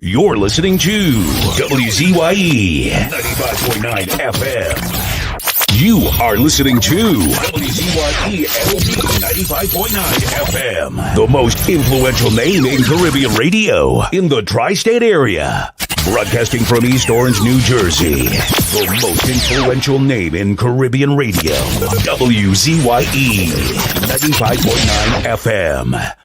You're listening to WZYE 95.9 FM. You are listening to WZYE 95.9 FM. The most influential name in Caribbean radio in the tri-state area. Broadcasting from East Orange, New Jersey. The most influential name in Caribbean radio. WZYE 95.9 FM.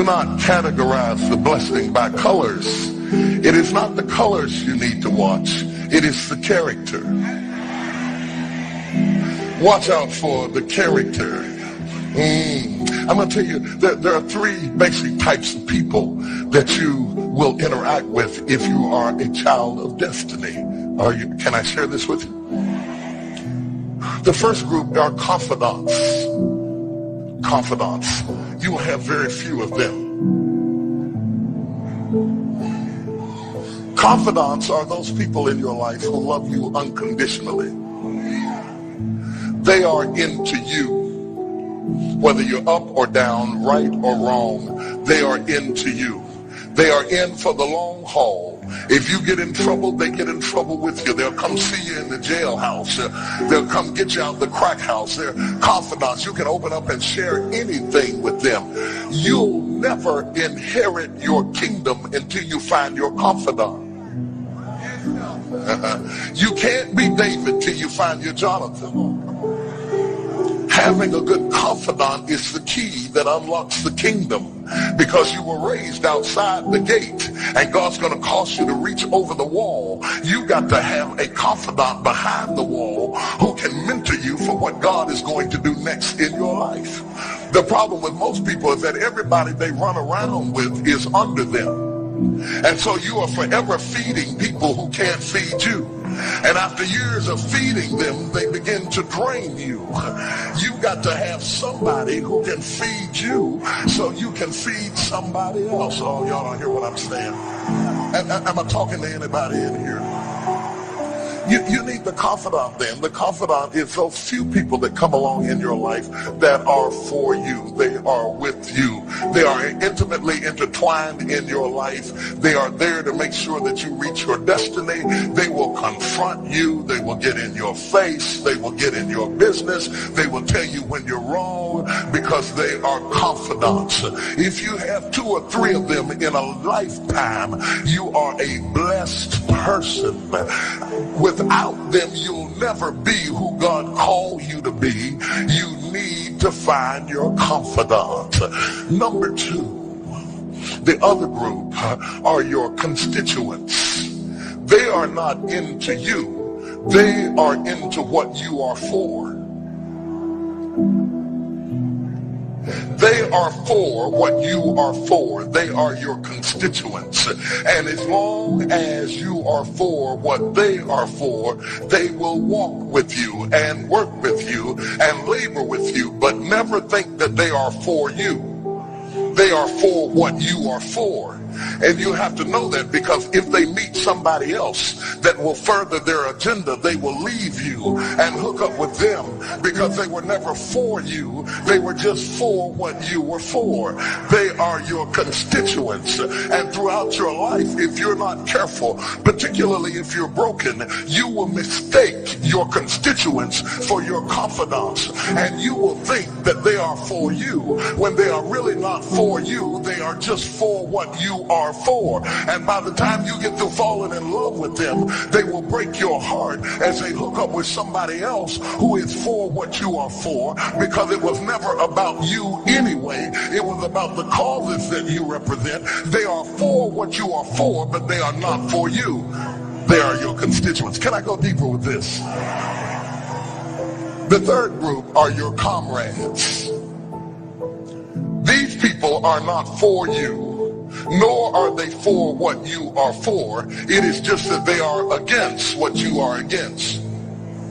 not categorize the blessing by colors. It is not the colors you need to watch. It is the character. Watch out for the character. I'm going to tell you that there are three basic types of people that you will interact with if you are a child of destiny. Can I share this with you? The first group are confidants. Confidants. You will have very few of them. Confidants are those people in your life who love you unconditionally. They are into you. Whether you're up or down, right or wrong, they are into you. They are in for the long haul. If you get in trouble, they get in trouble with you. They'll come see you in the jailhouse. They'll come get you out the crack house. They're confidants. You can open up and share anything with them. You'll never inherit your kingdom until you find your confidant. You can't be David till you find your Jonathan. Having a good confidant is the key that unlocks the kingdom, because you were raised outside the gate and God's going to cause you to reach over the wall. You got to have a confidant behind the wall who can mentor you for what God is going to do next in your life. The problem with most people is that everybody they run around with is under them. And so you are forever feeding people who can't feed you. And after years of feeding them, they begin to drain you. You've got to have somebody who can feed you so you can feed somebody else. Oh, y'all don't hear what I'm saying. Am I talking to anybody in here? You need the confidant then. The confidant is those few people that come along in your life that are for you. They are with you. They are intimately intertwined in your life. They are there to make sure that you reach your destiny. They will confront you. They will get in your face. They will get in your business. They will tell you when you're wrong because they are confidants. If you have 2 or 3 of them in a lifetime, you are a blessed person. Without them, you'll never be who God called you to be. You need to find your confidant. Number 2, the other group are your constituents. They are not into you. They are into what you are for. They are for what you are for. They are your constituents. And as long as you are for what they are for, they will walk with you and work with you and labor with you, but never think that they are for you. They are for what you are for. And you have to know that, because if they meet somebody else that will further their agenda, they will leave you and hook up with them, because they were never for you. They were just for what you were for. They are your constituents. And throughout your life, if you're not careful, particularly if you're broken, you will mistake your constituents for your confidants. And you will think that they are for you when they are really not for you. They are just for what you are for. And by the time you get to falling in love with them, they will break your heart as they hook up with somebody else who is for what you are for, because it was never about you anyway. It was about the causes that you represent. They are for what you are for, but they are not for you. They are your constituents. Can I go deeper with this? The third group are your comrades. These people are not for you, nor are they for what you are for. It is just that they are against what you are against.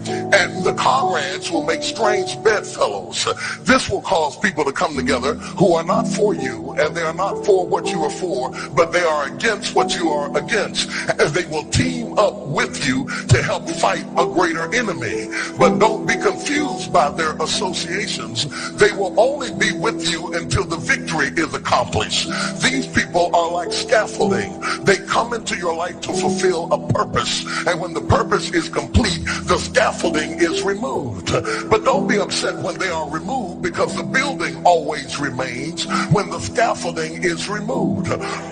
And the comrades will make strange bedfellows. This will cause people to come together who are not for you, and they are not for what you are for, but they are against what you are against. And they will team up with you to help fight a greater enemy. But don't be confused by their associations. They will only be with you until the victory is accomplished. These people are like scaffolding. They come into your life to fulfill a purpose. And when the purpose is complete, the scaffolding scaffolding is removed. But don't be upset when they are removed, because the building always remains when the scaffolding is removed.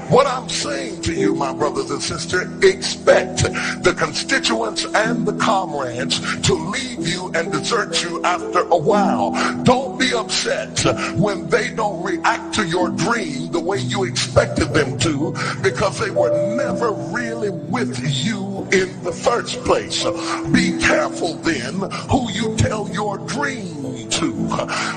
What I'm saying to you, my brothers and sisters, expect the constituents and the comrades to leave you and desert you after a while. Don't be upset when they don't react to your dream the way you expected them to, because they were never really with you in the first place. Be careful then who you tell your dream to,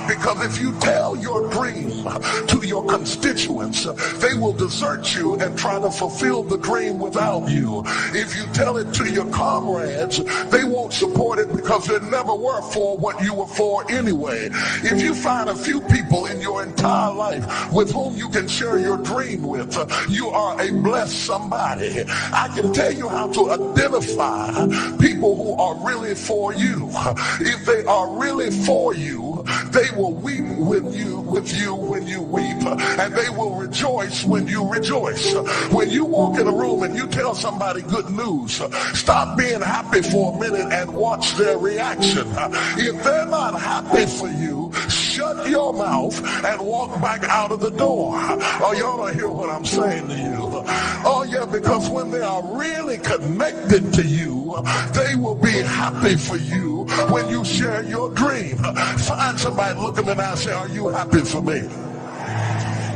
because if you tell your dream to your constituents, they will desert you and try to fulfill the dream without you. If you tell it to your comrades, they won't support it because they never were for what you were for anyway. If you find a few people in your entire life with whom you can share your dream with, you are a blessed somebody. I can tell you how to identify people who are really for you. If they are really for you, they will weep with you when you weep, and they will rejoice when you rejoice. When you walk in a room and you tell somebody good news, stop being happy for a minute and watch their reaction. If they're not happy for you, shut your mouth and walk back out of the door. Oh, y'all don't hear what I'm saying to you. Oh yeah, because when they are really connected to you, they will be happy for you when you share your dream. Find somebody, look them in the eye and say, are you happy for me?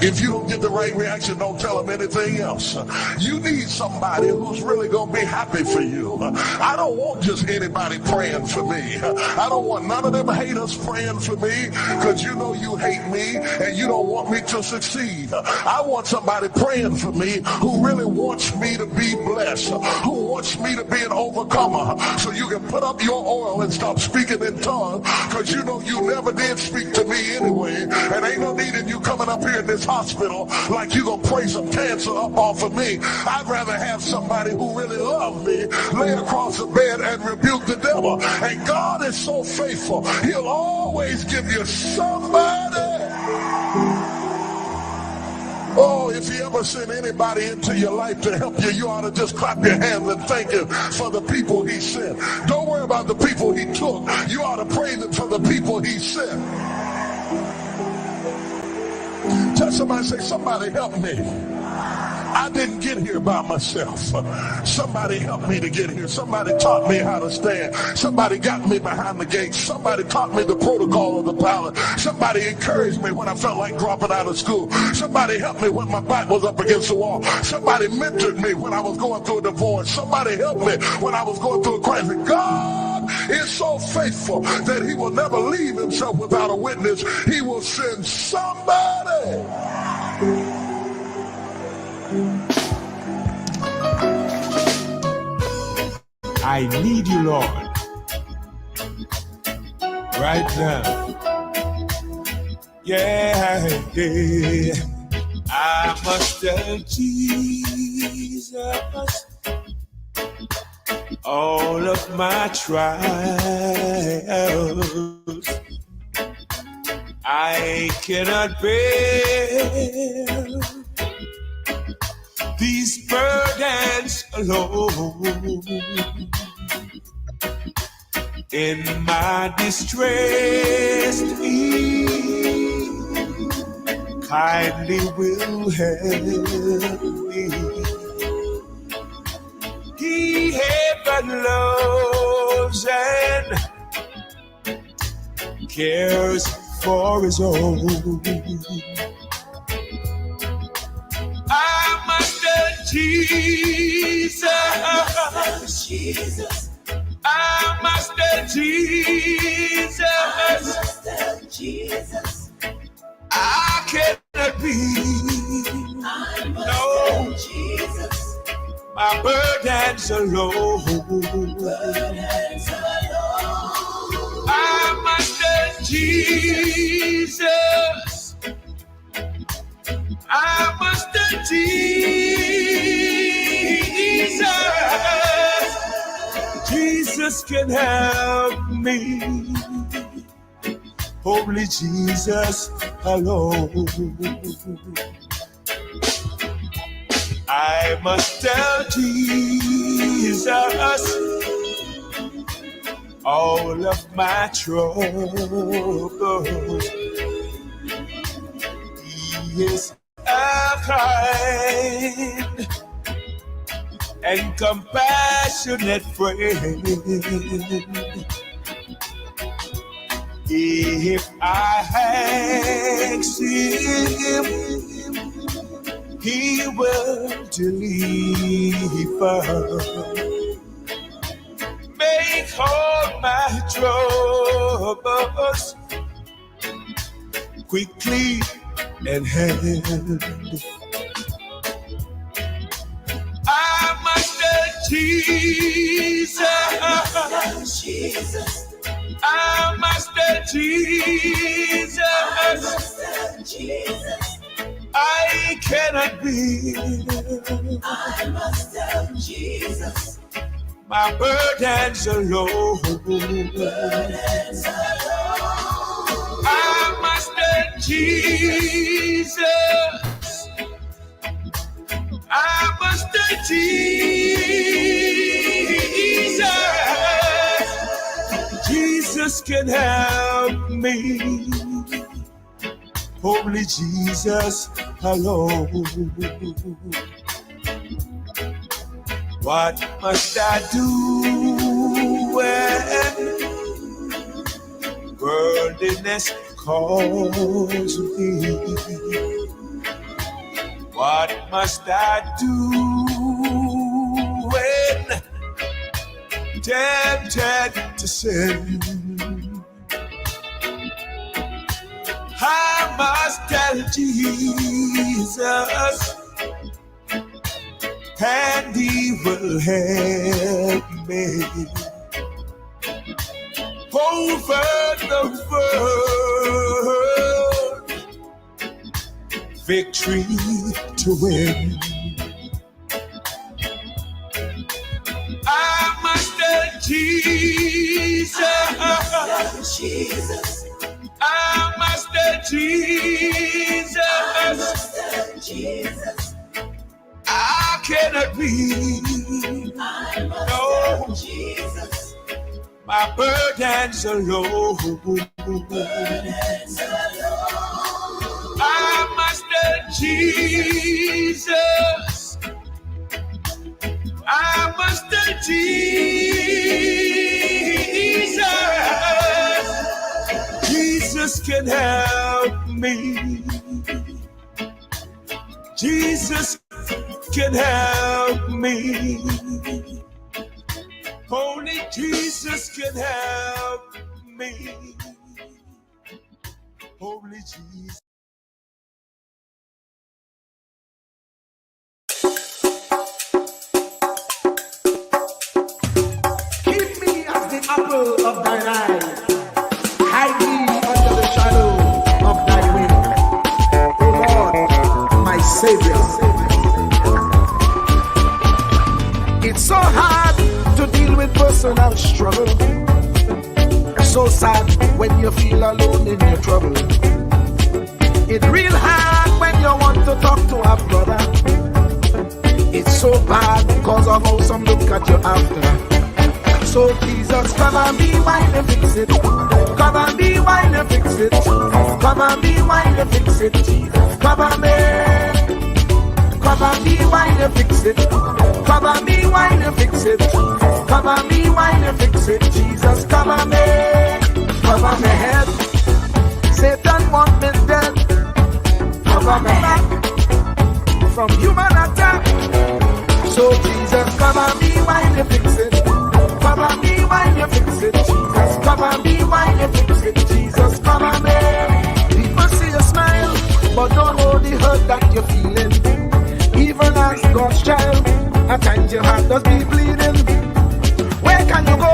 If you don't get the right reaction, don't tell them anything else. You need somebody who's really going to be happy for you. I don't want just anybody praying for me. I don't want none of them haters praying for me, because you know you hate me and you don't want me to succeed. I want somebody praying for me who really wants me to be blessed, who wants me to be an overcomer, so you can put up your oil and stop speaking in tongues, because you know you never did speak to me anyway, and ain't no need in you coming up here in this hospital like you gonna pray some cancer up off of me. I'd rather have somebody who really loves me lay across the bed and rebuke the devil. And God is so faithful, he'll always give you somebody. Oh, if he ever sent anybody into your life to help you, you ought to just clap your hands and thank him for the people he sent. Don't worry about the people he took. You ought to praise him for the people he sent. Tell somebody, say, somebody help me. I didn't get here by myself. Somebody helped me to get here. Somebody taught me how to stand. Somebody got me behind the gate. Somebody taught me the protocol of the pilot. Somebody encouraged me when I felt like dropping out of school. Somebody helped me when my back was up against the wall. Somebody mentored me when I was going through a divorce. Somebody helped me when I was going through a crisis. God is so faithful that he will never leave himself without a witness. He will send somebody. I need you, Lord, right now. Yeah, yeah. I must tell Jesus all of my trials. I cannot bear these burdens alone. In my distress, He kindly will help me. He ever loves and cares for His own. I must tell Jesus. I must tell Jesus. I cannot be. No. My burdens alone. I must tell Jesus. I must tell Jesus. Jesus can help me. Only Jesus alone. I must tell Jesus. all of my troubles. He is a kind and compassionate friend. If I ask him, he will deliver. Make all my troubles quickly and hand. I must Jesus. I must Jesus. I cannot be. I must have Jesus. My burdens alone. I must have Jesus. I must have Jesus. Jesus can help me. Only Jesus alone. What must I do when worldliness calls me? What must I do when tempted to sin? I must tell Jesus, and he will help me over the world, victory to win. I must tell Jesus, I must have Jesus. I cannot be. No. Jesus. My burdens alone. I must have Jesus. I must have Jesus. Jesus can help me. Jesus can help me. Only Jesus can help me. Only Jesus. Keep me as the apple of thine eye. Hide me under the shadow of thy wing. O Lord, my Savior. It's so hard to deal with personal struggle. It's so sad when you feel alone in your trouble. It's real hard when you want to talk to a brother. It's so bad because of how some look at you after. So Jesus, cover me while you fix it. Cover me while you fix it. Cover me while you fix it. Jesus, cover me. Cover me while you fix it. Cover me while you fix it. Cover me while you fix it. Jesus, cover me. Cover my head. Satan want me dead. Cover my back from human attack. So Jesus, cover me while you fix it. Cover me while you fix it. Jesus, cover me while you fix it. Jesus, cover me. People see you smile, but don't know the hurt that you're feeling. Even as God's child, at times your heart does be bleeding. Where can you go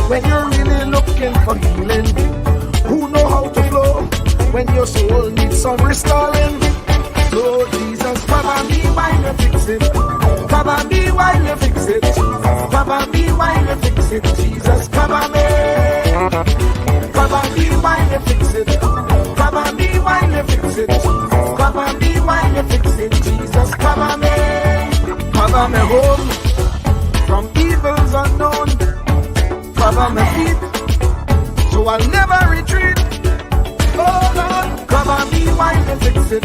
when you're really looking for healing? Who know how to flow when your soul needs some restoring? So Jesus, cover me while you fix it. Cover me while you fix it. Cover me while you fix it. Jesus, cover me. Cover me while you fix it. Cover me while you fix it. Cover me while you fix it. Jesus, cover me. Cover me home from evils unknown. Cover my feet I'll never retreat. Oh Lord, cover me while you fix it.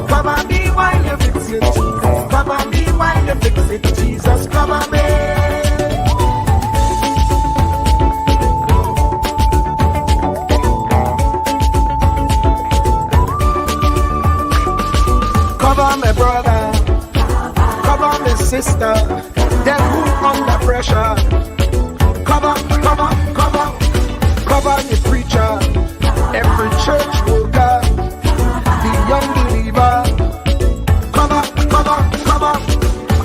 Cover me while you fix it. Cover me while you fix it. Jesus, cover me. Cover my brother, cover my sister, them who under pressure. Cover the preacher, every church worker, the young believer. Cover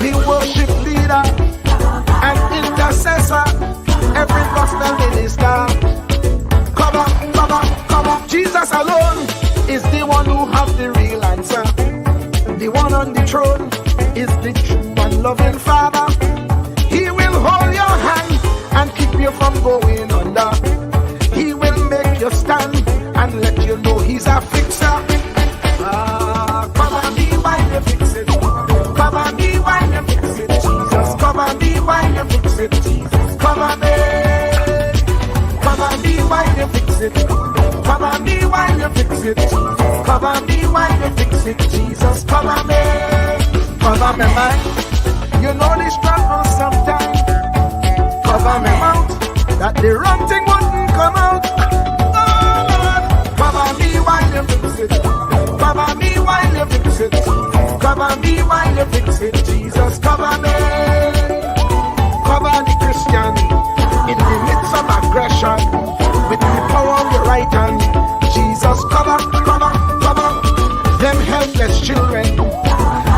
the worship leader and intercessor, every gospel minister. Cover. Jesus alone is the one who has the real answer. The one on the throne is the true and loving Father. He will hold your hand and keep you from going under. He will make you stand and let you know he's a fixer. Cover me while you fix it. Cover me while you fix it. Jesus, cover me while you fix it. Jesus, cover me. Cover me while you fix it. Cover me while you fix it. Cover me while you fix it. Jesus, cover me. Cover me mind. You know the struggle sometimes. Cover me mouth, that the wrong thing wouldn't come out. Oh Lord, cover me while you fix it. Cover me while you fix it. Cover me while you fix it. Jesus, cover me. Cover the Christian in the midst of aggression with the power of your right hand. Jesus, cover them helpless children.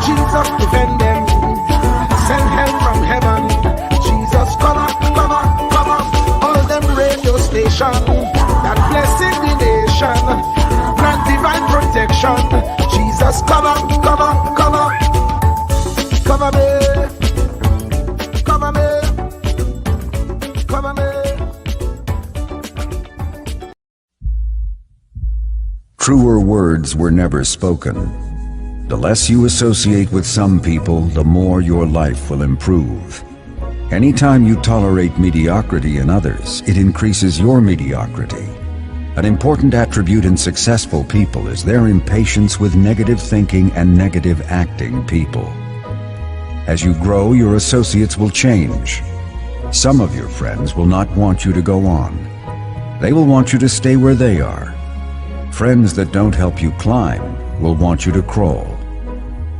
Jesus, defend them. Send help from heaven. Jesus, cover all them radio stations that blessing the nation. Grant divine protection. Jesus, cover me. Truer words were never spoken. The less you associate with some people, the more your life will improve. Anytime you tolerate mediocrity in others, it increases your mediocrity. An important attribute in successful people is their impatience with negative thinking and negative acting people. As you grow, your associates will change. Some of your friends will not want you to go on. They will want you to stay where they are. Friends that don't help you climb will want you to crawl.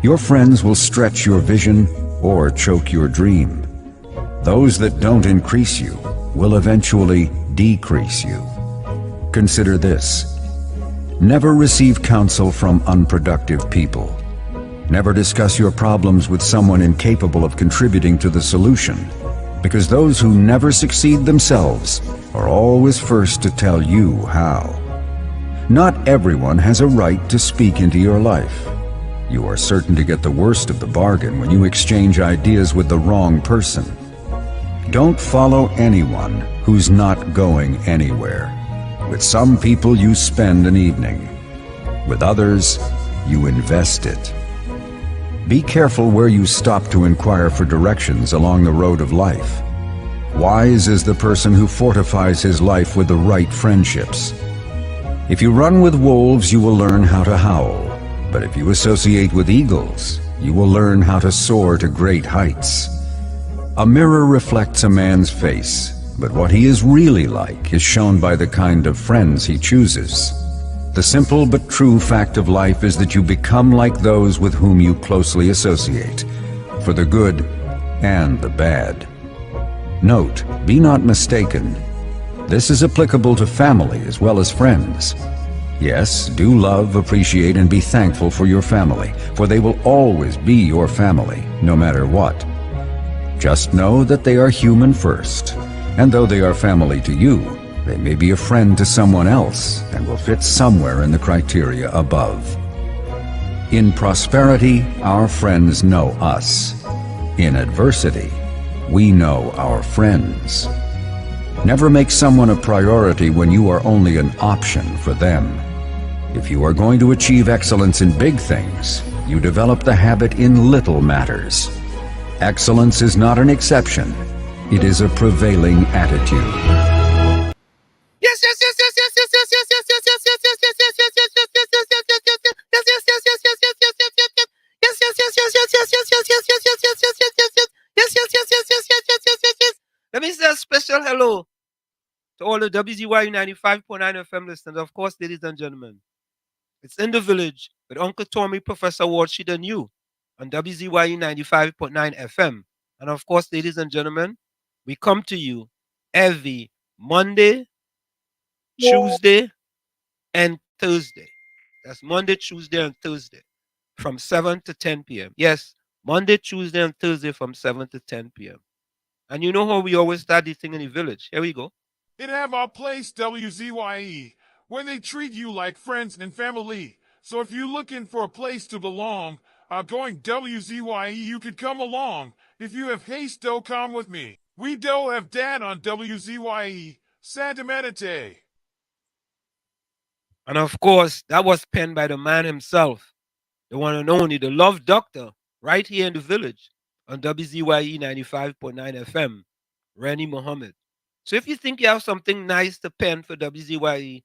Your friends will stretch your vision or choke your dream. Those that don't increase you will eventually decrease you. Consider this. Never receive counsel from unproductive people. Never discuss your problems with someone incapable of contributing to the solution, because those who never succeed themselves are always first to tell you how. Not everyone has a right to speak into your life. You are certain to get the worst of the bargain when you exchange ideas with the wrong person. Don't follow anyone who's not going anywhere. With some people you spend an evening. With others, you invest it. Be careful where you stop to inquire for directions along the road of life. Wise is the person who fortifies his life with the right friendships. If you run with wolves, you will learn how to howl. But if you associate with eagles, you will learn how to soar to great heights. A mirror reflects a man's face, but what he is really like is shown by the kind of friends he chooses. The simple but true fact of life is that you become like those with whom you closely associate, for the good and the bad. Note, be not mistaken. This is applicable to family as well as friends. Yes, do love, appreciate, and be thankful for your family, for they will always be your family, no matter what. Just know that they are human first, and though they are family to you, they may be a friend to someone else and will fit somewhere in the criteria above. In prosperity, our friends know us. In adversity, we know our friends. Never make someone a priority when you are only an option for them. If you are going to achieve excellence in big things, you develop the habit in little matters. Excellence is not an exception. It is a prevailing attitude. Yes. yes. Let me say a special hello to all the WZYE 95.9 FM listeners. Of course, ladies and gentlemen, it's In the Village with Uncle Tommy, Professor Walsheed, and you on WZYE 95.9 FM. And of course, ladies and gentlemen, we come to you every Monday, Tuesday, and Thursday. That's Monday, Tuesday, and Thursday from 7 to 10 p.m. Yes, Monday, Tuesday, and Thursday from 7 to 10 p.m. And you know how we always start this thing in the village? Here we go. It have our place WZYE, where they treat you like friends and family. So if you're looking for a place to belong, going WZYE, you could come along. If you have haste, do come with me. We do have dad on WZYE, Santa Medite. And of course, that was penned by the man himself, the one and only, the love doctor, right here in the village on WZYE 95.9 FM, Rennie Muhammad. So if you think you have something nice to pen for WZYE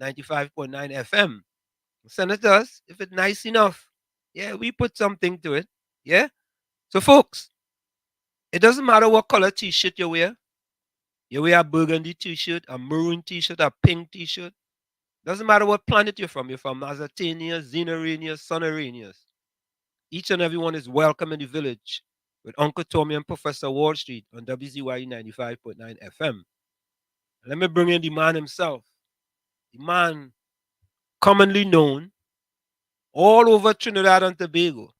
95.9 FM, send it to us if it's nice enough. Yeah, we put something to it. Yeah? So, folks, it doesn't matter what color t shirt you wear. You wear a burgundy t shirt, a maroon t shirt, a pink t shirt. Doesn't matter what planet you're from. You're from Mazatania, Xenarania, Sonaranias. Each and every one is welcome in the village with Uncle Tommy and Professor Wall Street on WZYE 95.9 FM. Let me bring in the man himself, the man commonly known all over Trinidad and Tobago,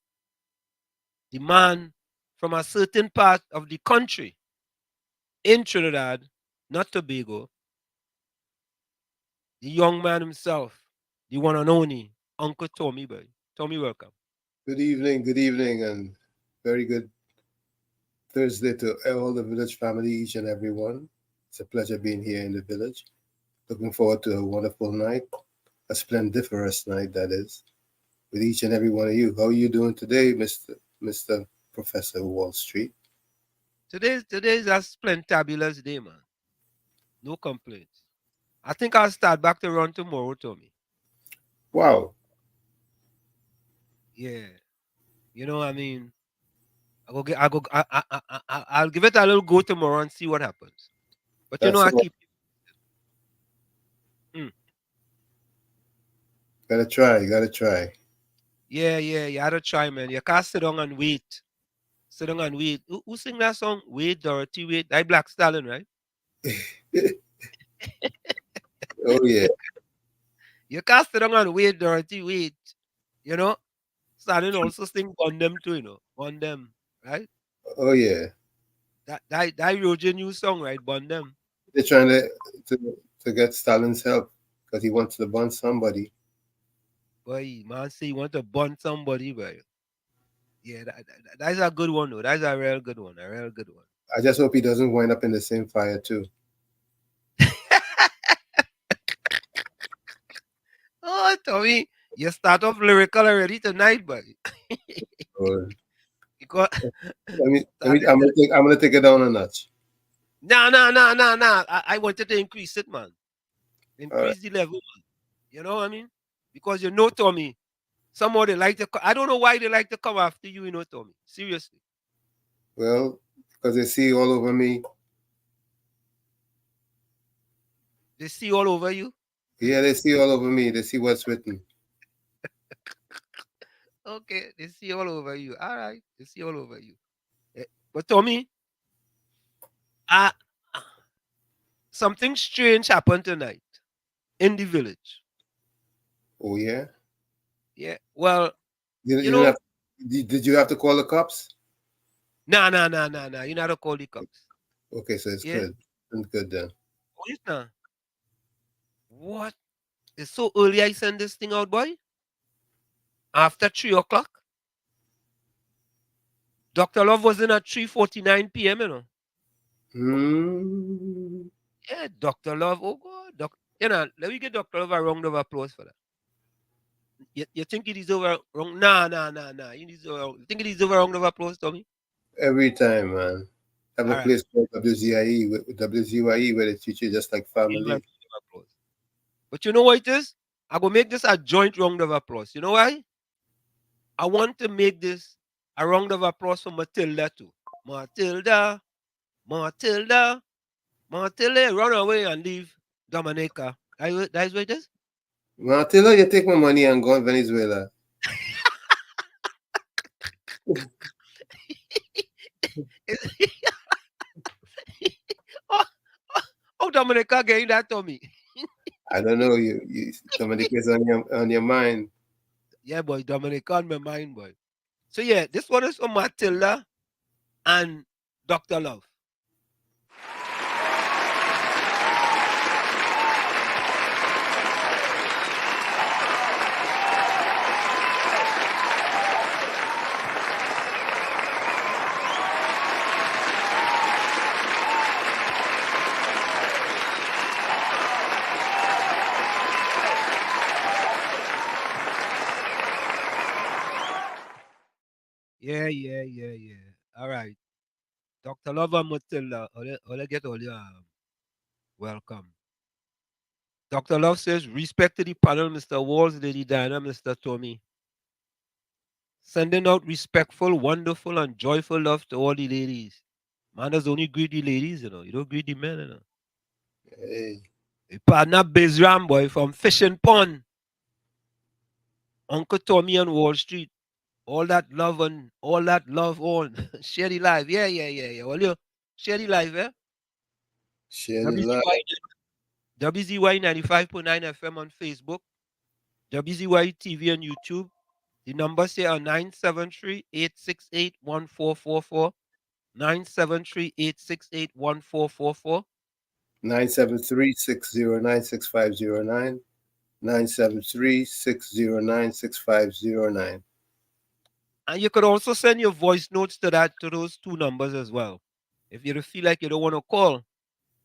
the man from a certain part of the country in Trinidad, not Tobago, the young man himself, the one and only Uncle Tommy Boy. Tommy, welcome. Good evening, and very good Thursday to all the village family, each and every one. It's a pleasure being here in the village. Looking forward to a wonderful night, a splendiferous night, that is, with each and every one of you. How are you doing today, Mr. Professor Wall Street? Today's a splentabulous day, man. No complaints. I think I'll start back to run tomorrow, Tommy. Wow. Yeah. You know, I mean, I'll give it a little go tomorrow and see what happens. But you know, That's I all. keep. Mm, Gotta try. yeah, yeah, you gotta try, man. You can't sit down and wait. Sit down and wait. Who sing that song? Wait, Dorothy, wait. That Black Stallion, right? Oh, yeah. You can't sit down and wait, Dorothy, wait. You know, Stallion also sing on them too, you know, on them, right? Oh, yeah. That Roger new song, right? Bond them. They're trying to get Stalin's help because he wants to bond somebody. Boy, man, say you want to bond somebody, boy. Yeah, that's a good one, though. That's a real good one. A real good one. I just hope he doesn't wind up in the same fire, too. Oh, Tommy, you start off lyrical already tonight, boy. Or, Because I'm gonna take it down a notch. nah. I wanted to increase it, man. All right. Increase the level, man. You know what I mean? Because you know, Tommy, somehow they like to. I don't know why they like to come after you, you know, Tommy. Seriously, Well, because they see all over me. they see all over you. Yeah, they see all over me. They see what's written. Okay, they see all over you. All right, they see all over you. Eh, But Tommy, uh, something strange happened tonight in the village. Oh yeah. Yeah. Well, You you didn't know, have. Did you have to call the cops? nah. You know how to call the cops. Okay, so it's Yeah. good. It's good then. Oh, yes, nah. What? It's so early I send this thing out, boy. After 3 o'clock. Dr. Love was in at 3:49 p.m., you know. Hmm. Yeah, Dr. Love. Oh God. You know, let me give Dr. Love a round of applause for that. You think it is over wrong? Nah. You think it is over round of applause, Tommy? Every time, man. I have All a right. place called WZIE, WZYE, where they treat you just like Give him a round family. of applause. But you know what it is? I go make this a joint round of applause. You know why? I want to make this A round of applause for Matilda too. Matilda, Matilda, Matilda, run away and leave Dominica. That's what it is? Martilla, you take my money and go to Venezuela. oh, Dominica getting that to me. I don't know. You Dominic is on your mind. Yeah, boy, Dominica on my mind, boy. So yeah, this one is for Matilda and Dr. Love. Yeah. All right. Dr. Love and Matilda, all get all your welcome. Dr. Love says, respect to the panel, Mr. Walls, Lady Diana, Mr. Tommy. Sending out respectful, wonderful, and joyful love to all the ladies. Man does only greet the ladies, you know. You don't greet the men, you know. Hey. A partner Bizram boy from Fishing Pond. Uncle Tommy on Wall Street. All that love on share the life. Yeah. All you share the life, eh? Share the love. WZYE 95.9 FM on Facebook. WZYE TV on YouTube. The number say are 973-868-1444. 973-868-1444. 973-609-6509. 973-609-6509. And you could also send your voice notes to those two numbers as well. If you feel like you don't want to call,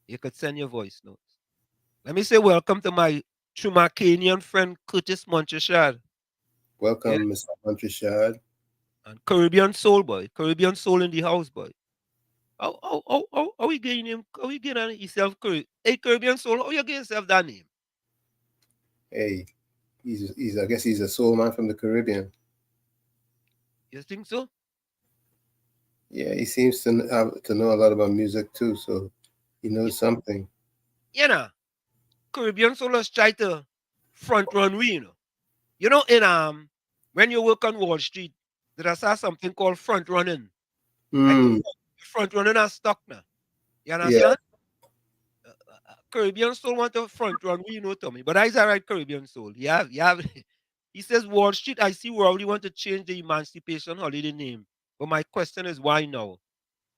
you could send your voice notes. Let me say welcome to my Chumacanian friend Curtis Montcheshad. Welcome, Mr. Montcheshad. And Caribbean Soul boy. Caribbean Soul in the house boy. How we getting him? How we getting himself? Hey, Caribbean Soul, how you getting yourself that name? Hey, I guess he's a soul man from the Caribbean. You think so? Yeah, he seems to know a lot about music too, so he knows something. You know, Caribbean Soul has tried to front run we, you know. You know, in when you work on Wall Street, there is something called front running. Like front running are stuck now. You understand? Yeah. Caribbean Soul want to front run, we know Tommy. But I right Caribbean Soul. You have he says Wall Street, I see where we want to change the Emancipation Holiday name. But my question is why now?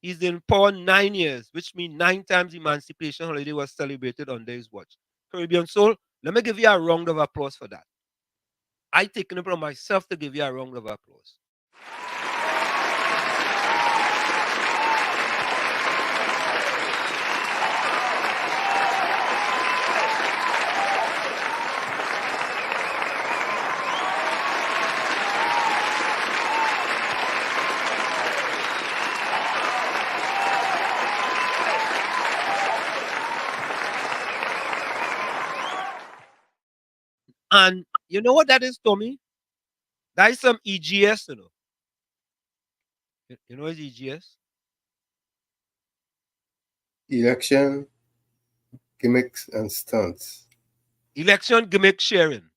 He's in power 9 years, which means 9 times Emancipation Holiday was celebrated under his watch. Caribbean Soul, let me give you a round of applause for that. I take it upon myself to give you a round of applause. And you know what that is, Tommy? That is some EGS, you know. You know what is EGS? Election gimmicks and stunts. Election gimmick sharing.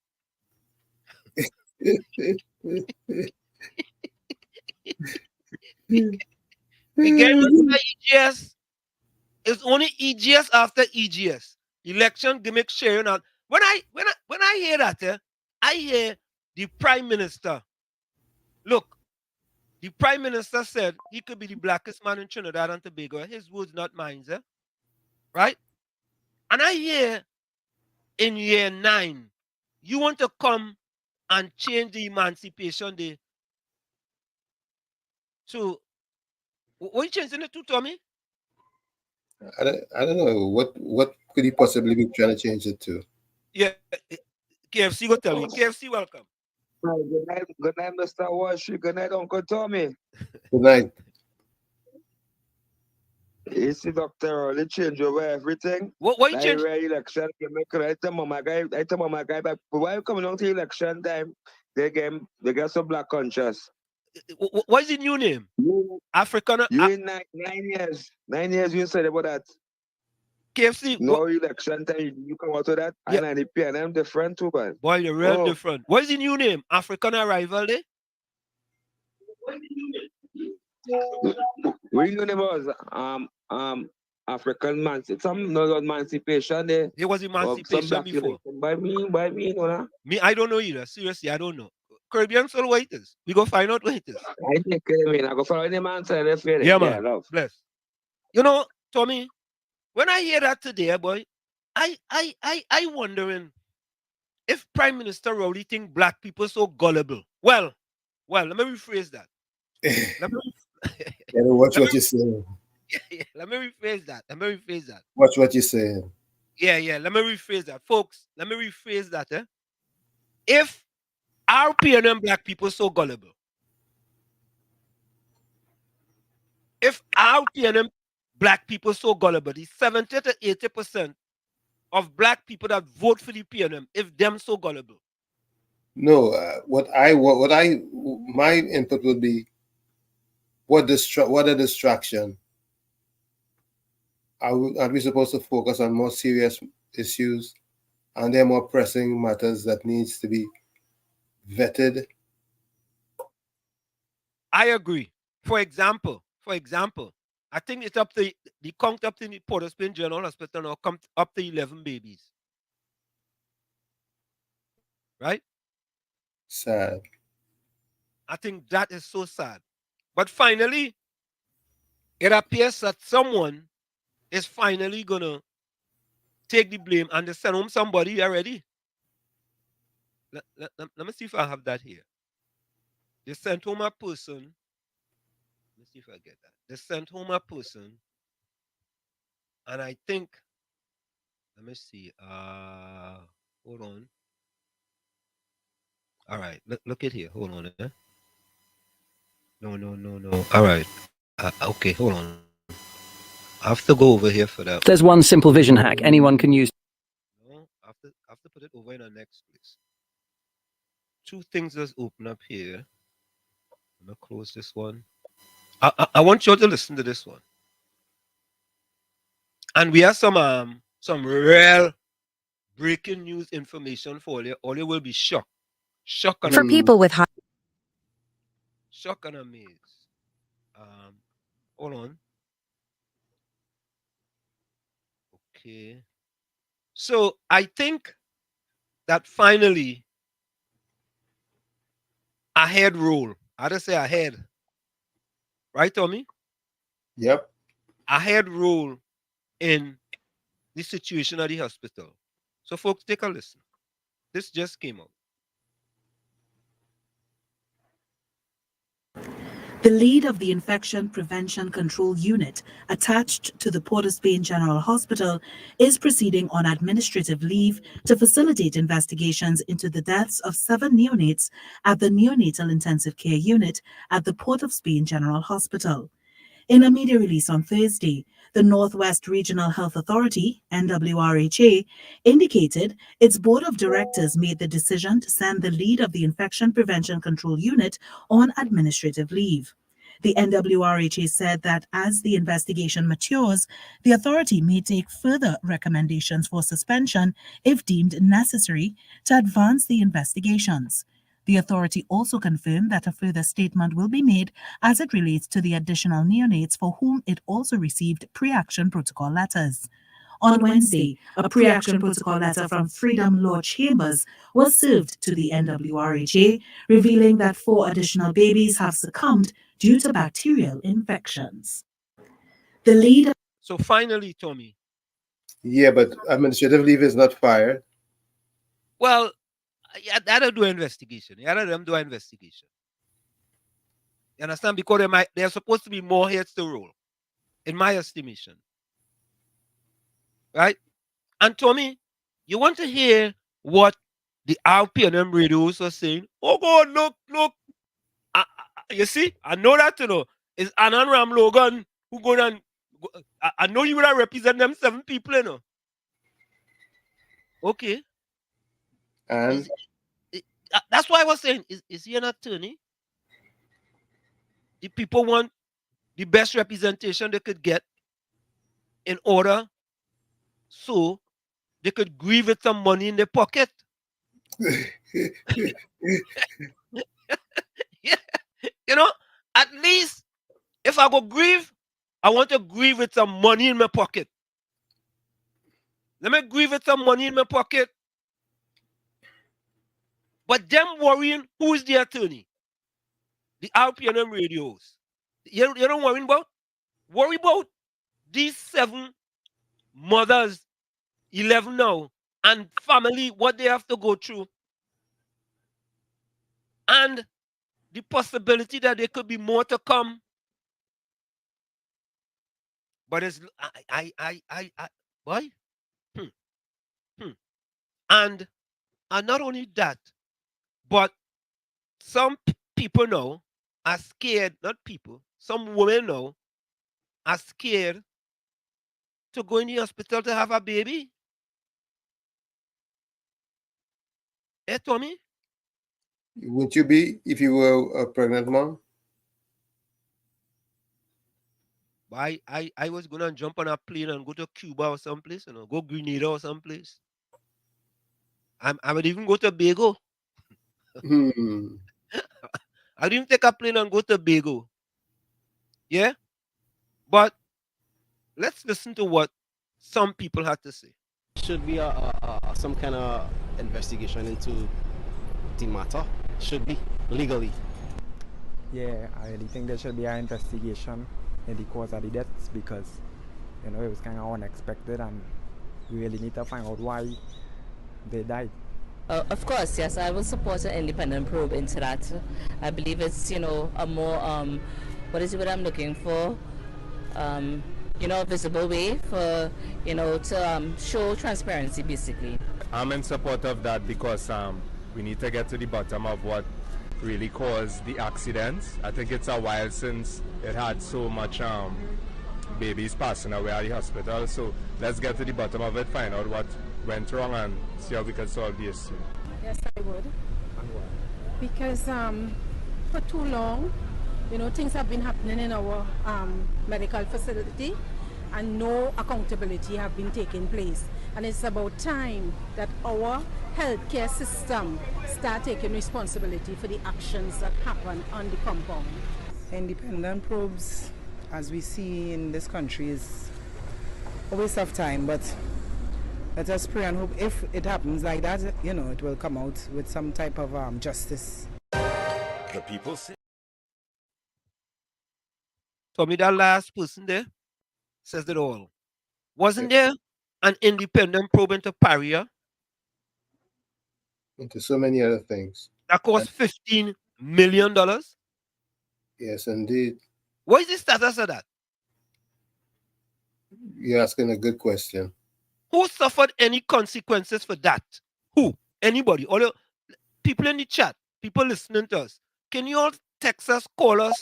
Again, EGS. It's only EGS after EGS. Election gimmick sharing. And when I hear that, I hear the Prime Minister. Look, the Prime Minister said he could be the blackest man in Trinidad and Tobago. His words, not mine, right? And I hear in year 9, you want to come and change the Emancipation Day. So, what are you changing it to, Tommy? I don't know. What could he possibly be trying to change it to? Yeah, KFC go tell you. KFC, welcome. Good night, Mr. Walsh. Good night, Uncle Tommy. Good night. You see, Doctor, they change over everything. What you change? Election, I tell my guy, but why coming on to election time, they get so black conscious. What is the new name? You, African you in 9 years. 9 years you said about that. KFC. No election time, you come out of that. Yeah. And the PNM different too, man. Boy, they're real Oh. different. What is the new name? African Arrival Day? We knew them was African some no emancipation there. It was Some emancipation black before. by me, you know that. Me, I don't know either. Seriously, I don't know. Caribbean soul what it is. We go find out what it is. I think I go follow them answer and feel Yeah, it. man. Love. Bless. You know, Tommy, when I hear that today, boy, I wondering if Prime Minister Rowley think black people so gullible. Well, let me rephrase that. Let me, Watch what you're saying. let me rephrase that. Watch what you're saying. Yeah. Let me rephrase that, folks. Let me rephrase that. If our PNM black people so gullible, if our PNM black people so gullible, the 70 to 80% of black people that vote for the PNM, if them so gullible. No, my input would be, what a distraction. Are we supposed to focus on more serious issues, and there are more pressing matters that needs to be vetted? I agree. For example, I think it's up to the count up to the Port of Spain General Hospital now come up to 11 babies. Right? Sad. I think that is so sad. But finally, it appears that someone is finally gonna take the blame and they send home somebody already. Let me see if I have that here. They sent home a person. Let me see if I get that. They sent home a person, and I think, let me see. Hold on. All right, look at here. Hold on. No. All right. Okay, hold on. I have to go over here for that. There's one simple vision hack anyone can use. No, I have to put it over in the next place. Two things just open up here. I'm gonna close this one. I want you to listen to this one. And we have some real breaking news information for you. All you will be shocked. Shocked and For people with high shocked and amazed. Hold on. Okay. So I think that finally a head roll. I just say a head. Right, Tommy? Yep. A head roll in the situation at the hospital. So folks, take a listen. This just came out. The lead of the Infection Prevention Control Unit attached to the Port of Spain General Hospital is proceeding on administrative leave to facilitate investigations into the deaths of 7 neonates at the Neonatal Intensive Care Unit at the Port of Spain General Hospital. In a media release on Thursday, the Northwest Regional Health Authority, NWRHA, indicated its board of directors made the decision to send the lead of the Infection Prevention Control Unit on administrative leave. The NWRHA said that as the investigation matures, the authority may take further recommendations for suspension if deemed necessary to advance the investigations. The authority also confirmed that a further statement will be made as it relates to the additional neonates for whom it also received pre-action protocol letters. On Wednesday, a pre-action protocol letter from Freedom Law Chambers was served to the NWRHA, revealing that 4 additional babies have succumbed due to bacterial infections. The lead. So finally, Tommy. Yeah, but administrative leave is not fired. Well, yeah, that'll do investigation. Yeah, them do investigation. You understand? Because they're supposed to be more heads to roll, in my estimation. Right? And Tommy, you want to hear what the RPNM radios are saying? Oh God, look. You see, I know that, you know. It's Anand Ram Logan who go down. I know you would have represent them 7 people, you know. Okay. And that's why I was saying, is he an attorney? the people want the best representation they could get in order so they could grieve with some money in their pocket. Yeah. You know, at least if I go grieve, I want to grieve with some money in my pocket. Let me grieve with some money in my pocket. But them worrying who is the attorney? The RPNM radios. You don't worry about? Worry about these 7 mothers, 11 now, and family, what they have to go through. And the possibility that there could be more to come. But it's boy. And not only that, but some people now are scared, not people, some women now are scared to go in the hospital to have a baby. Eh, Tommy? Wouldn't you be if you were a pregnant mom? I was gonna jump on a plane and go to Cuba or someplace, go Grenada or someplace. I would even go to Bago. I didn't take a plane and go to Bago. Yeah? But let's listen to what some people had to say. Should be some kind of investigation into the matter. Should be legally. Yeah, I really think there should be an investigation in the cause of the deaths because it was kind of unexpected and we really need to find out why they died. Of course, yes, I will support an independent probe into that. I believe it's a more what is it what I'm looking for? A visible way for to show transparency basically. I'm in support of that because we need to get to the bottom of what really caused the accidents. I think it's a while since it had so much babies passing away at the hospital. So let's get to the bottom of it, find out what went wrong and see how we can solve the issue. Yes, I would. And why? Because for too long, things have been happening in our medical facility and no accountability have been taking place. And it's about time that our healthcare system start taking responsibility for the actions that happen on the compound. Independent probes, as we see in this country, is a waste of time, but let us pray and hope if it happens like that, it will come out with some type of justice. The people say. So me, that last person there says it all. Wasn't there an independent probe into Paria? Into so many other things. That cost $15 million? Yes, indeed. What is the status of that? You're asking a good question. Who suffered any consequences for that? Who? Anybody? All the people in the chat, people listening to us. Can you all text us, call us,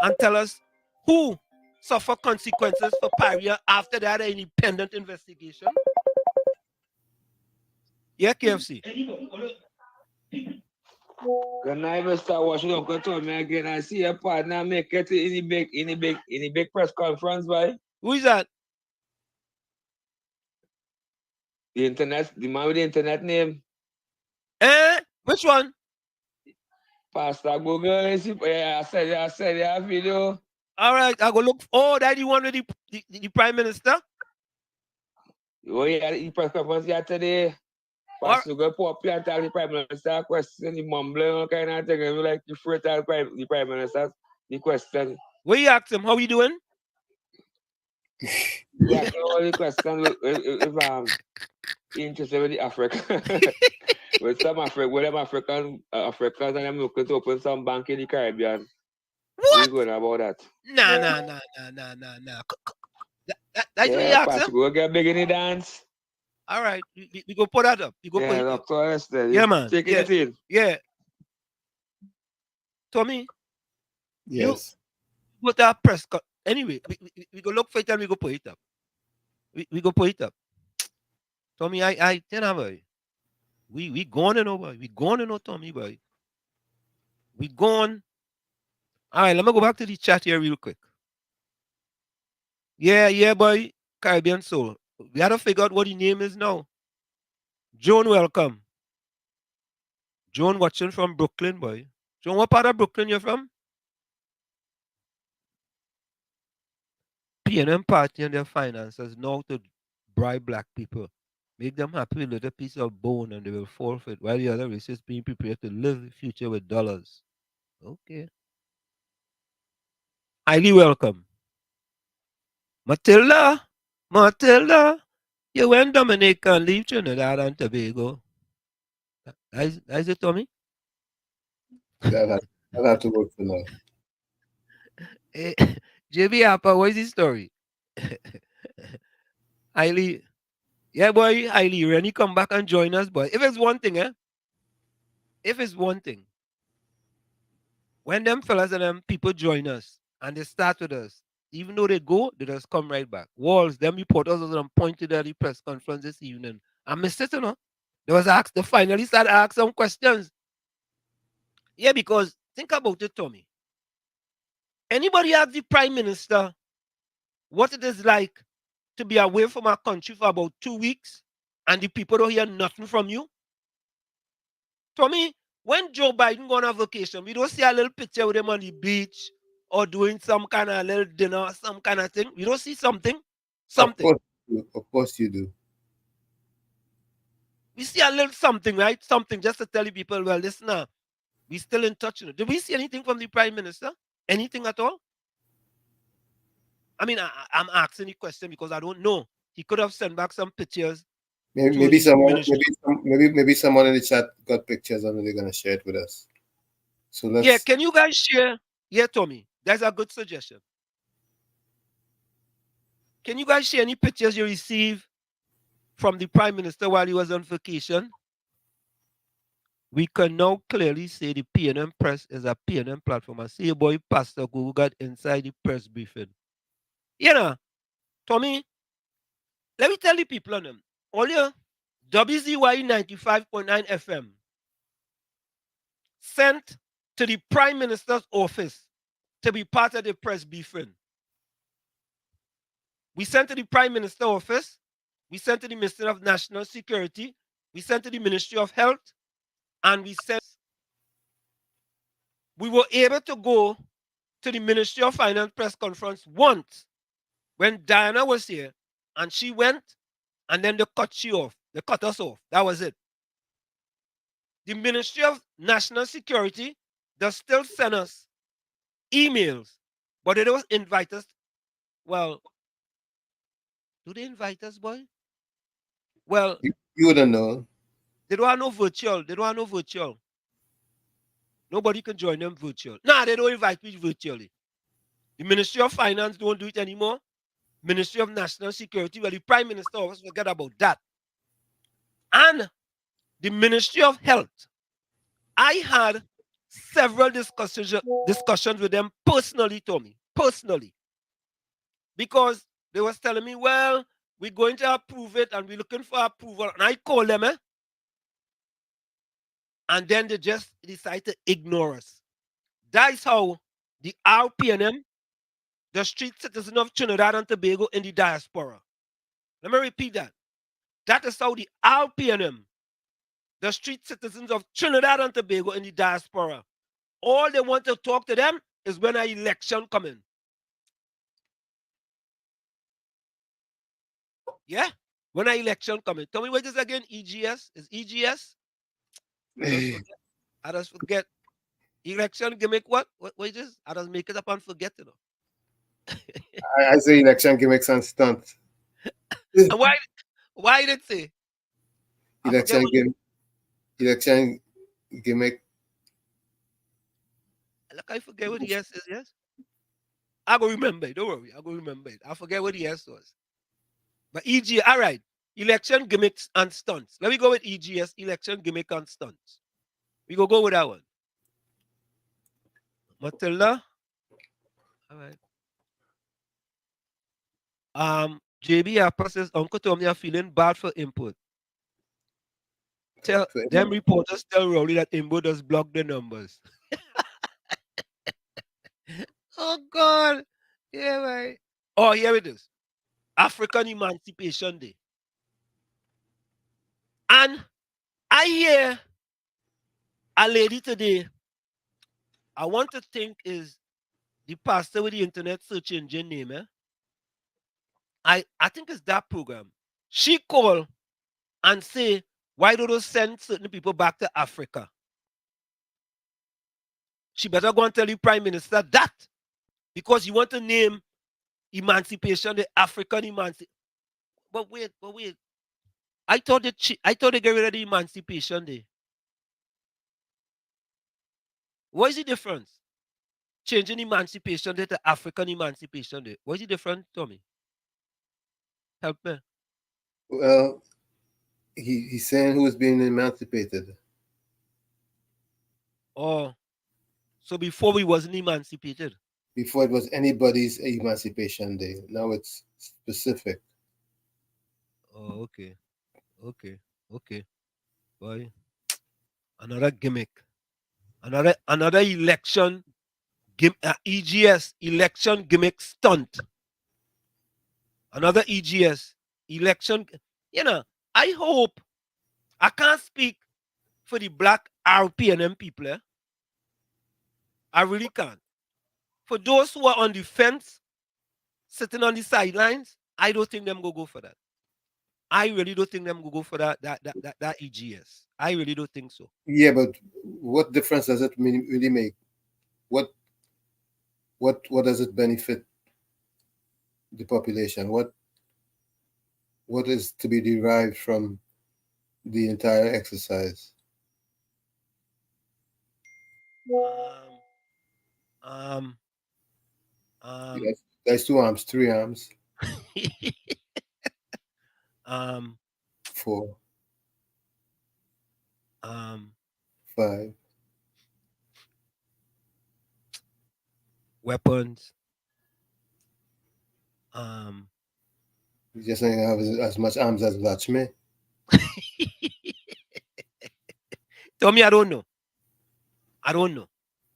and tell us who suffered consequences for Paria after they had an independent investigation? Yeah, KFC. Good night, Mr. Washington. Uncle Tommy again. I see your partner make it in the big press conference, boy. Who is that? The internet, the man with the internet name. Which one? Pastor Google. I said yeah, video. All right, I go look. Oh, that you one with the Prime Minister? Oh, yeah, the press conference yesterday. Pastor Google pop up and tell the Prime Minister question, the mumbling, all kind of thing. And like the first tell the Prime Minister the question. What you ask him? How you doing? Yeah, all the questions if interested with the Africa. With some Africans and I'm looking to open some bank in the Caribbean. What? We're going about that. Nah. That's what you ask him? Go get big in the dance. All right, we go put that up. You go put it up. Yeah, man. Taking it in. Yeah. Tommy? Yes. Put that press cut. Anyway, we go look for it and we go put it up. We go put it up. Tommy, I tell you, boy. We going in over. We going in over, Tommy, boy. We going All right, let me go back to the chat here real quick. Yeah, boy. Caribbean Soul. We gotta figure out what the name is now. Joan, welcome. Joan watching from Brooklyn, boy. Joan, what part of Brooklyn you're from? PNM party and their finances now to bribe black people. Make them happy with a little piece of bone and they will forfeit, while the other races being prepared to live the future with dollars. Okay. Highly welcome. Matilda, you went Dominica and leave Trinidad and Tobago. That's it, Tommy? I'll have to work for now. Hey, JB Appa, what is the story? Highly, yeah, boy, Highly, Rennie, come back and join us, boy. If it's one thing, if it's one thing, when them fellas and them people join us and they start with us, even though they go, they just come right back. Walls, them reporters was pointed at the press conference this evening. I missed it, you know. They was asked, they finally started asking some questions. Yeah, because think about it, Tommy. Anybody ask the Prime Minister what it is like to be away from our country for about 2 weeks and the people don't hear nothing from you? Tommy, when Joe Biden go on a vacation, we don't see a little picture with him on the beach or doing some kind of little dinner, some kind of thing. We don't see something. Something. Of course you do. We see a little something, right? Something just to tell the people, well, listen, we still in touch. You know. Did we see anything from the Prime Minister? Anything at all? I mean, I'm asking the question because I don't know. He could have sent back some pictures. Maybe someone in the chat got pictures and they're gonna share it with us. So let's. Yeah, can you guys share? Yeah, Tommy, that's a good suggestion. Can you guys share any pictures you received from the Prime Minister while he was on vacation? We can now clearly say the PNM Press is a PNM platform. I see a boy, Pastor Google got inside the press briefing. You know, Tommy, let me tell the people on them. Earlier, WZYE 95.9 FM sent to the Prime Minister's office to be part of the press briefing. We sent to the Prime Minister's office. We sent to the Ministry of National Security. We sent to the Ministry of Health. And we were able to go to the Ministry of Finance press conference once when Diana was here. And she went, and then they cut she off. They cut us off. That was it. The Ministry of National Security does still send us emails, but they don't invite us. Well, do they invite us, boy? Well, you wouldn't know. They don't have no virtual. They don't have no virtual. Nobody can join them virtual. Nah, they don't invite me virtually. The Ministry of Finance don't do it anymore. Ministry of National Security, well, the Prime Minister always forget about that. And the Ministry of Health. I had several discussions with them personally, Tommy. Personally. Because they was telling me, well, we're going to approve it and we're looking for approval. And I call them, and then they just decide to ignore us. That's how the RPNM, the Street Citizen of Trinidad and Tobago in the diaspora. Let me repeat that. That is how the RPNM, the Street Citizens of Trinidad and Tobago in the diaspora, all they want to talk to them is when an election comes in. Yeah? When an election comes in. Tell me what is again? EGS? Is EGS? I just forget. Election gimmick what? What is this? I just make it up and forget it. I say election gimmicks and stunts. And why did it say? Election gimmick. Look, I forget what the yes is, yes? I go remember it. Don't worry. I go remember it. I forget what the yes was. But EGS, all right. Election gimmicks and stunts. Let me go with EGS, election gimmick and stunts. We go with that one. Matilda. All right. JB Appa says, Uncle Tommy are feeling bad for input. Tell them reporters tell Rowley that Imbo does block the numbers. Oh God. Yeah, right. Oh, here it is. African Emancipation Day. And I hear a lady today, I want to think is the pastor with the internet search engine name, eh? I think it's that program. She call and say, why don't they send certain people back to Africa? She better go and tell the prime minister that. Because you want to name emancipation the African emancipation. But wait. I thought they get rid of the Emancipation Day. What is the difference? Changing Emancipation Day to African Emancipation Day. What is the difference, Tommy? Help me. Well, he's saying who is being emancipated. Oh, so before we wasn't emancipated. Before it was anybody's Emancipation Day. Now it's specific. Oh, okay. Boy, another gimmick. Another election EGS election gimmick stunt. Another EGS election. You know, I hope I can't speak for the black RPNM people. Eh? I really can't. For those who are on the fence, sitting on the sidelines, I don't think them go for that. I really don't think them go for that EGS. I really don't think so. Yeah, but what difference does it really make? What does it benefit the population? What is to be derived from the entire exercise? Yes, there's 2 arms, 3 arms. 4. 5. Weapons. You just ain't have as much arms as Latchme. Tell me, I don't know.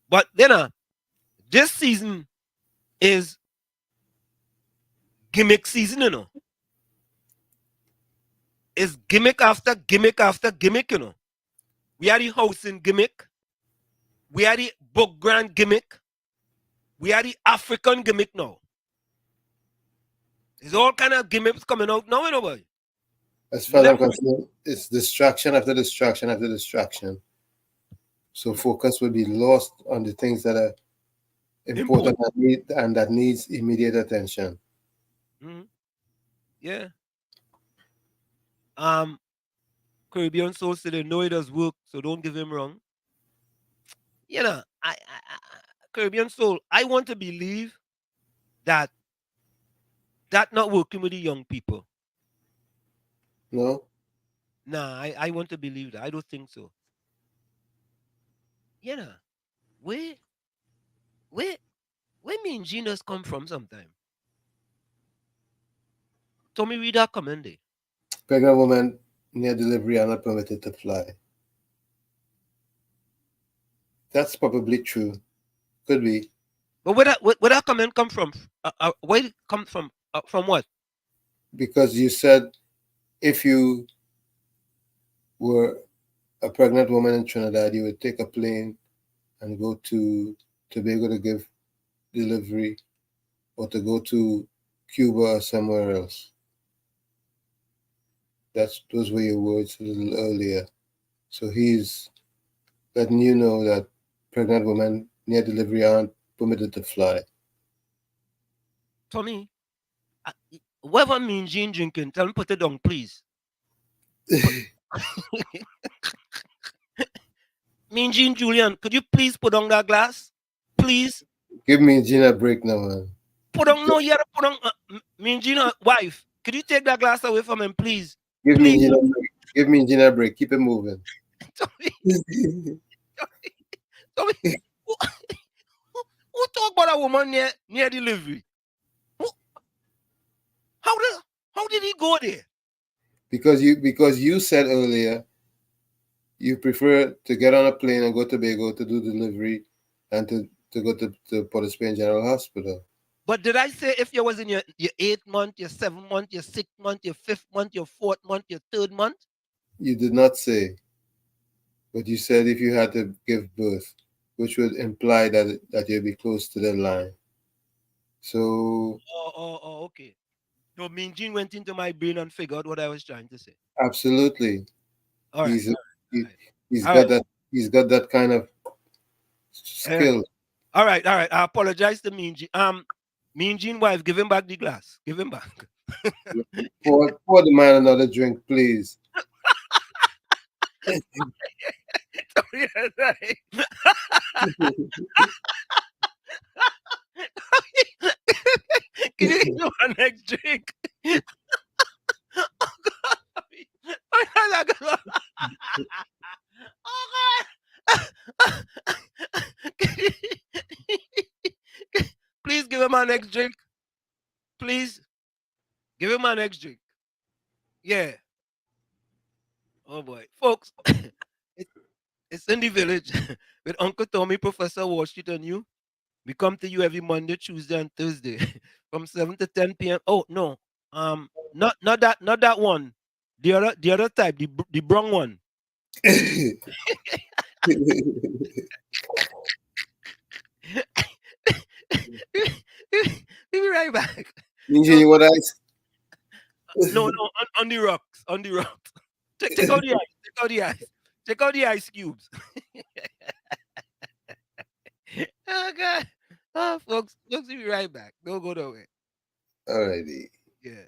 But then, this season is gimmick season, you know. It's gimmick after gimmick after gimmick, you know. We are the housing gimmick. We are the book grant gimmick. We are the African gimmick now. There's all kind of gimmicks coming out now, you know, boy. As far as I'm concerned, it's distraction after distraction after distraction. So focus will be lost on the things that are important that needs immediate attention. Mm-hmm. Yeah. Caribbean Soul said they know it does work, so don't give him wrong. You know, I Caribbean Soul, I want to believe that not working with the young people. No? Nah, I want to believe that. I don't think so. You know, where mean genius come from sometime? Tommy, read that comment there. Pregnant women near delivery are not permitted to fly. That's probably true. Could be. But where that comment come from? Where it come from? From what? Because you said if you were a pregnant woman in Trinidad, you would take a plane and go to Tobago to give delivery, or to go to Cuba or somewhere else. Those were your words a little earlier. So he's letting you know that pregnant women near delivery aren't permitted to fly. Tommy, whoever mean Jean drinking, tell him put it down, please. Mean Jean Julian, could you please put on that glass? Please? Give me Gina a break now, man. Put on, no, you gotta put on, Mean Gina, wife, could you take that glass away from him, please? Give please. me Gina a break. Give me Gina a break. Keep it moving. Tommy, who talk about a woman near delivery? How did he go there? Because you said earlier you prefer to get on a plane and go to Tobago to do delivery and to to go to Port of Spain General Hospital. But did I say if you was in your 8th month, your 7th month, your 6th month, your 5th month, your 4th month, your 3rd month? You did not say. But you said if you had to give birth, which would imply that you'd be close to the line. So... Okay. No, Mean Gene went into my brain and figured out what I was trying to say. Absolutely. All right. He's got that kind of skill. All right. I apologize to Mean Gene. Mean Gene wife, give him back the glass. Give him back. pour the man another drink, please. Can you give my next drink? Oh God. Oh God. Please give him my next drink. Please. Give him my next drink. Yeah. Oh boy. Folks, it's in the village with Uncle Tommy, Professor Wall Street, and you. We come to you every Monday, Tuesday, and Thursday from 7 to 10 p.m. Oh no. Not that one. The other type, the brown one. We'll be right back. You what else? No, on the rocks. On the rocks. Check out the ice. Check out the ice. Check out the ice cubes. Oh God. Oh, folks, we'll be right back. Don't go nowhere. Alrighty. Yeah.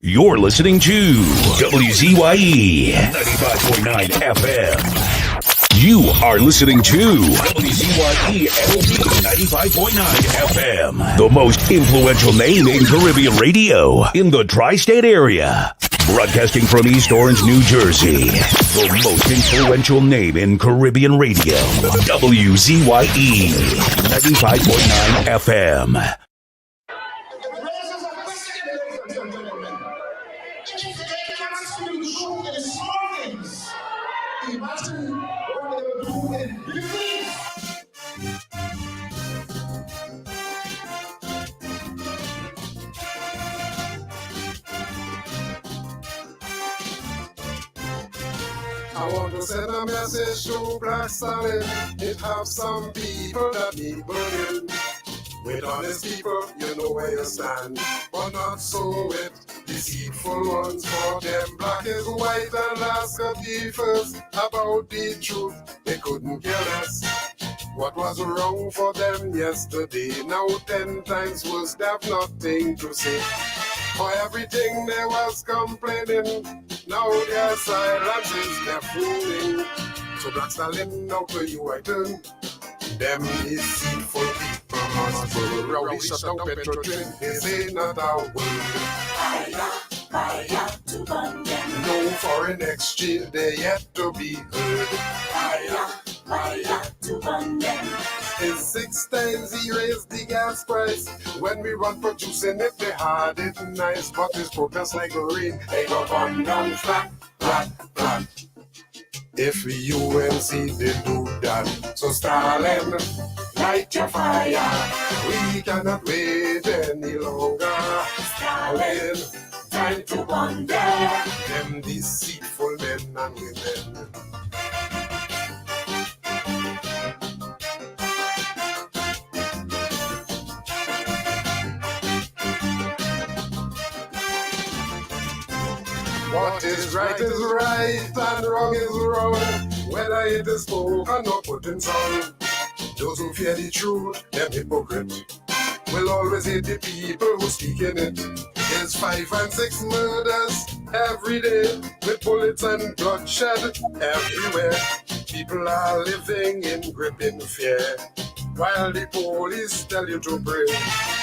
You're listening to WZYE 95.9 FM. You are listening to WZYE 95.9 FM, the most influential name in Caribbean radio in the tri-state area. Broadcasting from East Orange, New Jersey, the most influential name in Caribbean radio, WZYE 95.9 FM. I want to send a message to Black Stalin. It have some people that need burning. With honest people, you know where you stand. But not so with deceitful ones. For them black is white and Alaska differs. About the truth, they couldn't care less. What was wrong for them yesterday, now 10 times worse, they have nothing to say. For everything they was complaining, now their silence is deafening. So Black Stalin, now to you I turn. Them deceitful people must burn. Rowdy shut down petrol train, they say not a word. Fire to burn them. No foreign exchange, they yet to be heard. Fire to burn them. In 6 times he raised the gas price. When we run producing it, they had it nice. But his protest like the rain, they go burn down flat, flat, flat. If UNC did do that, so Stalin, light your fire. We cannot wait any longer. Stalin, time to burn them deceitful men and women. What is right and wrong is wrong, whether it is spoken or put in song. Those who fear the truth, them hypocrite, will always hate the people who speak in it. There's 5 and 6 murders every day, with bullets and bloodshed everywhere. People are living in gripping fear, while the police tell you to pray.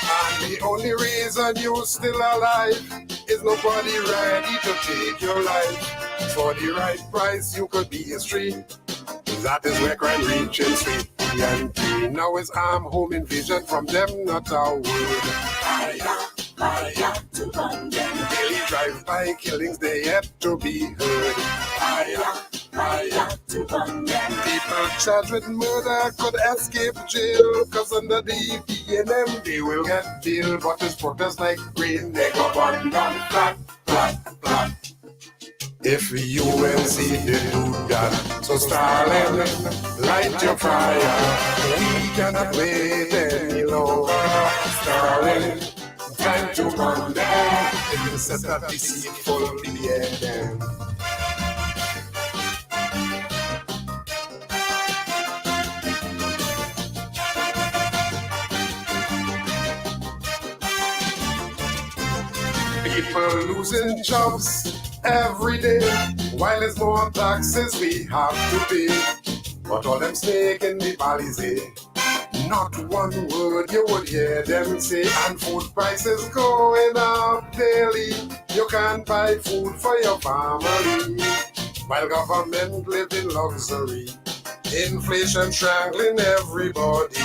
And the only reason you're still alive is nobody ready to take your life. For the right price, you could be history. That is where crime reaches street. And now it's armed home invasion from them, not our word. Fire to burn them. Daily drive-by killings, they yet to be heard. fire to burn them. People charged with murder could escape jail, cause under the EPNM they will get bail. But it's protest like rain, they go burn down flat, flat, flat. If UNC did do that, so Stalin, light your fire. We cannot wait any longer. Stalin, time to burn them. It will set up deceitful BNM. People losing jobs every day, while there's more taxes we have to pay. But all them snake in the Alizé, not one word you would hear them say. And food prices going up daily, you can't buy food for your family, while government live in luxury. Inflation strangling everybody.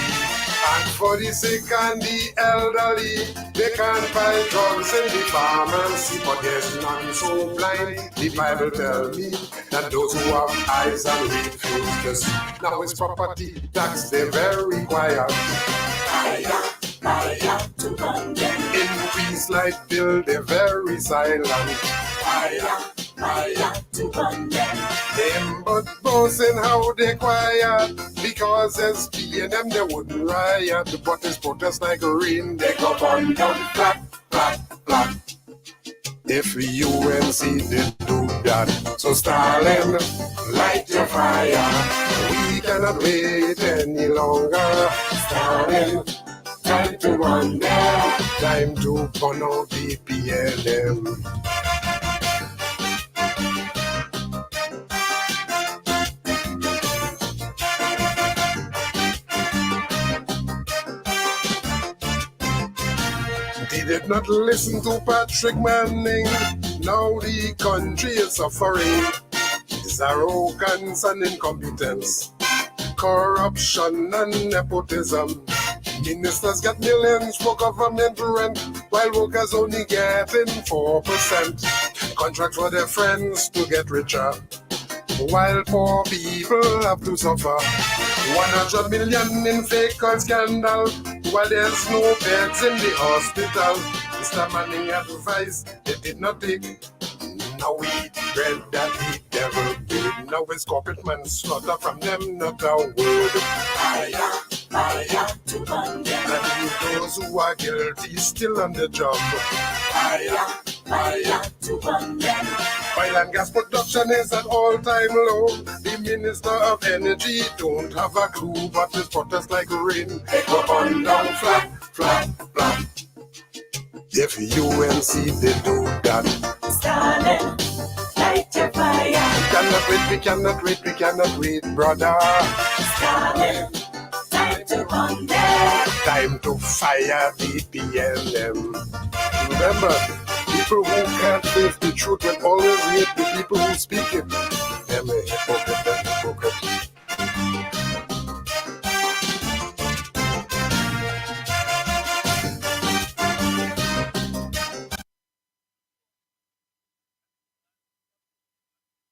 And for the sick and the elderly, they can't buy drugs in the pharmacy. But there's none so blind, the Bible tells me, that those who have eyes and refuse to see. Now it's property tax, they're very quiet. Fire, fire to burn them. Increase light bill, they're very silent. Fire, fire to burn them. Them but boasting how they quiet, because SPNM they wouldn't riot. But it's protest like rain, they go burn down flat, flat, flat. If UNC did do that, so Stalin, light your fire. We cannot wait any longer. Stalin, time to run them, time to burn out the PLM. They did not listen to Patrick Manning. Now the country is suffering. It's arrogance and incompetence, corruption and nepotism. Ministers get millions for government rent, while workers only getting 4%. Contract for their friends to get richer, while poor people have to suffer. 100 million in fake oil scandal, while there's no beds in the hospital. Mr. Manning advice they did not take. Now we eat bread that the devil did. Now it's corporate manslaughter from them, not a word. Fire, fire to burn them. And those who are guilty still on the job. Fire, fire to burn them. Oil and gas production is at all-time low. The Minister of Energy don't have a clue, but it's protest like rain. They go burn down flat, flat, flat. If UNC they do that, Stalin, light your fire. We cannot wait, we cannot wait, we cannot wait, brother. Stalin, time to run them. Time to fire the PLM. Remember, people who can't face the truth will always hate the people who speak it. Them a hypocrite, them hypocrite.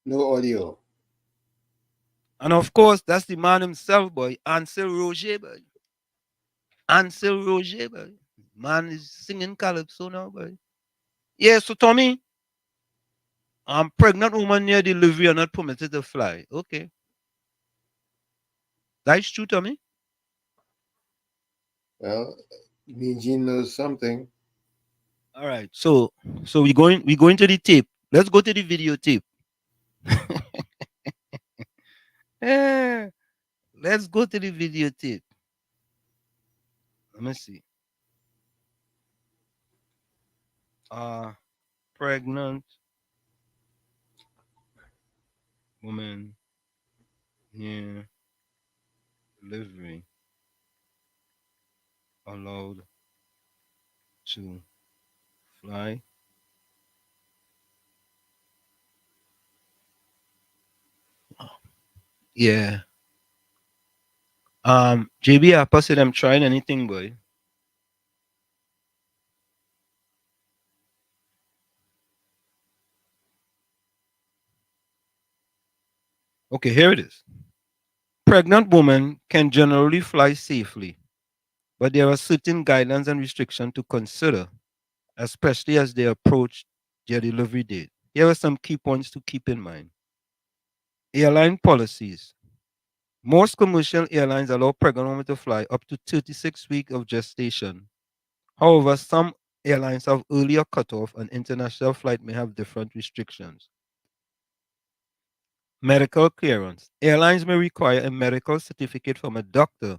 No audio. And of course, that's the man himself, boy, Ansel Roger, boy. Ansel Roger, boy. Man is singing calypso now, boy. Yeah, so Tommy, pregnant woman near delivery are not permitted to fly. Okay. That's true, Tommy? Well, Mean Gene knows something. All right. So we going to the tape. Let's go to the videotape. Yeah. Let's go to the videotape. Let me see. Pregnant woman near delivery allowed to fly. Yeah. JB, I posted I'm trying anything, boy. Okay, here it is. Pregnant women can generally fly safely, but there are certain guidelines and restrictions to consider, especially as they approach their delivery date. Here are some key points to keep in mind. Airline policies. Most commercial airlines allow pregnant women to fly up to 36 weeks of gestation. However, some airlines have earlier cutoff and international flight may have different restrictions. Medical clearance. Airlines may require a medical certificate from a doctor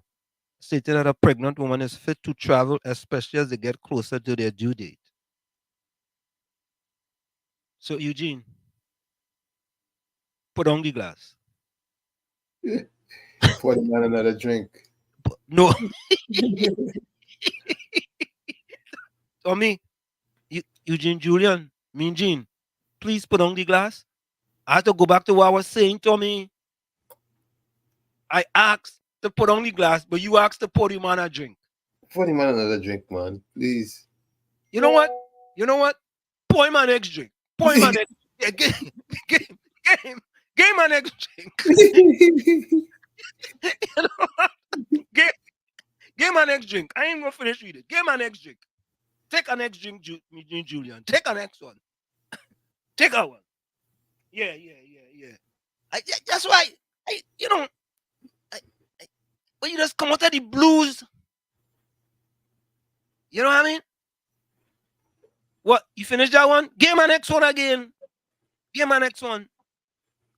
stating that a pregnant woman is fit to travel, especially as they get closer to their due date. So, Eugene, put on the glass. Pour the man another drink. No. Tommy, Eugene Julian, Mean Gene, please put on the glass. I have to go back to what I was saying, Tommy. I asked to put on the glass, but you asked to pour the man a drink. Pour the man another drink, man. Please. You know what? You know what? Pour him an next drink. Pour him an next yeah, game an next drink. You know what? Game an next drink. I ain't gonna finish with it. Game an next drink. Take a next drink, Julian. Take a next one. Take a one. Yeah. That's why when you just come out of the blues, you know what I mean? What? You finished that one? Game my next one again. Game my next one.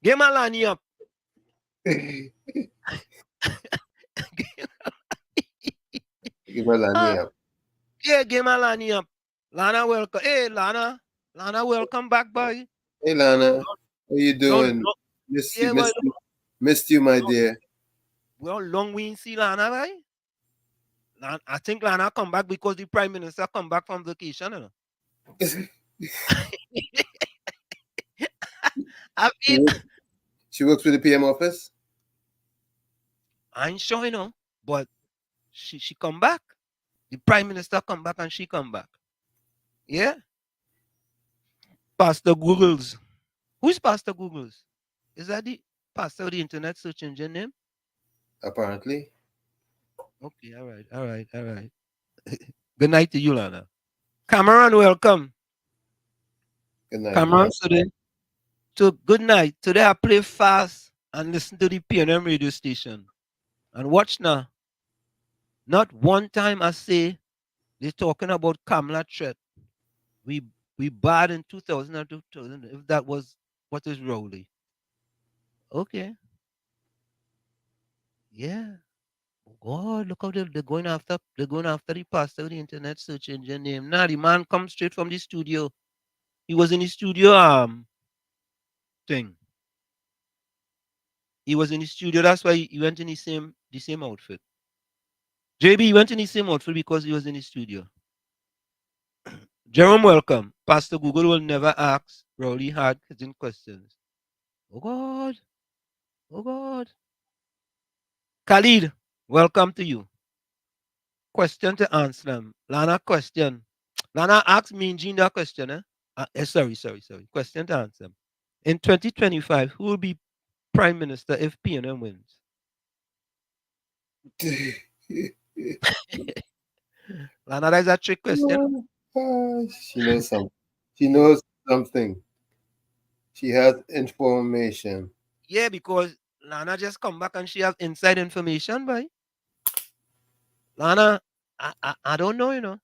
Game my Lani up. Give my Lani up. Yeah, game my Lani up. Lana, welcome. Hey, Lana. Lana, welcome back, boy. Hey, Lana. How you doing? Missed you, my dear. Well, long we ain't see Lana, right? I think Lana come back because the Prime Minister come back from vacation. You know? She works with the PM office? I ain't sure, but she come back. The Prime Minister come back and she come back. Yeah? Pastor Googles. Who's Pastor Googles? Is that the pastor of the internet search engine name? Apparently. Okay, all right. Good night to you, Lana. Cameron, welcome. Good night. Cameron, so good night. Today I play fast and listen to the PNM radio station. And watch now. Not one time I say they're talking about Kamala threat. We bad in 2000 and 2000, if that was what is Rowley. Okay. Yeah. Oh God, look how they're going after the pastor of the internet search engine name. Nah, the man comes straight from the studio. He was in the studio thing. He was in the studio. That's why he went in the same outfit. JB went in the same outfit because he was in the studio. Jerome, welcome. Pastor Google will never ask Rowley hard hitting questions. Oh God. Oh God. Khalid, welcome to you. Question to answer them. Lana, question. Lana asked me Jean that question. Sorry. Question to answer. In 2025, who will be prime minister if PNM wins? Lana, that is a trick question. She knows something. She knows something. She has information. Yeah, because Lana just come back and she have inside information, boy. Lana, I don't know,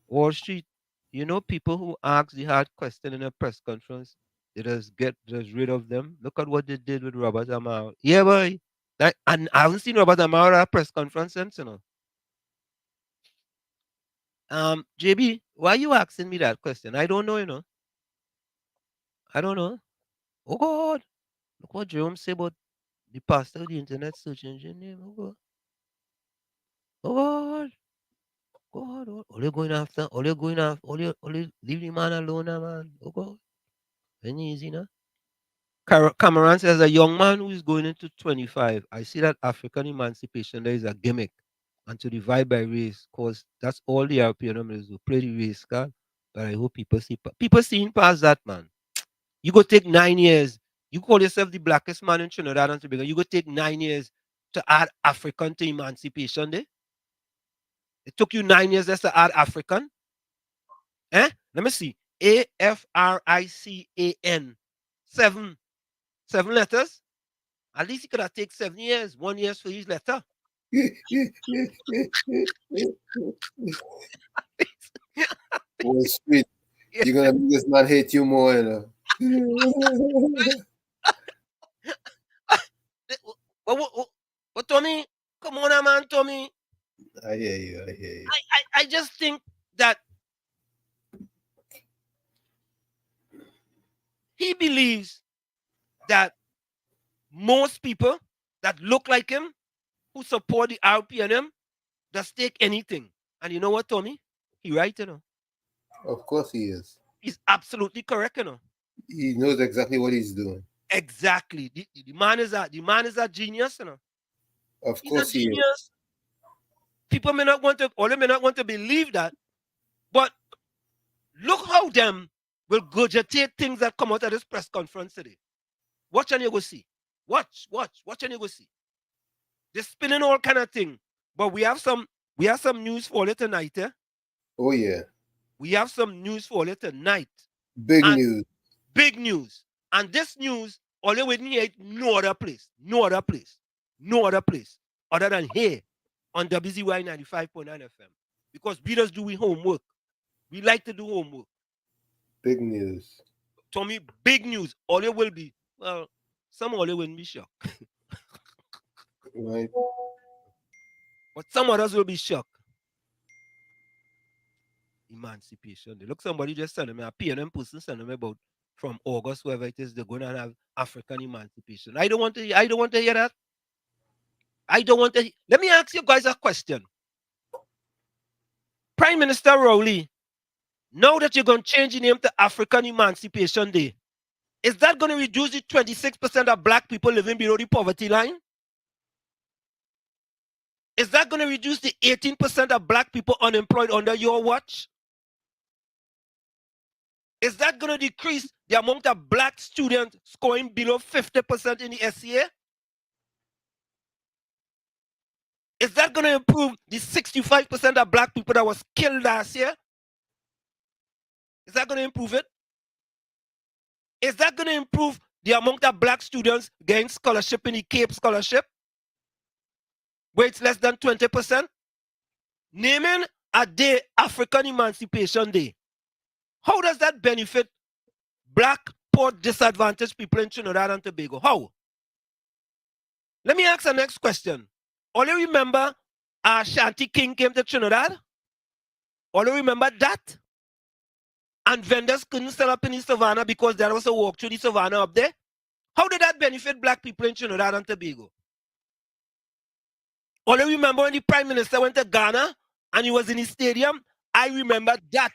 Wall Street, people who ask the hard question in a press conference, they just get rid of them. Look at what they did with Robert Amaro. Yeah, boy. And I haven't seen Robert Amaro at a press conference since, JB, why are you asking me that question? I don't know, I don't know. Oh God. Look what Jerome said about the pastor of the internet search engine name. Oh God. Oh God. God. All you're going after, all you leave the man alone, man. Oh God. Any easy, no? Cameron says, a young man who is going into 25, I see that African emancipation, there is a gimmick and to divide by race, because that's all the European members do, play the race card. But I hope people seeing past that, man. You go take 9 years, You call yourself the blackest man in Trinidad and Tobago. You go take 9 years to add African to Emancipation Day. It took you 9 years just to add African. Let me see. AFRICAN. Seven letters. At least you could have taken 7 years. 1 year for each letter. Wall Street. You're gonna make this man hate you more, you know. But Tommy, come on, man, Tommy. I hear you. I just think that he believes that most people that look like him, who support the RPNM, just take anything. And you know what, Tommy? He right, you know. Of course he is. He's absolutely correct, you know. He knows exactly what he's doing. Exactly. The man is a genius, you know. Of course he is. People may not want to, or they may not want to believe that, but look how them will gurgitate things that come out of this press conference today. Watch and you go see. Watch and you go see. They're spinning all kind of thing. But we have some news for you tonight, eh? Oh yeah. We have some news for you tonight. Big news. Big news. And this news, all you waiting here, no other place other than here on WZYE 95.9 FM. Because we just do homework. We like to do homework. Big news. Tommy, big news. All you will be, well, some all you will be shocked. Right. But some others will be shocked. Emancipation. They look, somebody just sending me a PNM person sending me about from August, wherever it is, they're going to have African emancipation. I don't want to hear that. Let me ask you guys a question. Prime Minister Rowley, now that you're going to change the name to African Emancipation Day, is that going to reduce the 26% of black people living below the poverty line? Is that going to reduce the 18% of black people unemployed under your watch? Is that going to decrease the amount of black students scoring below 50% in the SCA? Is that going to improve the 65% of black people that was killed last year? Is that going to improve it? Is that going to improve the amount of black students getting scholarship in the Cape Scholarship, where it's less than 20%? Naming a day African Emancipation Day, how does that benefit black, poor, disadvantaged people in Trinidad and Tobago? How? Let me ask the next question. All you remember Shanti King came to Trinidad? All you remember that? And vendors couldn't sell up in the savannah because there was a walk through the savannah up there? How did that benefit black people in Trinidad and Tobago? All you remember when the Prime Minister went to Ghana and he was in his stadium? I remember that.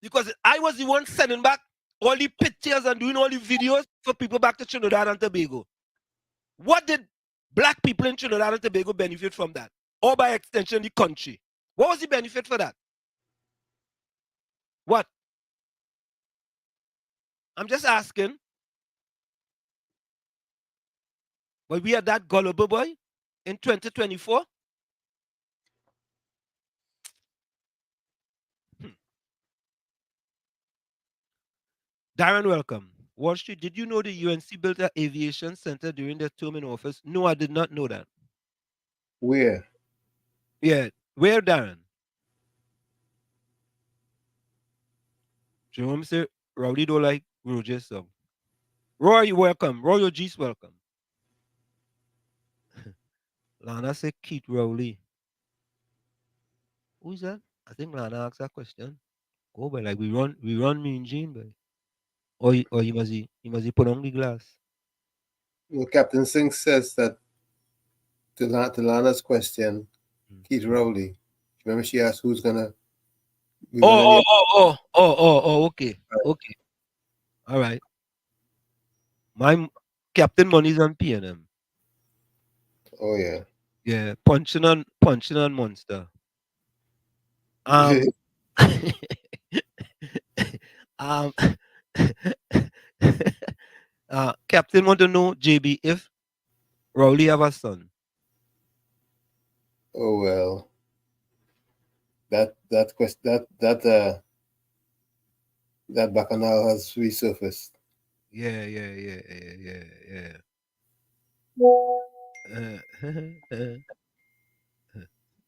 Because I was the one sending back all the pictures and doing all the videos for people back to Trinidad and Tobago. What did black people in Trinidad and Tobago benefit from that? Or by extension, the country? What was the benefit for that? What? I'm just asking. But we are that gullible, boy, in 2024? Darren, welcome. Wall Street, did you know the UNC built an aviation center during their term in office? No, I did not know that. Where? Yeah, where, Darren? Jerome said, Rowdy don't like Roger's song. Roy, you welcome. Roy O'G's welcome. Lana said, Keith Rowley. Who is that? I think Lana asked that question. Go, but like we run Mean Gene, but or he must put on the glass. Well, Captain Singh says that to Lana's question, Keith Rowley. Remember she asked who's gonna. Okay. Okay. All right. My Captain Money's on PNM. Oh yeah. Yeah, punching on monster. Captain want to know, JB, if Rowley have a son. Oh well, that bacchanal has resurfaced. Yeah.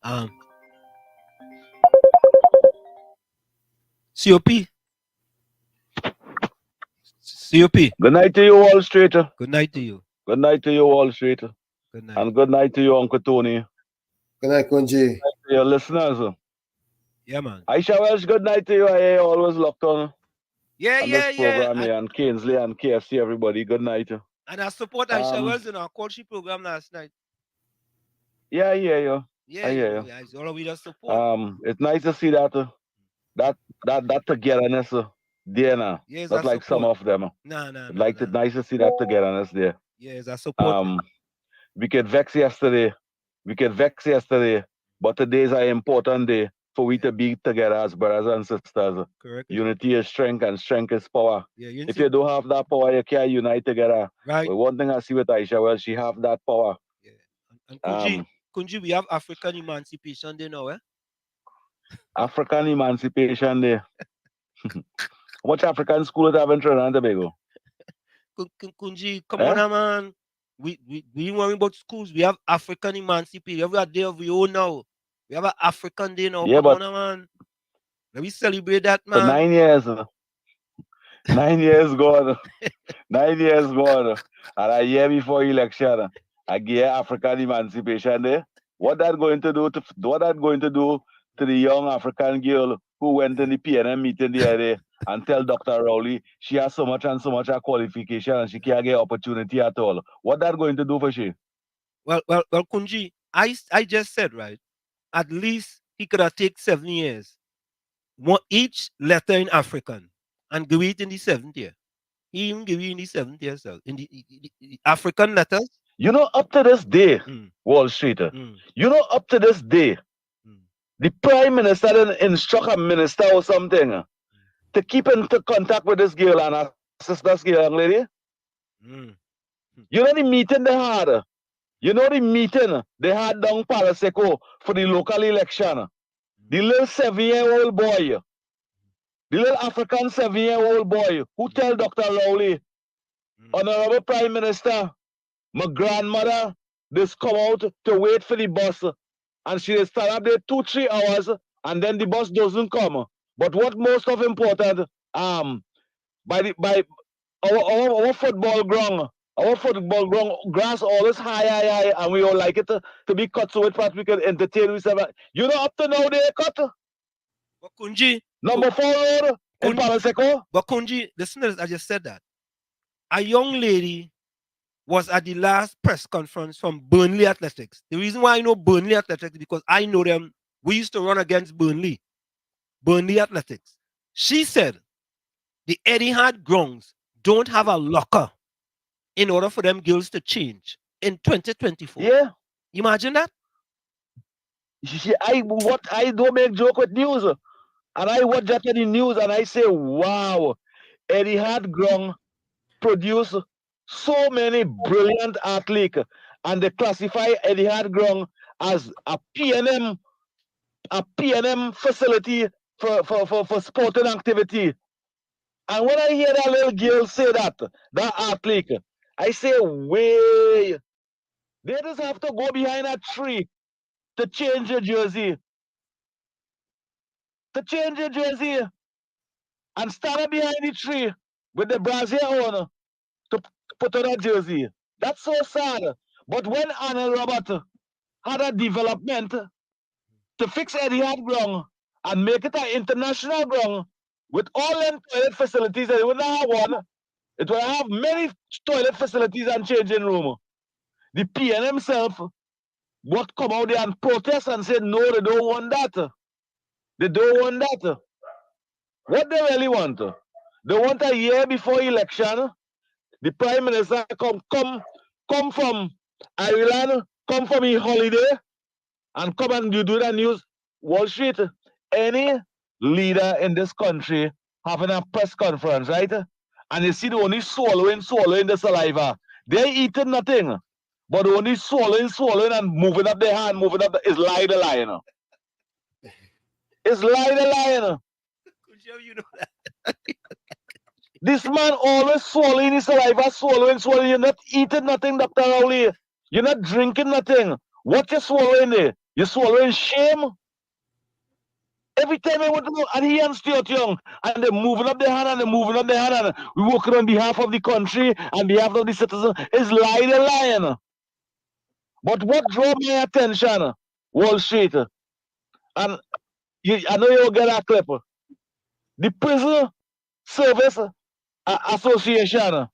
Um, COP. COP. Good night to you, Wall Street. Good night to you. Good night to you, Wall Street. Good night. And good night to you, Uncle Tony. Good night, Kunji. To your listeners. Yeah, man. Aisha Welsh, good night to you. I always locked on. Yeah. This program here, and Kingsley and KFC, everybody. Good night. And I support Aisha Wells in our coaching program last night. Yeah, I hear you. Yeah, I hear you. It's all we just support. It's nice to see that togetherness there now. Yes, Not I like some support. of them. Nah. It's nice to see that togetherness there. Yes, I support. We get vexed yesterday. But today is an important day for we to be together as brothers and sisters. Correct. Unity is strength and strength is power. Yeah, if you don't have that power, you can't unite together. Right. But one thing I see with Aisha, well, she have that power. And Kunji, we have African Emancipation Day now, eh? African Emancipation Day. How much African schools have in Trinidad and Tobago? Kunji, come on, man. We ain't worrying about schools. We have African Emancipation. We have a day of our own now. We have an African Day now. Yeah, come on, man. Let me celebrate that, man. For 9 years. 9 years gone. 9 years gone. And a year before election, I get African Emancipation Day. What that going to do to the young African girl who went in the PNM meeting the other day and tell Dr. Rowley she has so much a qualification and she can't get opportunity at all? What that going to do for she? Well, Kunji, I just said, right, at least he could have taken 7 years. Each letter in African and give it in the 7th year. He even give you in the 7th year, so in the African letters. You know, up to this day, Wall Street, you know, up to this day, the Prime Minister didn't instruct a minister or something to keep in contact with this girl and assist this young lady. You know the meeting they had? You know the meeting they had down Palaseco for the local election? The little 7-year-old boy, the little African 7-year-old boy who tell Dr. Rowley, Honorable Prime Minister, my grandmother just come out to wait for the bus and she stand up there 2-3 hours and then the bus doesn't come. But what most of important, by our football ground, grass always high, and we all like it to be cut so it we can entertain ourselves. You know, up to now they cut. But Kunji, number 4 road in Palaseco. But Kunji, listeners, I just said that a young lady was at the last press conference from Burnley Athletics. The reason why I know Burnley Athletics is because I know them. We used to run against Burnley Athletics. She said the Etihad grounds don't have a locker in order for them girls to change in 2024. Yeah. Imagine that. I don't make joke with news. And I watch that in the news and I say, wow, Etihad ground produce so many brilliant athletes, and they classify Etihad ground as a PNM facility for sporting activity. And when I hear that little girl say that athlete, I say, way, they just have to go behind a tree to change your jersey. And stand up behind the tree with the brazier on to put on a jersey. That's so sad. But when Anna Robert had a development to fix Etihad ground and make it an international ground with all them toilet facilities, and it would not have one. It will have many toilet facilities and changing room. The PN himself would come out there and protest and say, no, they don't want that. They don't want that. What they really want? They want a year before election, the Prime Minister come from Ireland, come from his holiday, and come and you do the news. Wall Street, any leader in this country having a press conference, right? and you see the only swallowing the saliva. They eating nothing, but only swallowing and moving up their hand, moving up. Is lie the lion. It's lie the lion. You know that. This man always swallowing his saliva, swallowing. You're not eating nothing, Dr. Rowley. You're not drinking nothing. What you swallowing there? You're swallowing shame. Every time I want to go, and he and Stuart Young, and they're moving up their hand, and they're moving up their hand, and we're working on behalf of the country, and behalf of the citizens, is lie the lion. But what drew my attention, Wall Street, and I know you'll get that clip, the Prison Service Association,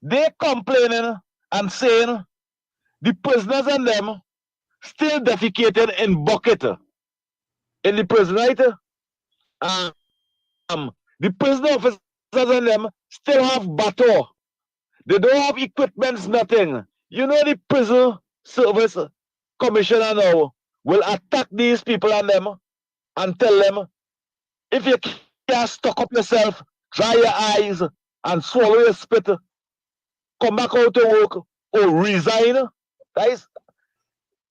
they complaining and saying the prisoners and them still defecated in bucket in the prison, right? The prison officers and them still have bateau. They don't have equipments, nothing. You know the prison service commissioner now will attack these people and them and tell them, if you can't stock up yourself, dry your eyes and swallow your spit, come back out to work or resign. Guys,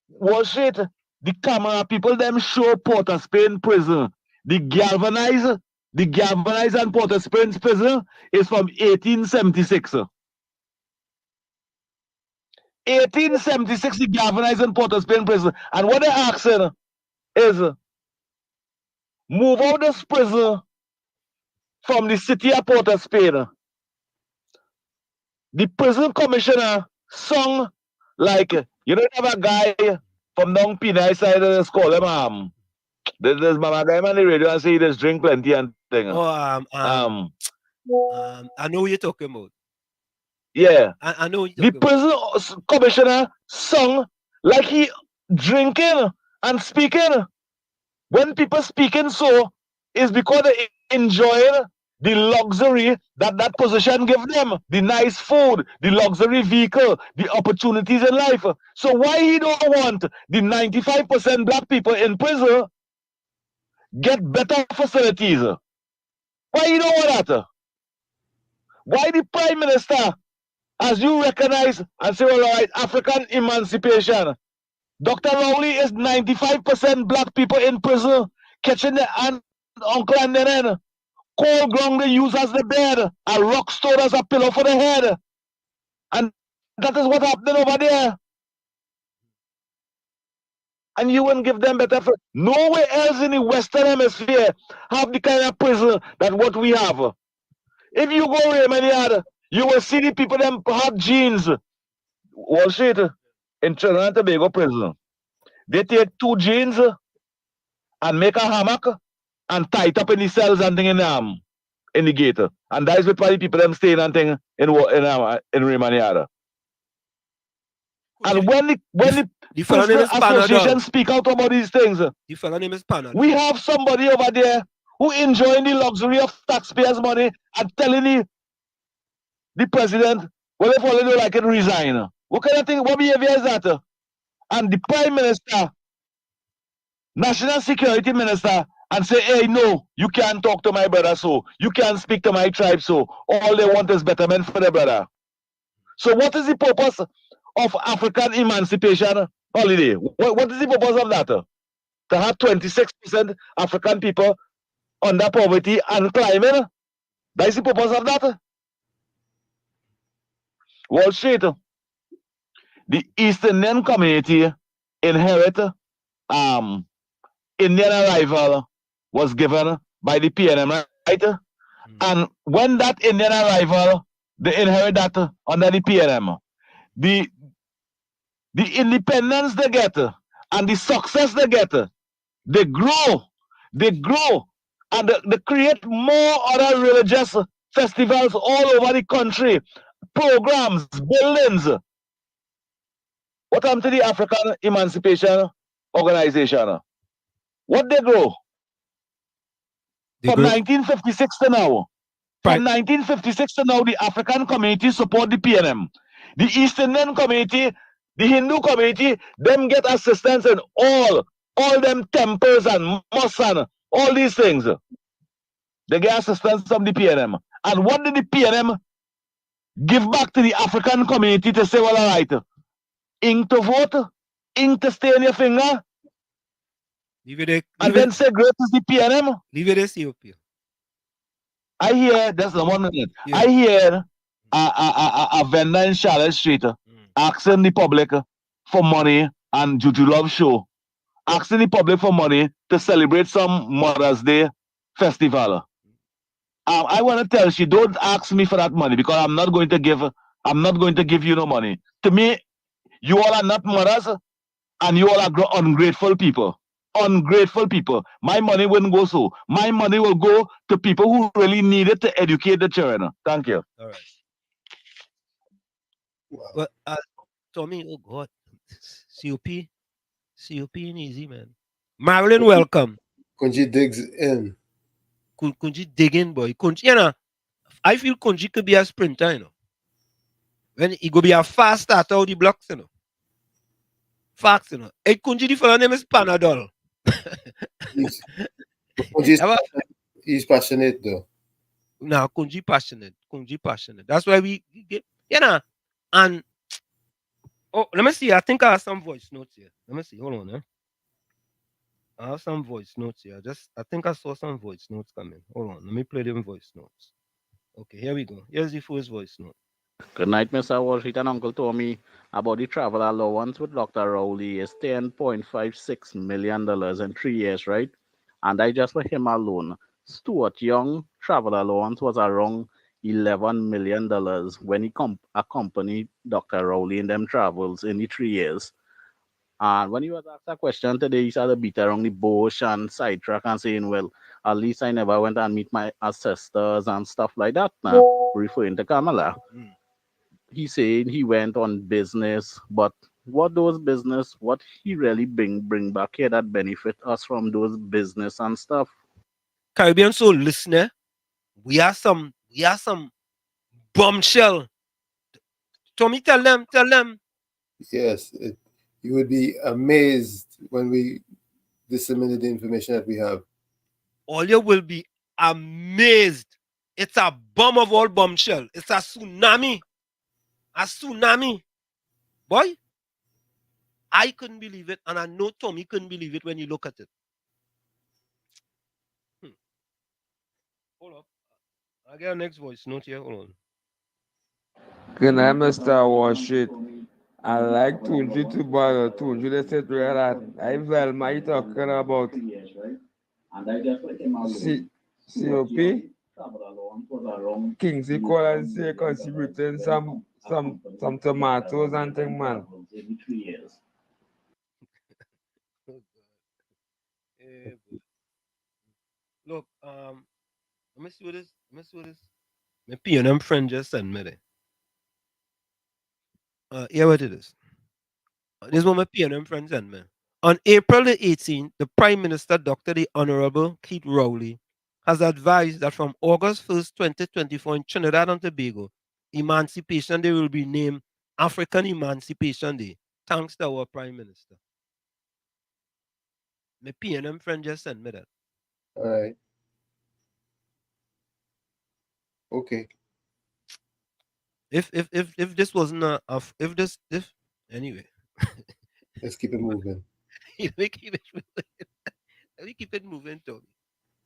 Wall Street, the camera people them show Port of Spain prison. The galvanized and Port of Spain prison is from 1876. 1876, the galvanized and Port of Spain prison. And what they're asking is, move out this prison from the city of Port of Spain. The prison commissioner sung like, you know, have a guy from down Pinay side of the school, there's my guy on the radio and say he just drink plenty and thing. Oh, I know what you're talking about. Yeah. I know what the prison commissioner sung like he drinking and speaking. When people speaking so, is because they enjoying the luxury that position give them, the nice food, the luxury vehicle, the opportunities in life. So why he don't want the 95% black people in prison get better facilities? Why you don't want that? Why the Prime Minister, as you recognize and say, well, all right, African emancipation, Dr. Rowley is 95% black people in prison, catching the aunt, uncle, and then cold ground they use as the bed, a rock stone as a pillow for the head. And that is what happening over there. And you won't give them better. Nowhere else in the Western Hemisphere have the kind of prison that what we have. If you go Raymond Yard, you will see the people them have jeans. Wall Street, in Trinidad and Tobago prison, they take 2 jeans and make a hammock and tie it up in the cells and thing in the gate. And that is what the people them staying and thing in Raymond Yard. And when the Prisoner Association speak out about these things, the fellow name is Panad. We have somebody over there who enjoying the luxury of taxpayers' money and telling the president, well, if all they do like it, resign. What kind of thing, what behavior is that? And the Prime Minister, National Security Minister, and say, hey, no, you can't talk to my brother so. You can't speak to my tribe so. All they want is betterment for their brother. So what is the purpose of African emancipation holiday? What is the purpose of that? To have 26% African people under poverty and climbing? That is the purpose of that. Wall Street, the East Indian community inherit Indian arrival was given by the PNM, right? And when that Indian arrival, they inherit that under the PNM. The independence they get and the success they get, they grow, and they create more other religious festivals all over the country, programs, buildings. What happened to the African Emancipation Organization? What they grow? From 1956 to now. From 1956 to now, the African community support the PNM. The East Indian community, the Hindu community, them get assistance in all them temples and mosques and all these things. They get assistance from the PNM. And what did the PNM give back to the African community to say, well, all right, ink to vote, ink to stay on your finger, and then say great is the PNM? Leave it as COP. I hear, that's the 1 minute. I hear a vendor in Charlotte Street asking the public for money and Juju Love show, asking the public for money to celebrate some Mother's Day festival. I want to tell she don't ask me for that money because I'm not going to give you no money. To me, you all are not mothers and you all are ungrateful people. Ungrateful people. My money wouldn't go so. My money will go to people who really need it to educate the children. Thank you. All right. Well, Tommy, oh God, COP ain't easy, man. Marilyn, welcome. Kunji digs in. Kunji dig in, boy. Kunji, you know, I feel Kunji could be a sprinter, you know. When he go be a fast starter out the blocks, you know. Facts, you know. Hey, Kunji, the fellow name is Panadol. He's passionate, though. No, Kunji passionate. That's why we get, you know, and oh, let me see. I think I have some voice notes here. Let me see. Hold on, I have some voice notes here. I think I saw some voice notes coming. Hold on. Let me play them voice notes. Okay, here we go. Here's the first voice note. Good night, Mr. Walsh. And Uncle Tommy about the travel allowance with Dr. Rowley is $10.56 million in 3 years, right? And I just for him alone, Stuart Young travel allowance was around $11 million when he accompanied Dr. Rowley in them travels in the 3 years. And when he was asked that question today, he started beat around the bush and sidetrack and saying, well, at least I never went and meet my ancestors and stuff like that now, referring to Kamala. He said he went on business, but what those business, what he really bring back here that benefit us from those business and stuff. Caribbean Soul listener, we are some bombshell. Tommy, tell them. Yes, you would be amazed when we disseminate the information that we have. All you will be amazed. It's a bomb of all bombshell. It's a tsunami. Boy, I couldn't believe it, and I know Tommy couldn't believe it when you look at it. Hold up. I'll get our next voice note here. Hold on. Good night, Mr. Wall Street. I like Tunji to borrow. Tunji, they said that I well, my talking about COP. Kingsley call and say contributing some tomatoes and thing, man. Look, let me see what this. My PNM friend just sent me there. Here what it is. This is what my PNM friend sent me. On April the 18th, the Prime Minister, Dr. the Honorable Keith Rowley, has advised that from August 1st, 2024 in Trinidad and Tobago, Emancipation Day will be named African Emancipation Day, thanks to our Prime Minister. My PNM friend just sent me that. All right. Okay. If this wasn't anyway. Let's keep it moving. Let me keep it moving, Tommy.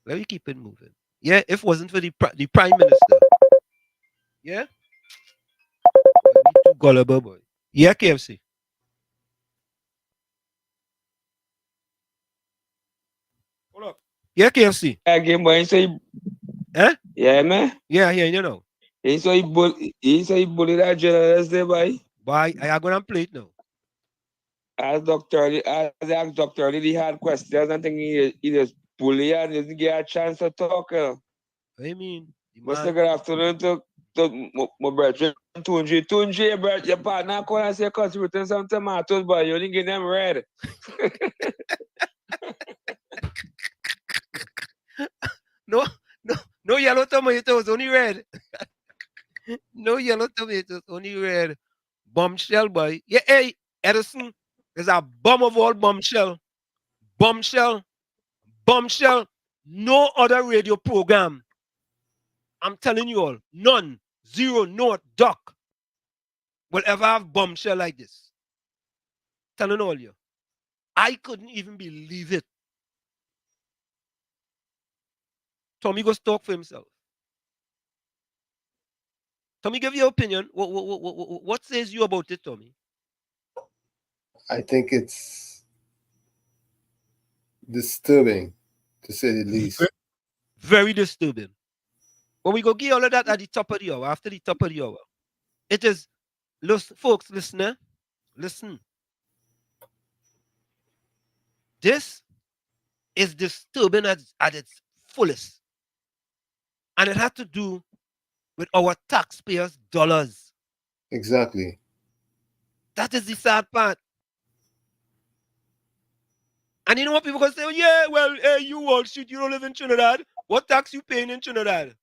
Let me keep it moving. Yeah, if it wasn't for the Prime Minister. Yeah? Too gullible, boy. Yeah, KFC. Hold up. Yeah, KFC. Yeah, game boy, say, yeah, man. Yeah, you know. He say he bully that journalist there, boy. Boy, I gonna play it now. As Dr. Lee had questions, I think he just bully and didn't get a chance to talk. I mean, Mr. Good afternoon to my brother Tunji, bro, your partner call and say contributing some tomatoes, but you only get them red. No yellow tomatoes, only red. No yellow tomatoes, only red. Bombshell, boy. Yeah, hey, Edison is a bomb of all bombshell. Bombshell. No other radio program I'm telling you all, none, zero, not duck will ever have bombshell like this. Telling all you. I couldn't even believe it. Tommy goes talk for himself. Tommy, give your opinion. What says you about it, Tommy? I think it's disturbing, to say the least. Very disturbing. But we go give all of that at the top of the hour, after the top of the hour. It is, folks, listen. This is disturbing at its fullest. And it had to do with our taxpayers' dollars. Exactly. That is the sad part. And you know what people going to say? Oh, yeah, well, hey, you Wall Street, you don't live in Trinidad. What tax you paying in Trinidad?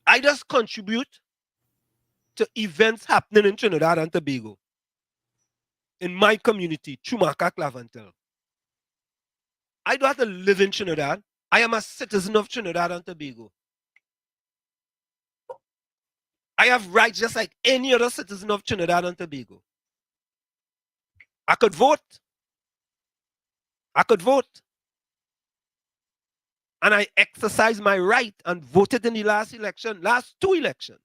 I just contribute to events happening in Trinidad and Tobago. In my community, Chumaka Clavantel. I don't have to live in Trinidad. I am a citizen of Trinidad and Tobago. I have rights just like any other citizen of Trinidad and Tobago. I could vote. And I exercised my right and voted in the last two elections.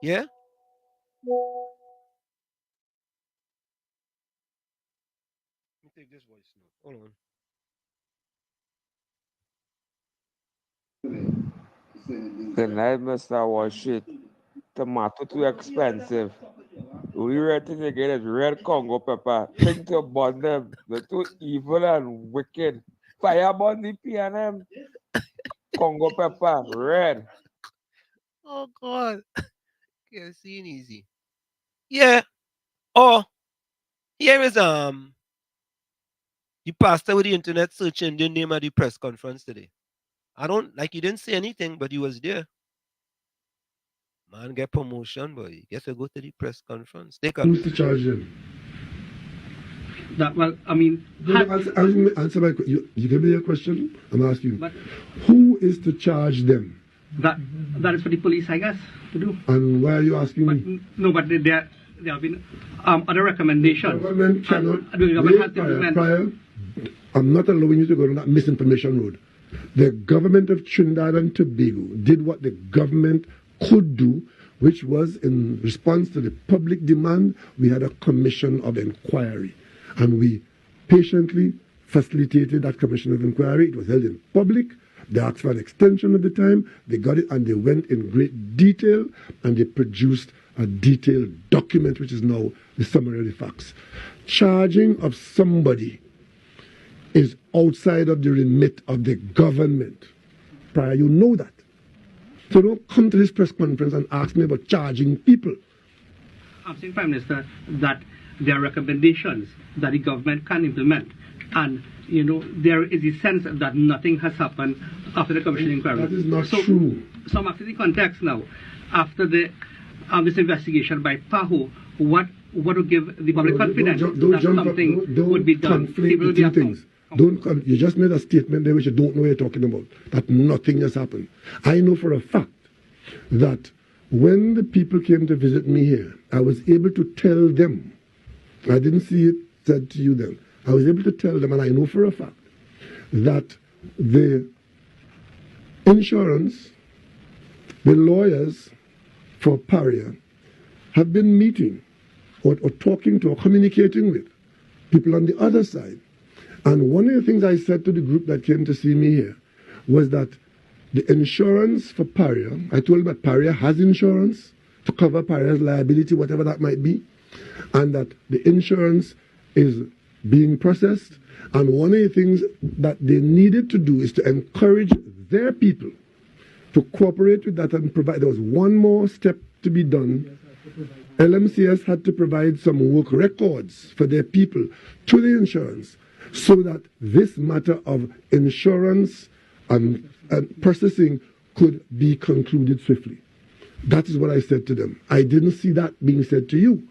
Yeah? Let me take this voice note. Hold on. Good night, Mr. Washit. Tomato too expensive. We ready to get it red Congo pepper. Think to burn them. They're too evil and wicked. Fire burn the PNM. Congo pepper, red. Oh God. Okay, seeing easy. Yeah. Oh, here is the pastor with the internet search engine name at the press conference today. He didn't say anything, but he was there. Man get promotion, but he gets to go to the press conference. Who's to charge them? Answer my question. You give me a question, I'm asking you. Who is to charge them? That is for the police, I guess, to do. And why are you asking me? No, but there have been other recommendations. The government cannot. Prior, I'm not allowing you to go down that misinformation road. The government of Trinidad and Tobago did what the government could do, which was in response to the public demand. We had a commission of inquiry, and we patiently facilitated that commission of inquiry. It was held in public. They asked for an extension of the time. They got it, and they went in great detail, and they produced a detailed document, which is now the summary of the facts. Charging of somebody is outside of the remit of the government. Prior, you know that. So don't come to this press conference and ask me about charging people. I'm saying, Prime Minister, that there are recommendations that the government can implement. And, there is a sense that nothing has happened after the commission inquiry. That is not true. So I'm after the context now. After this investigation by PAHO, what would give the public confidence that something would be done? Conflate the two things. You just made a statement there which you don't know what you're talking about, that nothing has happened. I know for a fact that when the people came to visit me here, I was able to tell them, I didn't see it said to you then, I was able to tell them, and I know for a fact, that the insurance, the lawyers for Paria have been meeting or talking to or communicating with people on the other side. And one of the things I said to the group that came to see me here was that the insurance for Paria, I told them that Paria has insurance to cover Paria's liability, whatever that might be, and that the insurance is being processed. And one of the things that they needed to do is to encourage their people to cooperate with that and provide. There was one more step to be done. LMCS had to provide some work records for their people to the insurance, so that this matter of insurance and processing could be concluded swiftly. That is what I said to them. I didn't see that being said to you.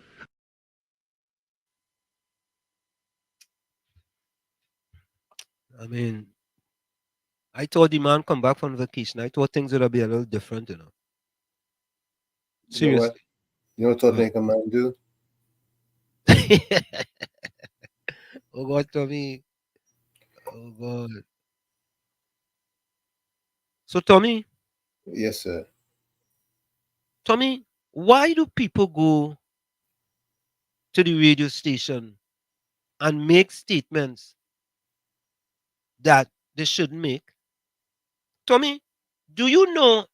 I mean, I thought the man come back from vacation. I thought things would be a little different, You know what? Seriously. You know what thought make a man do? Oh God, Tommy. Oh God. So Tommy, Yes, sir. Tommy, why do people go to the radio station and make statements that they shouldn't make? Tommy, do you know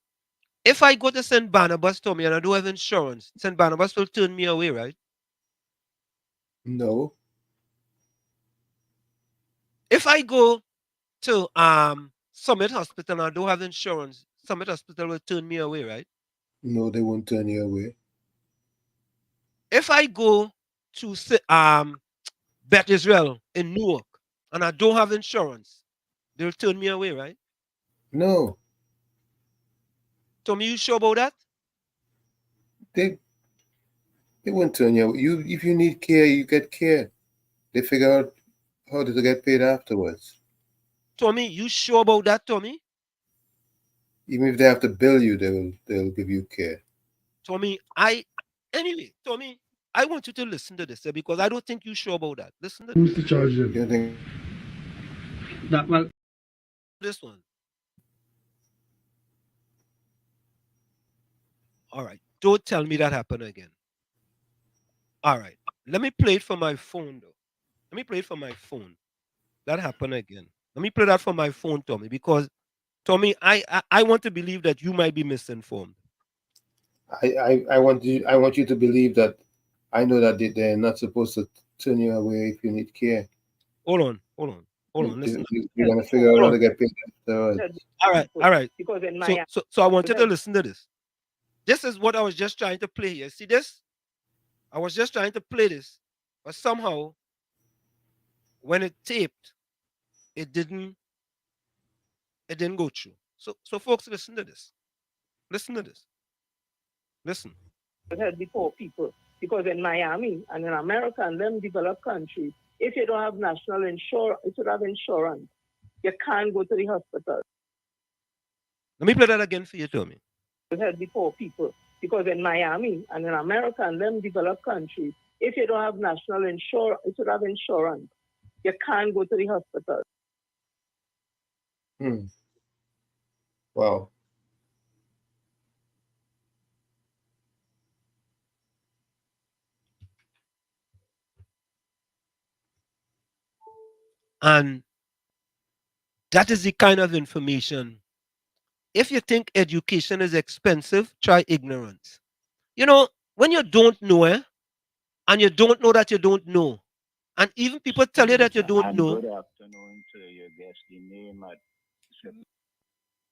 if I go to St. Barnabas, Tommy, and I don't have insurance, St. Barnabas will turn me away, right? No. If I go to Summit Hospital and I don't have insurance, Summit Hospital will turn me away, right? No, they won't turn you away. If I go to Bet Israel in Newark and I don't have insurance, they'll turn me away, right? No. Tommy, you sure about that? They won't turn you away. If you need care, you get care. They figure out how to get paid afterwards. Tommy, you sure about that, Tommy? Even if they have to bill you, they'll give you care. Tommy, anyway, Tommy, I want you to listen to this because I don't think you're sure about that. Listen to Who's this. to charge them? You think That well, This one. All right. Don't tell me that happened again. All right. Let me play it from my phone, though. Let me play it from my phone. That happened again. Let me play that from my phone, Tommy, because Tommy, I want to believe that you might be misinformed. I want you to believe that I know that they're not supposed to turn you away if you need care. Hold on. Listen. You're gonna figure out Hold how on. to get paid afterwards. All right. Because in So I want you to listen to this. This is what I was just trying to play here. See this? I was just trying to play this, but somehow when it taped, it didn't go through. So folks, listen to this. Listen to this. Listen. help the poor people. Because in Miami and in America and them developed countries, if you don't have national insurance, if you have insurance, you can't go to the hospital. Let me play that again for you, Tommy. Help the poor people. Because in Miami and in America and them developed countries, if you don't have national insurance, if you have insurance, you can't go to the hospital. Wow. And that is the kind of information. If you think education is expensive, try ignorance. You know, when you don't know, and you don't know that you don't know, and even people tell you that you don't know. Good afternoon to your guest. The name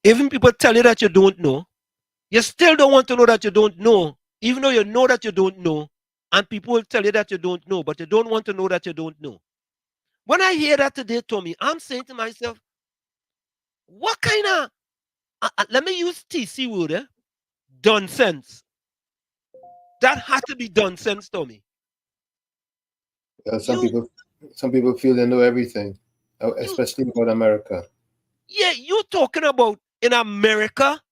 Even people tell you that you don't know, you still don't want to know that you don't know, even though you know that you don't know, and people will tell you that you don't know, but you don't want to know that you don't know. When I hear that today, Tommy, I'm saying to myself, what kind of, let me use TC word, done sense. That had to be done sense, Tommy. Some people feel they know everything, especially about America. Yeah, you're talking about in America.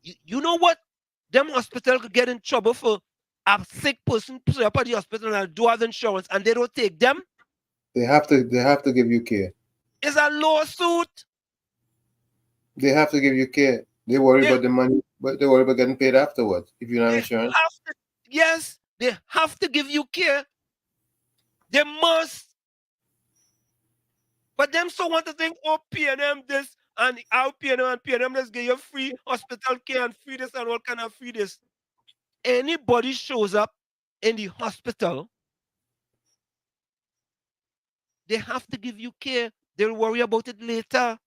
You know what? Them hospital could get in trouble for a sick person put up at the hospital and do have insurance and they don't take them. They have to give you care. It's a lawsuit. They have to give you care. They worry about the money, but they worry about getting paid afterwards if you don't have insurance. Yes, they have to give you care. They must. But them so want to think, oh, PNM this and our PNM and PNM let's get you free hospital care and free this and all kind of free this. Anybody shows up in the hospital, they have to give you care. They'll worry about it later.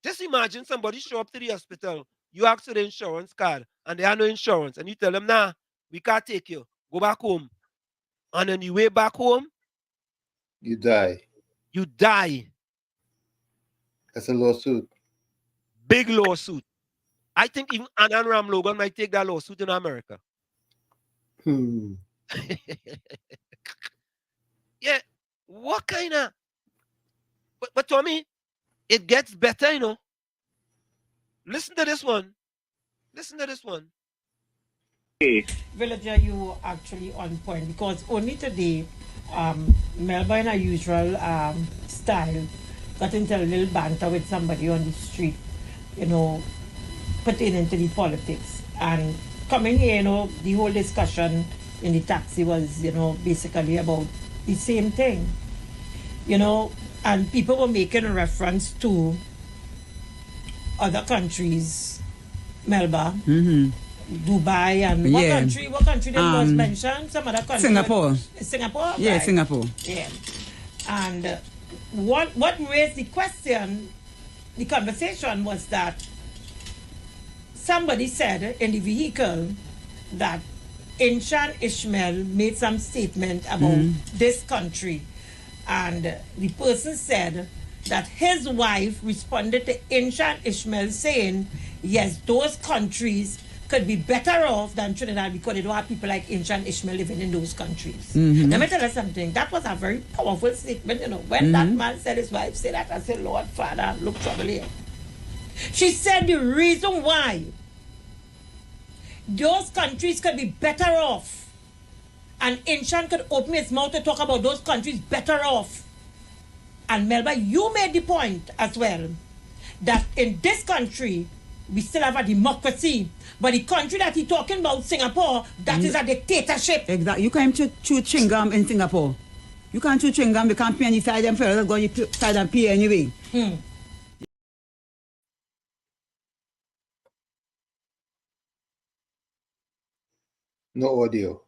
Just imagine somebody show up to the hospital. You ask for the insurance card and they have no insurance. And you tell them, nah, we can't take you. Go back home. And on the way back home, you die. You die. That's a lawsuit. Big lawsuit. I think even Annan Ram Logan might take that lawsuit in America. Yeah. What kind of But Tommy, it gets better, you know. Listen to this one. Listen to this one. Villager, you actually on point because only today, Melba in a usual style got into a little banter with somebody on the street, you know, pertaining to the politics. And coming here, you know, the whole discussion in the taxi was, you know, basically about the same thing, you know, and people were making a reference to other countries, Melba. Dubai and what country them was mentioned? Some other country. Singapore? Yeah, right. Singapore. Yeah. And what raised the question, the conversation was that somebody said in the vehicle that Inshan Ishmael made some statement about this country. And the person said that his wife responded to Inshan Ishmael saying, yes, those countries could be better off than Trinidad because they don't have people like Inshan Ishmael living in those countries. Let me tell you something. That was a very powerful statement, you know. When that man said his wife said that, I said, Lord, Father, look trouble here. She said the reason why those countries could be better off and Inshan could open his mouth to talk about those countries better off. And Melba, you made the point as well that in this country, we still have a democracy. But the country that he's talking about, Singapore, that is a dictatorship. Exactly. You can't chew chewing gum in Singapore. You can't chew chewing gum. You can't pay any side and federal go you side and pay anyway. No audio.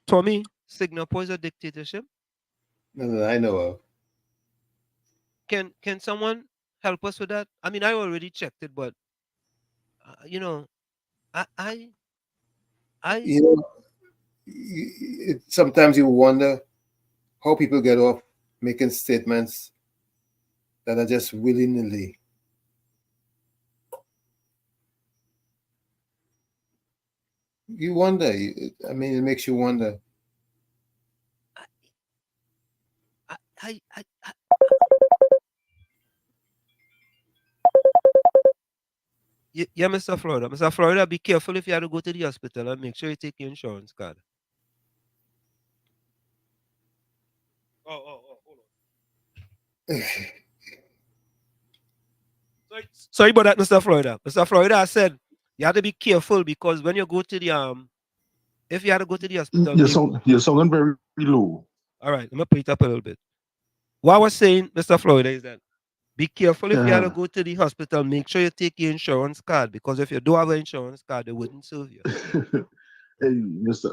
Tommy, Singapore is a dictatorship? No, I know of. Can someone help us with that? I mean, I already checked it, but you know, I you know, sometimes you wonder how people get off making statements that are just willy-nilly. You wonder. I mean, it makes you wonder. Yeah, Mr. Florida. Mr. Florida, be careful if you have to go to the hospital and make sure you take your insurance card. Hold on. Sorry about that, Mr. Florida. Mr. Florida, I said you have to be careful because when you go to the if you had to go to the hospital, you're sounding very low. All right, let me put it up a little bit. What I was saying, Mr. Florida, is that be careful if you had to go to the hospital. Make sure you take your insurance card because if you don't have an insurance card, they wouldn't serve you. Hey, Mr.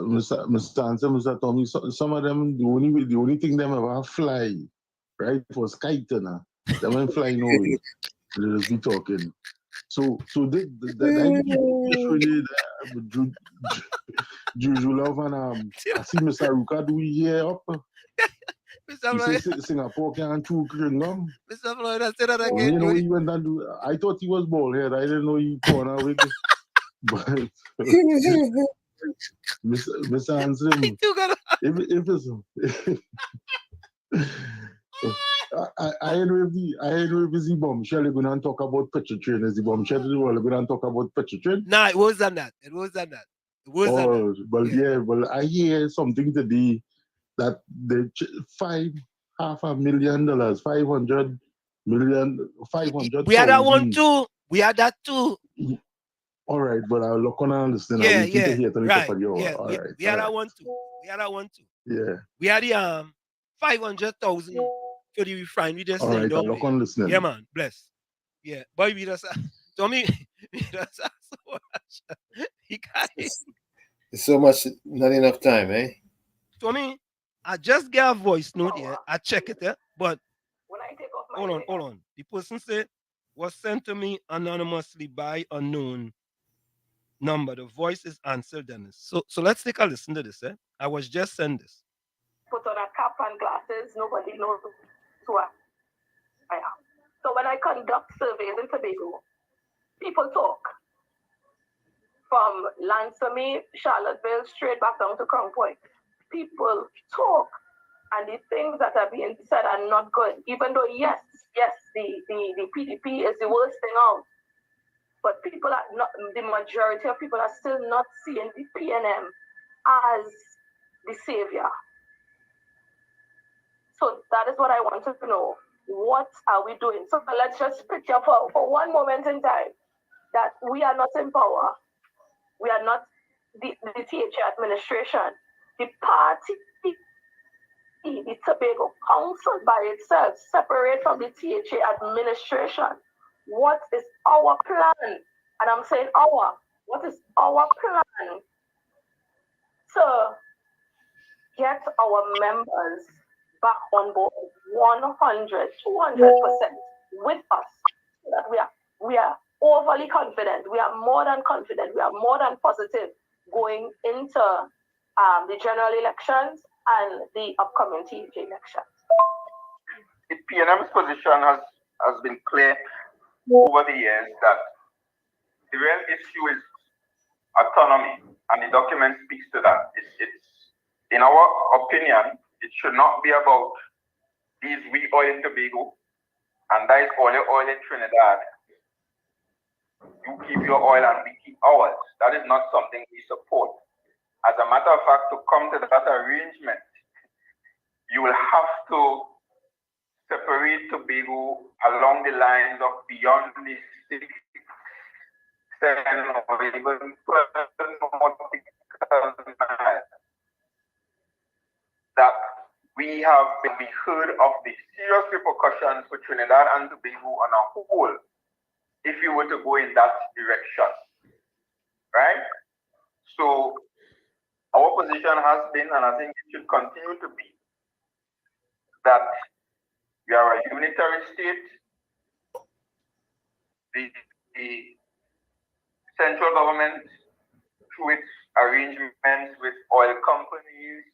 Answer, Mr. Tommy, some of them, the only thing them ever fly, right, was kite, they went flying away. They just be talking. So that really Juju love and I see Mr. Ruka do here up. He said Singapore can't chew chewing gum. Mr. Florida, say that again. You know, he went and do. I thought he was bald head. I didn't know he put on a wig. But Mr. Hansen, if it's I know if it's the bombshell you're going to talk about picture train. Is the bombshell you're going to talk about picture train? Nah, it wasn't that. It wasn't that. It wasn't that. But yeah, well, I hear something today that the $500 million, 500 million, 500. We had that one too. We had that too. All right, but I'll look on and understand. Yeah, right. Yeah, We had that one too. We had that one too. Yeah. We had the 500,000 for the refinery. Just all right, I'll look on listening. Yeah, man, bless. Yeah, boy, we just Tommy, we just so much. There's so much, not enough time, eh? Tommy, I just get a voice note here. I check it, but hold on. The person said was sent to me anonymously by unknown number. The voice is answered, Dennis. So let's take a listen to this. I was just sent this. Put on a cap and glasses. Nobody knows who I am. So when I conduct surveys in Tobago, people talk. From Lansome, Charlottesville, straight back down to Crown Point. People talk. And the things that are being said are not good, even though, yes, the PDP is the worst thing out. But people are not, the majority of people are still not seeing the PNM as the savior. So that is what I want to know. What are we doing? So let's just picture for one moment in time that we are not in power. We are not the THA administration. The party, the Tobago Council by itself, separate from the THA administration. What is our plan? And I'm saying what is our plan to get our members back on board 100, 200% with us, so that we are overly confident, we are more than confident, we are more than positive going into the general elections and the upcoming THA elections. The PNM's position has been clear over the years that the real issue is autonomy, and the document speaks to that. It's in our opinion, it should not be about these we oil in Tobago and that is all your oil in Trinidad. You keep your oil and we keep ours. That is not something we support. As a matter of fact, to come to that arrangement, you will have to separate Tobago along the lines of beyond the 6, 7, or even 12 nautical miles. That we have been heard of the serious repercussions for Trinidad and Tobago on a whole if you were to go in that direction, right? So our position has been, and I think it should continue to be, that we are a unitary state. The central government, through its arrangements with oil companies,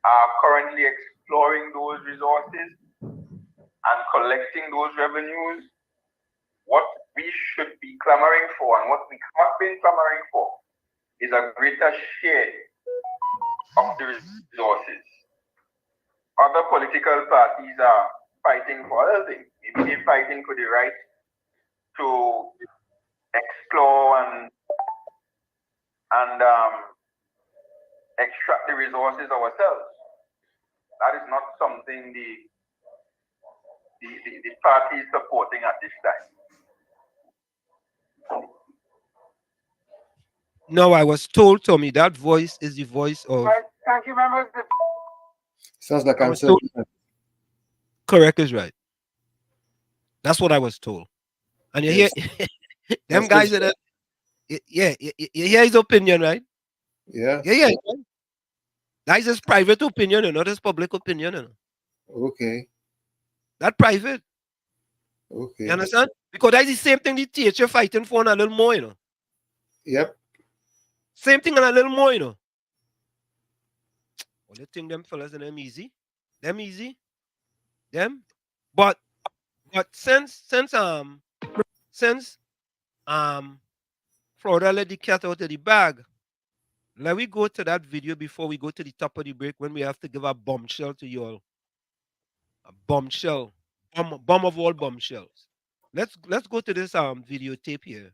are currently exploring those resources and collecting those revenues. What we should be clamoring for and what we have been clamoring for is a greater share of the resources. Other political parties are fighting for other things. Maybe they're fighting for the right to explore and extract the resources ourselves. That is not something the party is supporting at this time. No, I was told, Tommy, that voice is the voice of. Right. Thank you, members. Sounds like I'm correct is right. That's what I was told. And you hear them guys that you hear his opinion, right? Yeah. Yeah. That is his private opinion, not his public opinion. Okay. That private. Okay. You understand? Because that's the same thing the THA fighting for and a little more, Yep. Same thing and a little more, Well, you think them fellas and them easy? Them? But since Florida let the cat out of the bag, let we go to that video before we go to the top of the break when we have to give a bombshell to you all. A bombshell. Bomb of all bombshells. Let's go to this videotape here.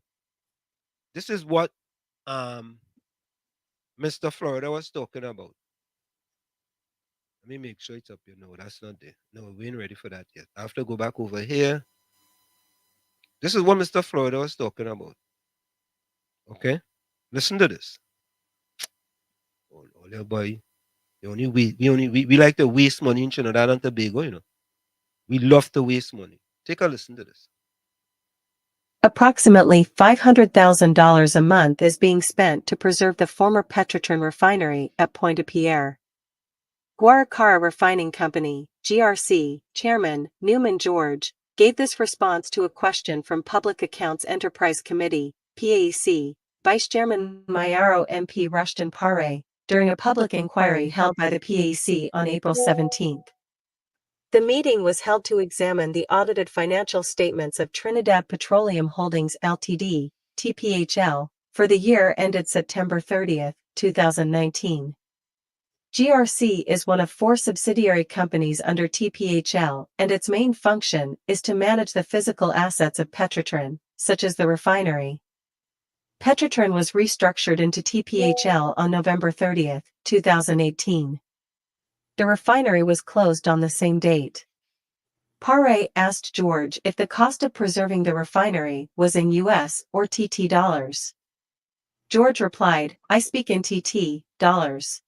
This is what Mr. Florida was talking about. Let me make sure it's up here. No, that's not there. No, we ain't ready for that yet. I have to go back over here. This is what Mr. Florida was talking about. Okay? Listen to this. Oh, little boy. We like to waste money in Trinidad and Tobago, We love to waste money. Take a listen to this. Approximately $500,000 a month is being spent to preserve the former Petrotrin refinery at Pointe-à-Pierre. Guaracara Refining Company, GRC, Chairman Newman George, gave this response to a question from Public Accounts Enterprise Committee, PAEC, Vice Chairman Mayaro MP Rushton Pare, during a public inquiry held by the PAEC on April 17. The meeting was held to examine the audited financial statements of Trinidad Petroleum Holdings Ltd, TPHL, for the year ended September 30, 2019. GRC is one of 4 subsidiary companies under TPHL, and its main function is to manage the physical assets of Petrotrin, such as the refinery. Petrotrin was restructured into TPHL on November 30, 2018. The refinery was closed on the same date. Pare asked George if the cost of preserving the refinery was in US or TT dollars. George replied, "I speak in TT dollars."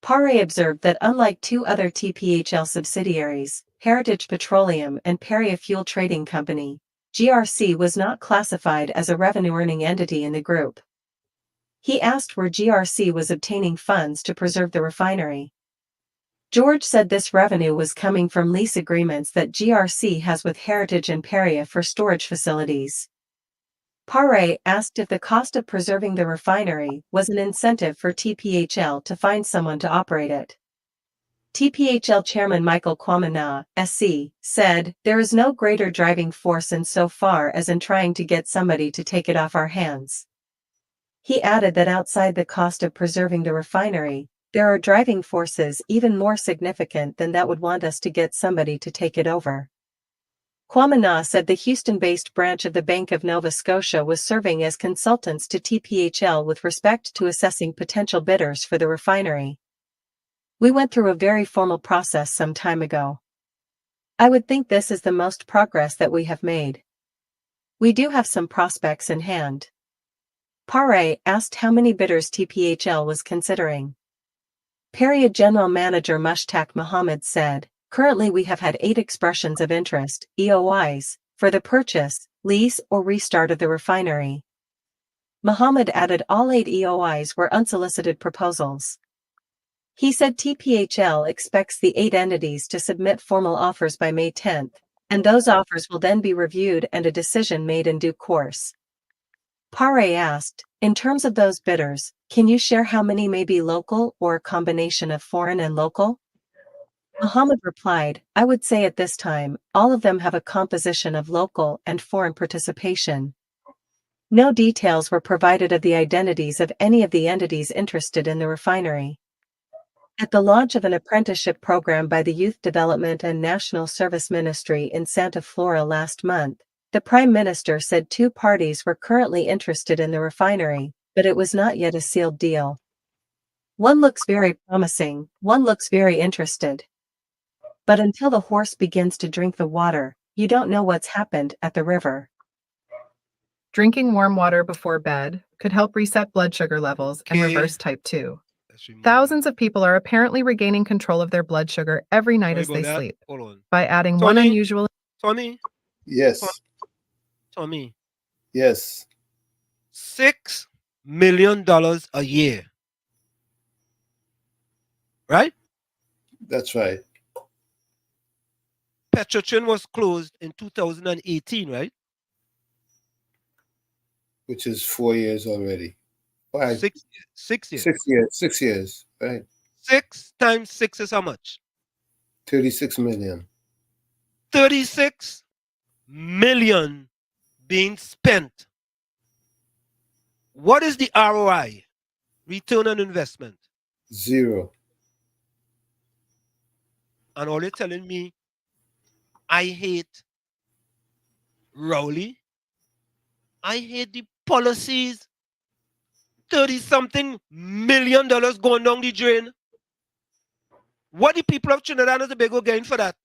Pare observed that unlike 2 other TPHL subsidiaries, Heritage Petroleum and Peria Fuel Trading Company, GRC was not classified as a revenue-earning entity in the group. He asked where GRC was obtaining funds to preserve the refinery. George said this revenue was coming from lease agreements that GRC has with Heritage and Peria for storage facilities. Pare asked if the cost of preserving the refinery was an incentive for TPHL to find someone to operate it. TPHL Chairman Michael Kwamina, SC, said, "There is no greater driving force insofar as in trying to get somebody to take it off our hands." He added that outside the cost of preserving the refinery, there are driving forces even more significant than that would want us to get somebody to take it over. Kwamina said the Houston-based branch of the Bank of Nova Scotia was serving as consultants to TPHL with respect to assessing potential bidders for the refinery. "We went through a very formal process some time ago. I would think this is the most progress that we have made. We do have some prospects in hand." Pare asked how many bidders TPHL was considering. Peria General Manager Mushtaq Mohammed said, "Currently we have had 8 expressions of interest, EOIs, for the purchase, lease or restart of the refinery." Mohammed added all 8 EOIs were unsolicited proposals. He said TPHL expects the 8 entities to submit formal offers by May 10, and those offers will then be reviewed and a decision made in due course. Pare asked, "In terms of those bidders, can you share how many may be local or a combination of foreign and local?" Mohammed replied, "I would say at this time, all of them have a composition of local and foreign participation." No details were provided of the identities of any of the entities interested in the refinery. At the launch of an apprenticeship program by the Youth Development and National Service Ministry in Santa Flora last month, the Prime Minister said 2 parties were currently interested in the refinery, but it was not yet a sealed deal. "One looks very promising, one looks very interested. But until the horse begins to drink the water, you don't know what's happened at the river." Drinking warm water before bed could help reset blood sugar levels and reverse type 2. Thousands of people are apparently regaining control of their blood sugar every night as they sleep by adding one unusual. Tommy? Yes. Tommy? Yes. $6 million a year. Right? That's right. Petrotrin was closed in 2018, right? Which is 4 years already. 5. 6 years. 6 years. 6 years. 6 years. Right. 6 times 6 is how much? 36 million. 36 million being spent. What is the ROI? Return on investment? 0. And all you're telling me, I hate Rowley. I hate the policies. 30-something million dollars going down the drain. What the people of Trinidad and Tobago gain for that?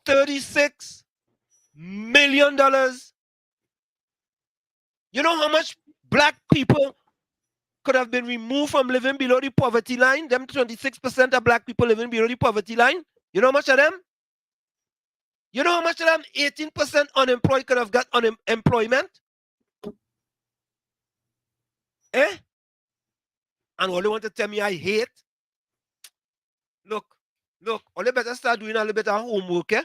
$36 million. You know how much black people could have been removed from living below the poverty line? Them 26% of black people living below the poverty line. You know how much of them? You know how much of them 18% unemployed could have got unemployment? Eh? And all you want to tell me I hate? Look, all you better start doing a little bit of homework, eh?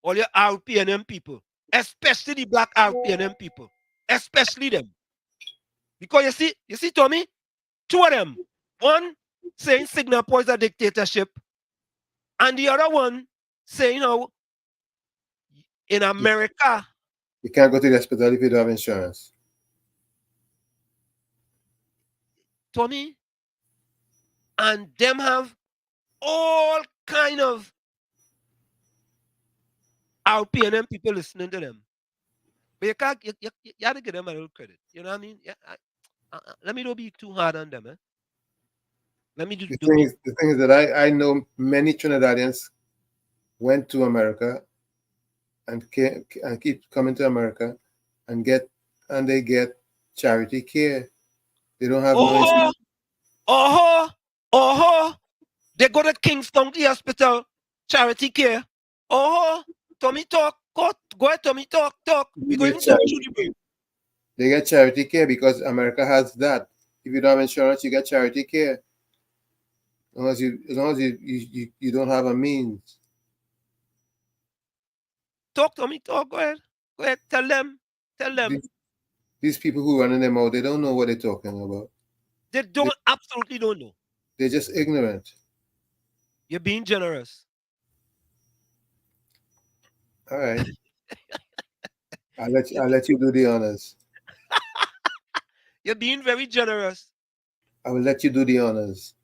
All your RPNM people, especially the black RPNM people, especially them. Because you see, Tommy, 2 of them. One saying Singapore is a dictatorship, and the other one saying how in America You can't go to the hospital if you don't have insurance. Tommy, and them have all kind of RPNM people listening to them. But you can't, you have to give them a little credit. You know what I mean? Yeah, let me not be too hard on them. Let me The thing is that I know many Trinidadians went to America and keep coming to America and they get charity care. They don't have They go to Kingston Hospital, charity care. Tommy talk, go ahead, Tommy talk. We going to talk through the break. They get charity care because America has that. If you don't have insurance, you get charity care. As long as you don't have a means. Talk, Tommy, talk. Go ahead. Tell them. These people who running them out, they don't know what they're talking about. They absolutely don't know. They're just ignorant. You're being generous. All right. I'll let you do the honors. You're being very generous. I will let you do the honors.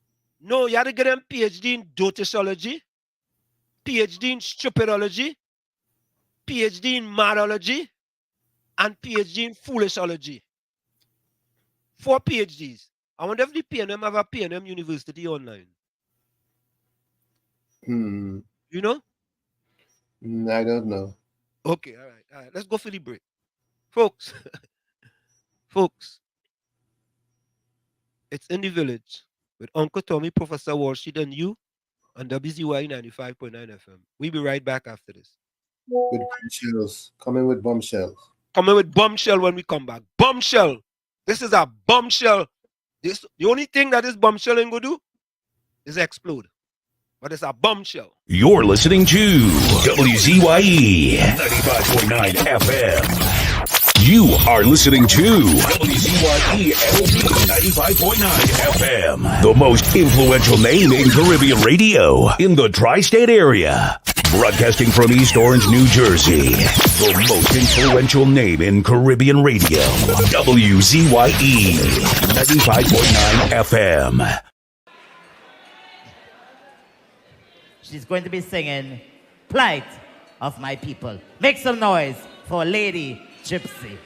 No, you had to get them PhD in dotishology, PhD in stupidology, PhD in madology, and PhD in foolishology. 4 PhDs. I wonder if the PNM have a PNM University online. You know? I don't know. Okay, all right. Let's go for the break. Folks, it's In the Village with Uncle Tommy, Professor Walsheed, and you on WZYE 95.9 FM. We'll be right back after this. With bombshells. Coming with bombshells. Coming with bombshell when we come back. Bombshell. This is a bombshell. The only thing that this bombshell ain't going to do is explode. But it's a bombshell. You're listening to WZYE 95.9 FM. You are listening to WZYE 95.9 FM, the most influential name in Caribbean radio in the tri-state area. Broadcasting from East Orange, New Jersey, the most influential name in Caribbean radio, WZYE 95.9 FM. She's going to be singing Plight of My People. Make some noise for Lady Gypsy.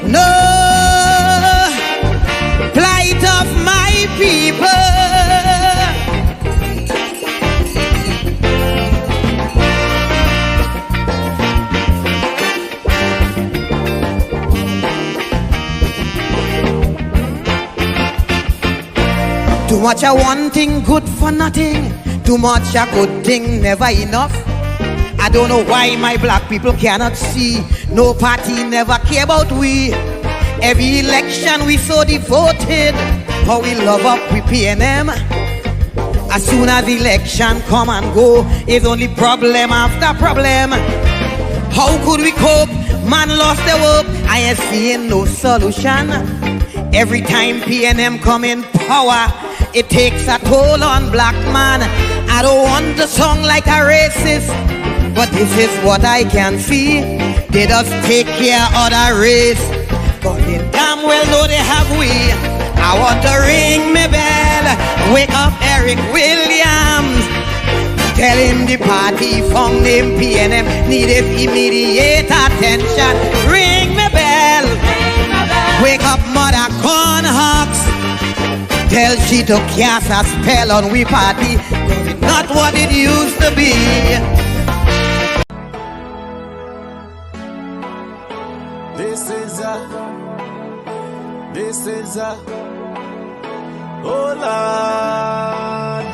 No plight of my people. Too much of one thing, good for nothing. Too much a good thing, never enough. I don't know why my black people cannot see. No party never care about we. Every election we so devoted. How we love up with PNM. As soon as election come and go, it's only problem after problem. How could we cope? Man lost their hope. I ain't seeing no solution. Every time PNM come in power, it takes a toll on black man. I don't want to sound like a racist, but this is what I can see. They just take care of the race, but they damn well know they have we. I want to ring me bell, wake up Eric Williams, tell him the party found him PNM needed immediate attention. Ring me bell, wake up Mother Cornhucks, tell she to cast a spell on we party, cause it's not what it used to be. This is oh Lord,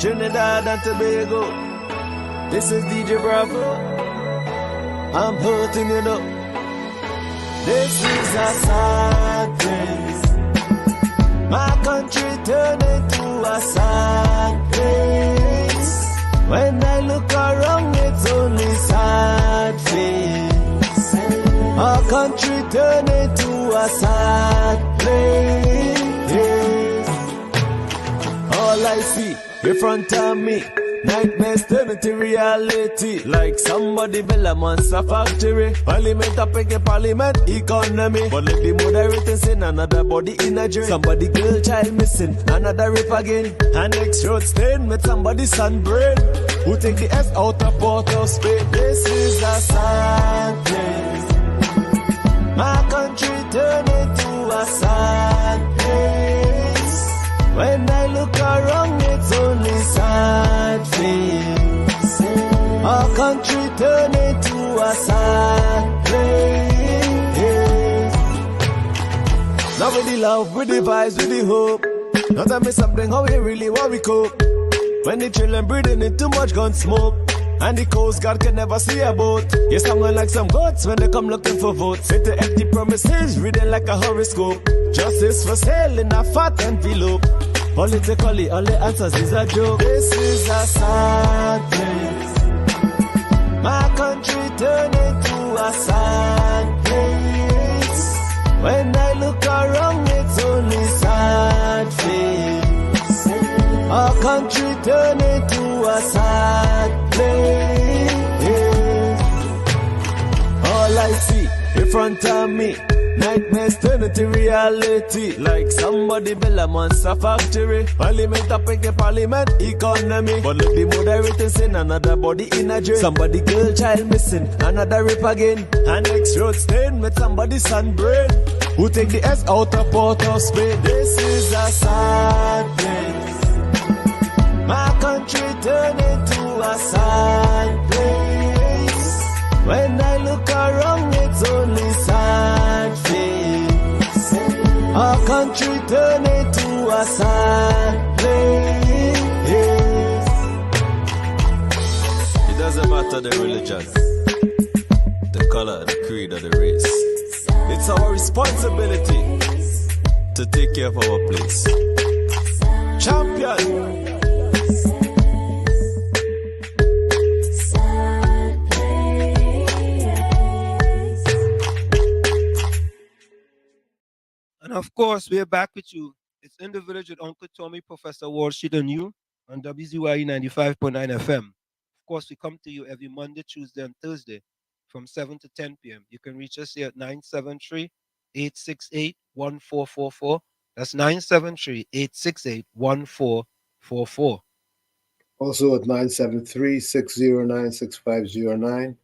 Trinidad and Tobago. This is DJ Bravo. I'm hurting you know. This is a sad place. My country turned into a sad place. When I look around, it's only sad face. Our country turned into a sad place. All I see in front of me, Nightmares turn into reality. Like somebody build a monster factory. Parliament up against parliament economy. But let the moderators in another body in a dream. Somebody girl child missing, another rape again. And next road stain with somebody's sunburn. Who take the S out of Port of Spain? This is a sad place. My country turn into a sad place. When I look around, it's only sad face. Our country turn into a sad place. Now with the love, with the vibes, with the hope. Now tell me something, how we really want we cope. When the children breathing in too much gun smoke. And the Coast Guard can never see a boat. You're sounding like some goats when they come looking for votes. Say to empty promises, reading like a horoscope. Justice for sale in a fat envelope. Politically, all the answers is a joke. This is a sad place. My country turned into a sad place. When I look around, it's only sad face. Our country turned into a sad place. All I see in front of me, nightmares turn into reality. Like somebody build a monster factory. Parliament up against parliament economy. But let the moderators in another body in a dream. Somebody girl child missing, another rape again. And next road stain with somebody's sunburn. Who take the S out of Port of Spain? This is a sad place. My country turned into a sad place. When I look around, it's only sad face. Our country turned into a sad place. It doesn't matter the religion, the color, the creed, or the race. It's our responsibility to take care of our place. Champion. And of course, we're back with you. It's In the Village with Uncle Tommy, Professor Wall Street, and you on WZYE 95.9 FM. Of course, we come to you every Monday, Tuesday, and Thursday from 7 to 10 p.m. You can reach us here at 973-868-1444. That's 973-868-1444. Also at 973-609-6509,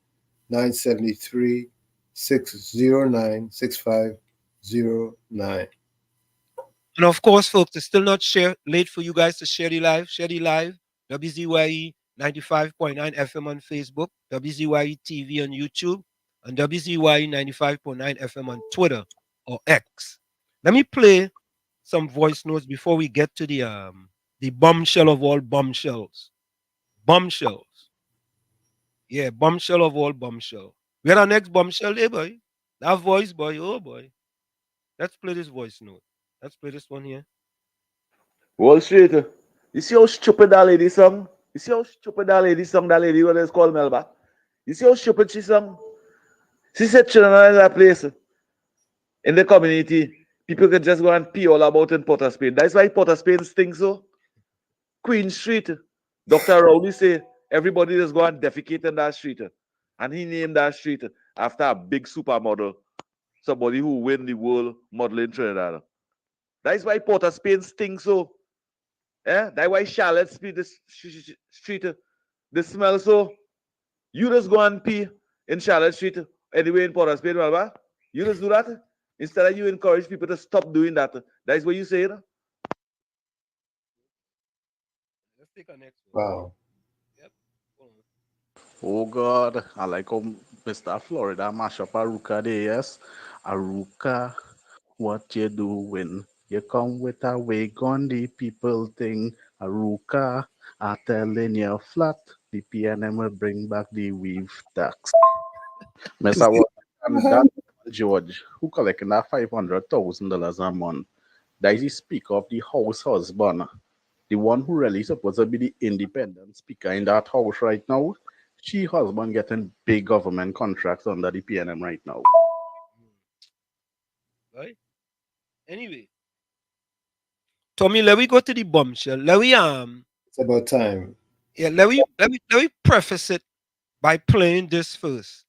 973-609-6509. And of course, folks, it's still not late for you guys to share the live. Share the live. WZYE 95.9 FM on Facebook, WZYE TV on YouTube, and WZYE 95.9 FM on Twitter or X. Let me play some voice notes before we get to the bombshell of all bombshells. Bombshells. Yeah, bombshell of all bombshell. We had our next bombshell there, boy. That voice, boy. Oh, boy. Let's play this voice note. Let's play this one here. Wall Street. You see how stupid that lady sung? You see how stupid that lady sung? That lady what is called Melba. You see how stupid she sung? She said children in that place. In the community, people can just go and pee all about in Port of Spain. That's why Port of Spain stinks so. Queen Street. Dr. Rowley say everybody just go and defecate in that street. And he named that street after a big supermodel. Somebody who win the world model in Trinidad. That's why Port of Spain stinks so. Yeah, that's why Charlotte Street, the smell so. You just go and pee in Charlotte Street anyway in Port of Spain, Malva. You just do that. Instead of you encourage people to stop doing that. That's what you say, you know? Let's take our next one. Wow. Yep. Oh God, I like how Mr. Florida mash up Aruka there, yes. Aruka, what you doing? You come with a wig on the people thing. Aruka, I telling you flat, the PNM will bring back the weave tax. Mr. That George, who collecting that $500,000 a month, that is the Speaker of the House husband, the one who really supposed to be the independent speaker in that house right now. She husband getting big government contracts under the PNM right now. Right? Anyway. Tommy, let me go to the bombshell. It's about time. Yeah, let me preface it by playing this first,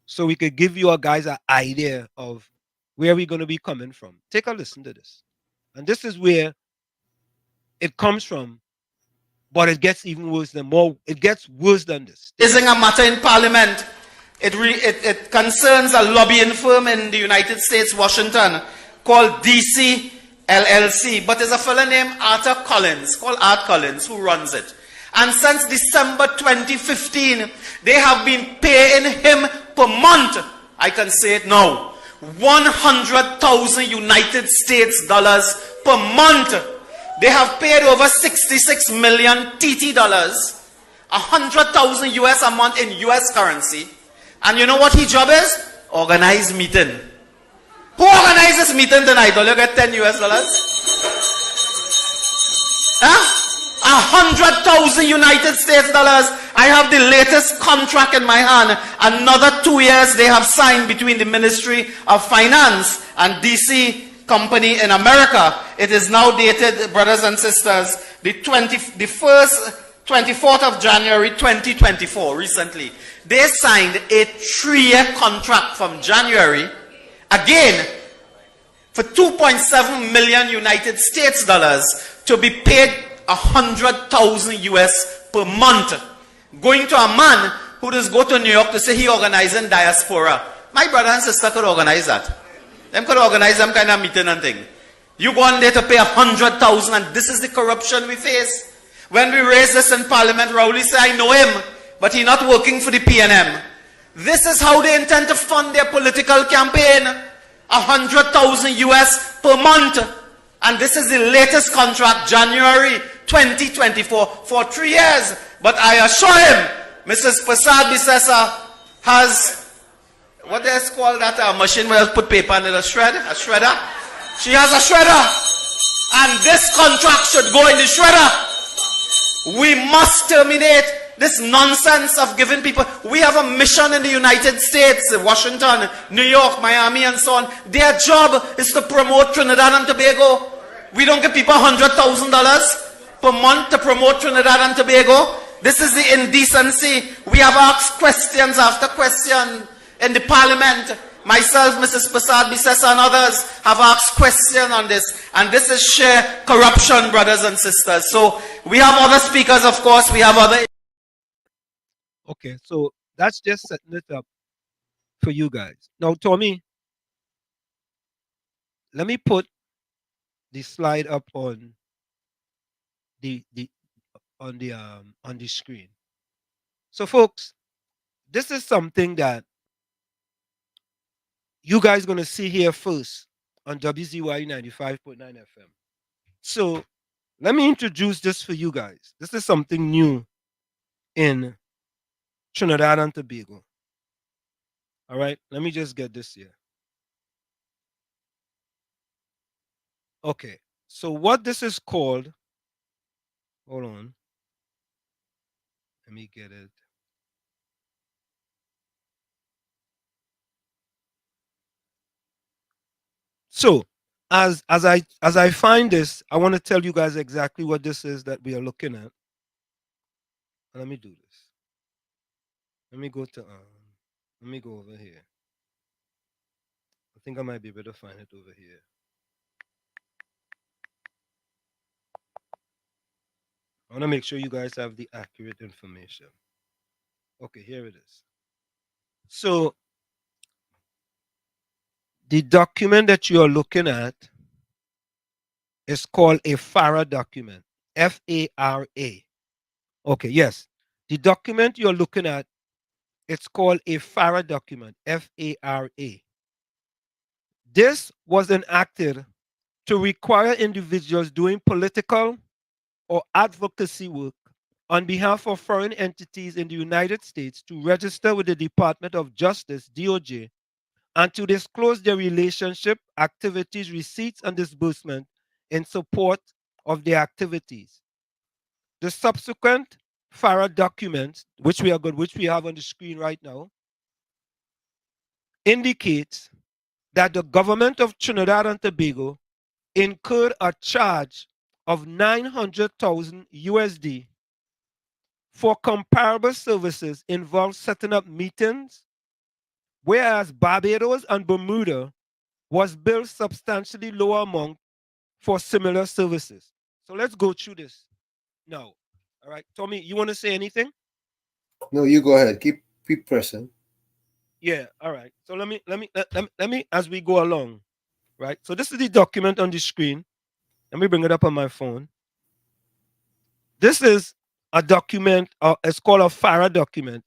so we could give you guys an idea of where we're going to be coming from. Take a listen to this, and this is where it comes from, but it gets even worse than more. It gets worse than this. Raising a matter in Parliament. It concerns a lobbying firm in the United States, Washington, called DC LLC. But there's a fellow named Arthur Collins, called Art Collins, who runs it. And since December 2015, they have been paying him per month, I can say it now, 100,000 United States dollars per month. They have paid over 66 million TT dollars, 100,000 US a month in US currency. And you know what his job is? Organize meeting. Who organizes meeting tonight? Don't you get 10 US dollars? Huh? 100,000 United States dollars. I have the latest contract in my hand. Another 2 years they have signed between the Ministry of Finance and DC company in America. It is now dated, brothers and sisters, the 24th of January 2024, recently. They signed a 3-year contract from January, again, for 2.7 million United States dollars to be paid 100,000 US per month. Going to a man who just go to New York to say he organizing diaspora. My brother and sister could organize that. Them could organize some kind of meeting and thing. You go on there to pay 100,000, and this is the corruption we face. When we raise this in Parliament, Rowley said, I know him, but he's not working for the PNM. This is how they intend to fund their political campaign. 100,000 US per month. And this is the latest contract, January 2024, for 3 years. But I assure him, Mrs. Prasad Bisesa has, what they call that machine where you put paper in a shredder? She has a shredder. And this contract should go in the shredder. We must terminate this nonsense of giving people. We have a mission in the United States, Washington, New York, Miami, and so on. Their job is to promote Trinidad and Tobago. We don't give people $100,000 per month to promote Trinidad and Tobago. This is the indecency. We have asked questions after question in the Parliament. Myself, Mrs. Prasad Bisesa, and others have asked questions on this. And this is sheer corruption, brothers and sisters. So we have other speakers, of course. We have other... Okay, so that's just setting it up for you guys. Now, Tommy, let me put the slide up on the screen. So, folks, this is something that you guys going to see here first on WZYE 95.9 FM. So let me introduce this for you guys. This is something new in Trinidad and Tobago. All right, let me just get this here. Okay, so what this is called, hold on. Let me get it. So as I find this, I want to tell you guys exactly what this is that we are looking at. Let me do this. Let me go over here. I think I might be able to find it over here. I want to make sure you guys have the accurate information. Okay, here it is. So the document that you are looking at is called a FARA document. F-A-R-A. Okay, yes. The document you're looking at, it's called a FARA document. F-A-R-A. This was enacted to require individuals doing political or advocacy work on behalf of foreign entities in the United States to register with the Department of Justice, DOJ, and to disclose their relationship, activities, receipts, and disbursement in support of their activities. The subsequent FARA document, which we have on the screen right now, indicates that the government of Trinidad and Tobago incurred a charge of 900,000 USD for comparable services involved setting up meetings, whereas Barbados and Bermuda was billed substantially lower amount for similar services. So let's go through this now. All right, Tommy, you want to say anything? No, you go ahead. Keep pressing. Yeah. All right. So let me as we go along. Right. So this is the document on the screen. Let me bring it up on my phone. This is a document. It's called a FARA document.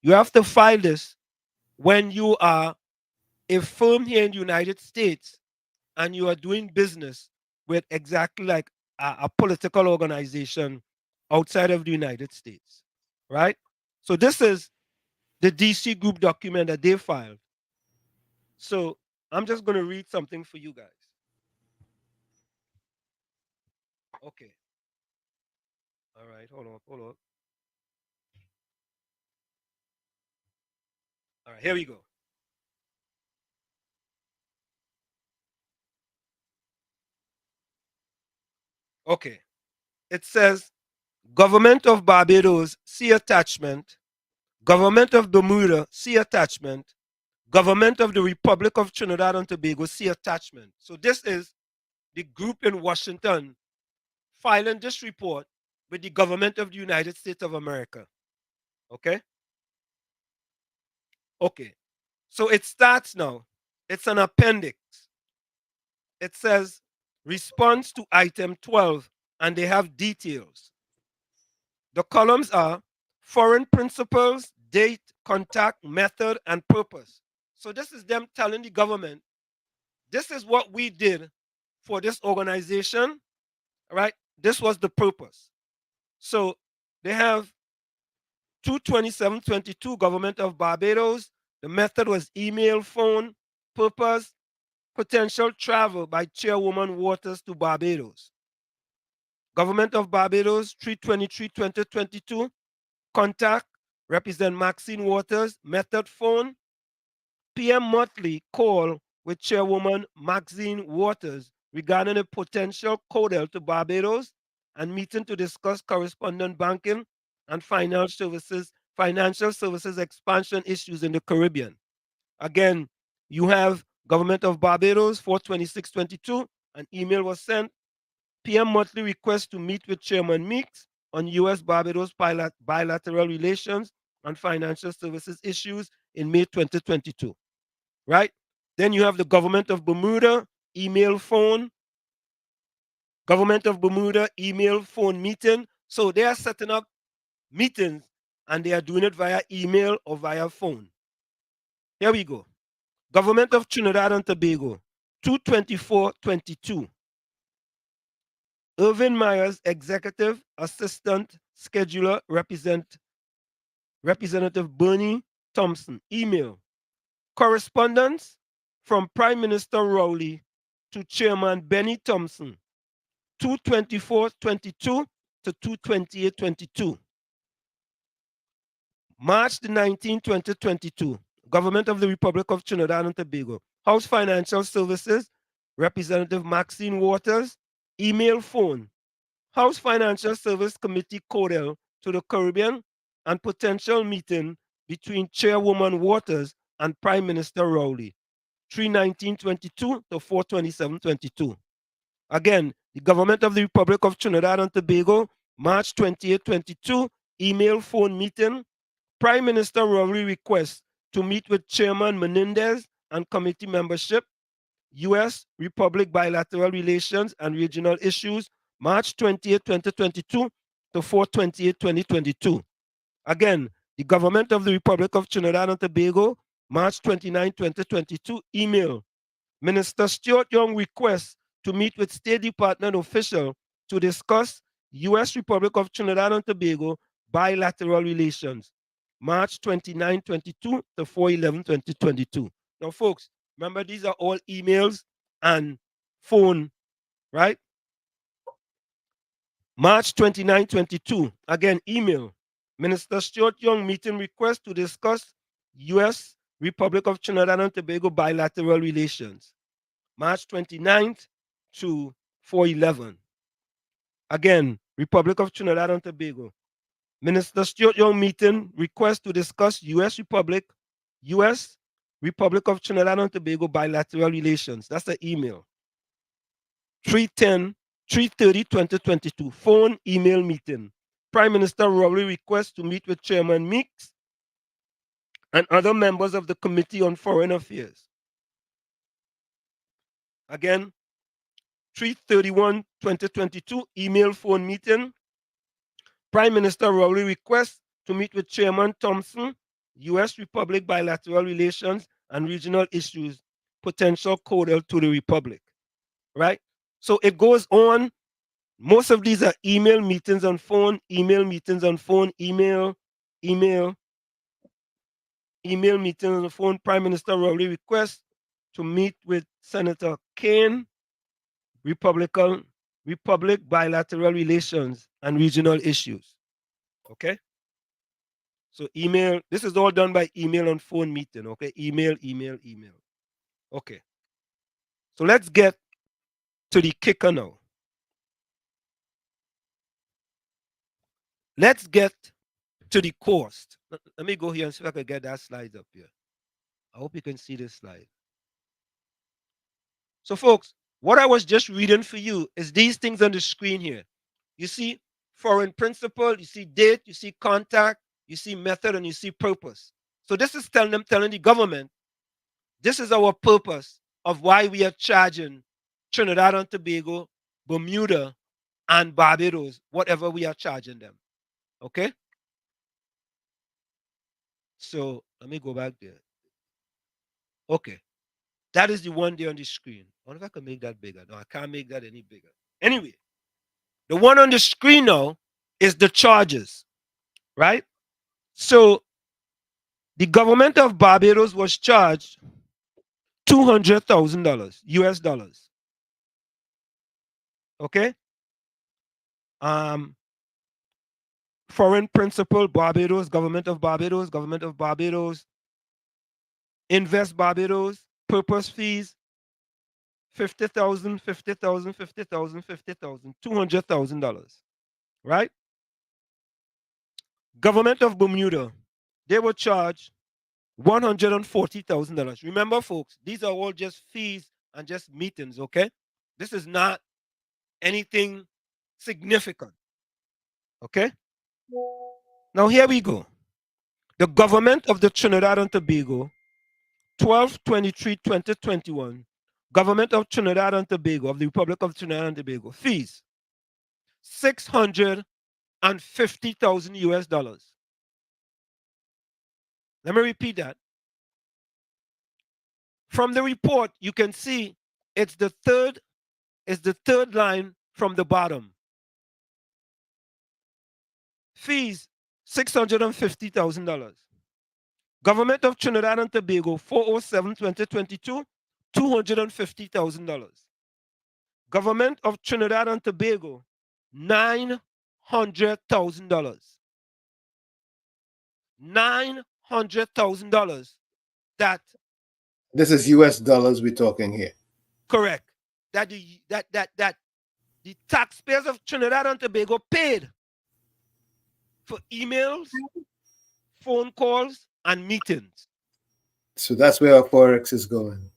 You have to file this when you are a firm here in the United States and you are doing business with exactly like a political organization outside of the United States, right? So this is the DC group document that they filed. So I'm just going to read something for you guys. Okay. All right, hold on. All right, here we go. Okay. It says, Government of Barbados, see attachment. Government of Bermuda, see attachment. Government of the Republic of Trinidad and Tobago, see attachment. So this is the group in Washington filing this report with the government of the United States of America. Okay? Okay. So it starts now. It's an appendix. It says response to item 12, and they have details. The columns are foreign principles, date, contact, method, and purpose. So this is them telling the government, this is what we did for this organization, right? This was the purpose. So they have 22722 Government of Barbados. The method was email, phone, purpose, potential travel by Chairwoman Waters to Barbados. Government of Barbados 323-2022. Contact Represent Maxine Waters. Method phone. PM monthly call with Chairwoman Maxine Waters regarding a potential codel to Barbados and meeting to discuss correspondent banking and financial services expansion issues in the Caribbean. Again, you have Government of Barbados 42622. An email was sent. PM monthly request to meet with Chairman Meeks on U.S. Barbados bilateral relations and financial services issues in May 2022. Right? Then you have the Government of Bermuda, email, phone. Government of Bermuda, email, phone meeting. So they are setting up meetings and they are doing it via email or via phone. Here we go. Government of Trinidad and Tobago, 22422. Irvin Myers, Executive Assistant Scheduler, Representative Bernie Thompson. Email. Correspondence from Prime Minister Rowley to Chairman Benny Thompson, 22422 to 22822. March the 19th, 2022. Government of the Republic of Trinidad and Tobago. House Financial Services, Representative Maxine Waters. Email, phone. House Financial Service Committee codel to the Caribbean and potential meeting between Chairwoman Waters and Prime Minister Rowley, 3/19/22 to 4/27/22. Again, the Government of the Republic of Trinidad and Tobago, March 28, 22, email, phone meeting. Prime Minister Rowley requests to meet with Chairman Menendez and committee membership, U.S. Republic bilateral relations and regional issues, March 28, 2022 to 4/28/2022. Again, the Government of the Republic of Trinidad and Tobago, March 29, 2022, email. Minister Stuart Young requests to meet with State Department official to discuss U.S. Republic of Trinidad and Tobago bilateral relations, March 29, 22 to 4/11/2022. Now, folks, remember these are all emails and phone, right? March 29, 22, again, email. Minister Stuart Young meeting request to discuss U.S. Republic of Trinidad and Tobago bilateral relations, March 29th to 4/11. Again, Republic of Trinidad and Tobago. Minister Stuart Young meeting request to discuss U.S. Republic of Trinidad and Tobago bilateral relations. That's the email. 3/30/2022. Phone, email meeting. Prime Minister Rowley requests to meet with Chairman Meeks and other members of the Committee on Foreign Affairs. Again, 3/31/2022. Email, phone meeting. Prime Minister Rowley requests to meet with Chairman Thompson, U.S. Republic bilateral relations and regional issues, potential cordial to the Republic. Right? So it goes on. Most of these are email meetings on phone, email meetings on phone, email meetings on the phone. Prime Minister Rowley requests to meet with Senator Kane, Republic bilateral relations and regional issues. Okay? So email, this is all done by email and phone meeting, okay? Email. Okay. So let's get to the kicker now. Let's get to the cost. Let me go here and see if I can get that slide up here. I hope you can see this slide. So folks, what I was just reading for you is these things on the screen here. You see foreign principle, you see date, you see contact, you see method, and you see purpose. So this is telling the government, this is our purpose of why we are charging Trinidad and Tobago, Bermuda, and Barbados, whatever we are charging them. Okay? So let me go back there. Okay. That is the one there on the screen. I wonder if I can make that bigger. No, I can't make that any bigger. Anyway, the one on the screen now is the charges, right? So the government of Barbados was charged $200,000 US dollars. Okay? Foreign principal, Barbados, government of Barbados, Invest Barbados, purpose fees, $50,000, $50,000, $50,000, $50,000, $200,000, right? Government of Bermuda, they were charged $140,000. Remember, folks, these are all just fees and just meetings, okay? This is not anything significant, okay? Now, here we go. The government of the Trinidad and Tobago, 12/23/2021, government of Trinidad and Tobago, of the Republic of Trinidad and Tobago, fees, $650,000 US dollars. Let me repeat that. From the report, you can see it's the third line from the bottom. Fees, $650,000. Government of Trinidad and Tobago, 4/07/2022, $250,000. Government of Trinidad and Tobago, $900,000. $900,000. That. This is US dollars we're talking here. Correct. That the taxpayers of Trinidad and Tobago paid for emails, phone calls, and meetings. So that's where our Forex is going.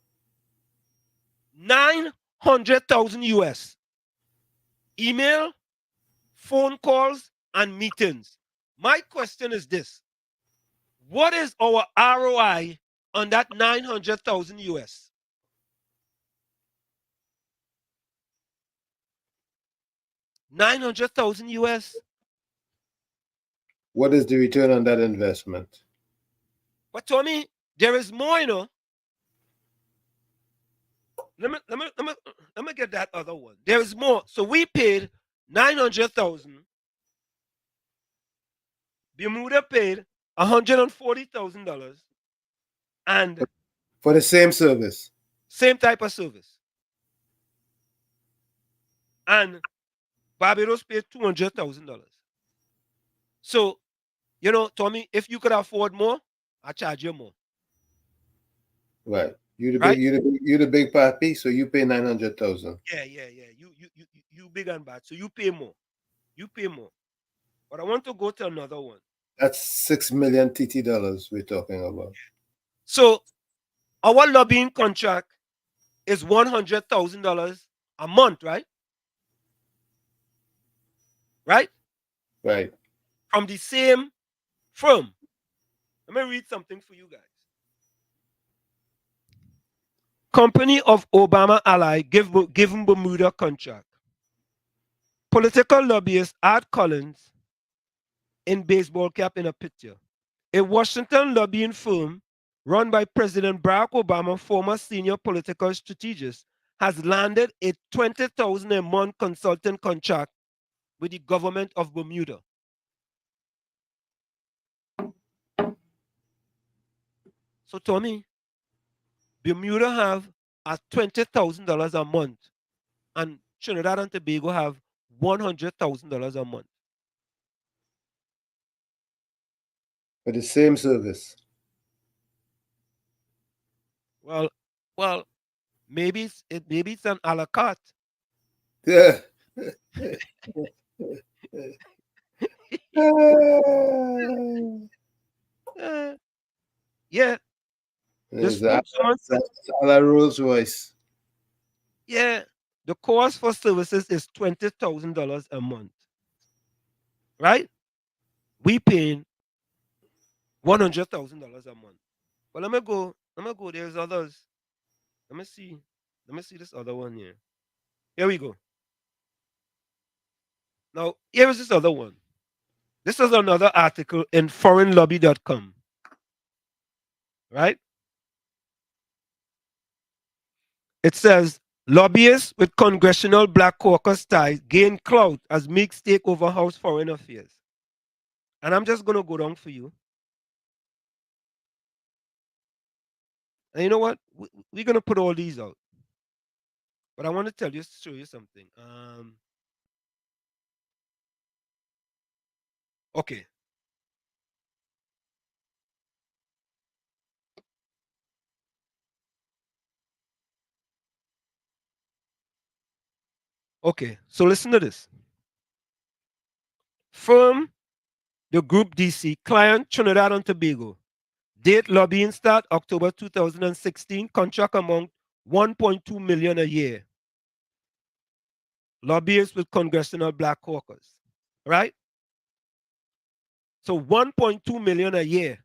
900,000 US. Email, phone calls, and meetings. My question is this. What is our ROI on that 900,000 US? $900,000 US. What is the return on that investment? But Tommy, there is more, you know. Let me get that other one. There is more. So we paid 900,000. Bermuda paid $140,000. And for the same service. Same type of service. And Barbados paid $200,000. So, you know, Tommy, if you could afford more, I charge you more. Right. You the big papi, so you pay 900,000. Yeah. You big and bad, so you pay more. You pay more. But I want to go to another one. That's $6 million TT dollars we're talking about. So our lobbying contract is $100,000 a month, right? Right? Right. From the same firm. Let me read something for you guys. Company of Obama ally given Bermuda contract. Political lobbyist Art Collins in baseball cap in a picture. A Washington lobbying firm run by President Barack Obama, former senior political strategist, has landed a $20,000 a month consulting contract with the government of Bermuda. So Tommy, Bermuda have a $20,000 a month, and Trinidad and Tobago have $100,000 a month. For the same service. Well, maybe it's an a la carte. Yeah. Yeah. The spokesman said, a la Rolls-Royce. Yeah, the cost for services is $20,000 a month. Right? We paying $100,000 a month. But let me go. There's others. Let me see this other one here. Here we go. Now, here is this other one. This is another article in foreignlobby.com. Right? It says lobbyists with congressional black caucus ties gain clout as Meeks take over House Foreign Affairs. And I'm just going to go down for you. And you know what? We're going to put all these out. But I want to show you something. Okay. Okay, so listen to this. Firm, the Group DC, client Trinidad and Tobago. Date lobbying start October 2016. Contract amount $1.2 million a year. Lobbyists with Congressional Black Caucus. Right? So $1.2 million a year.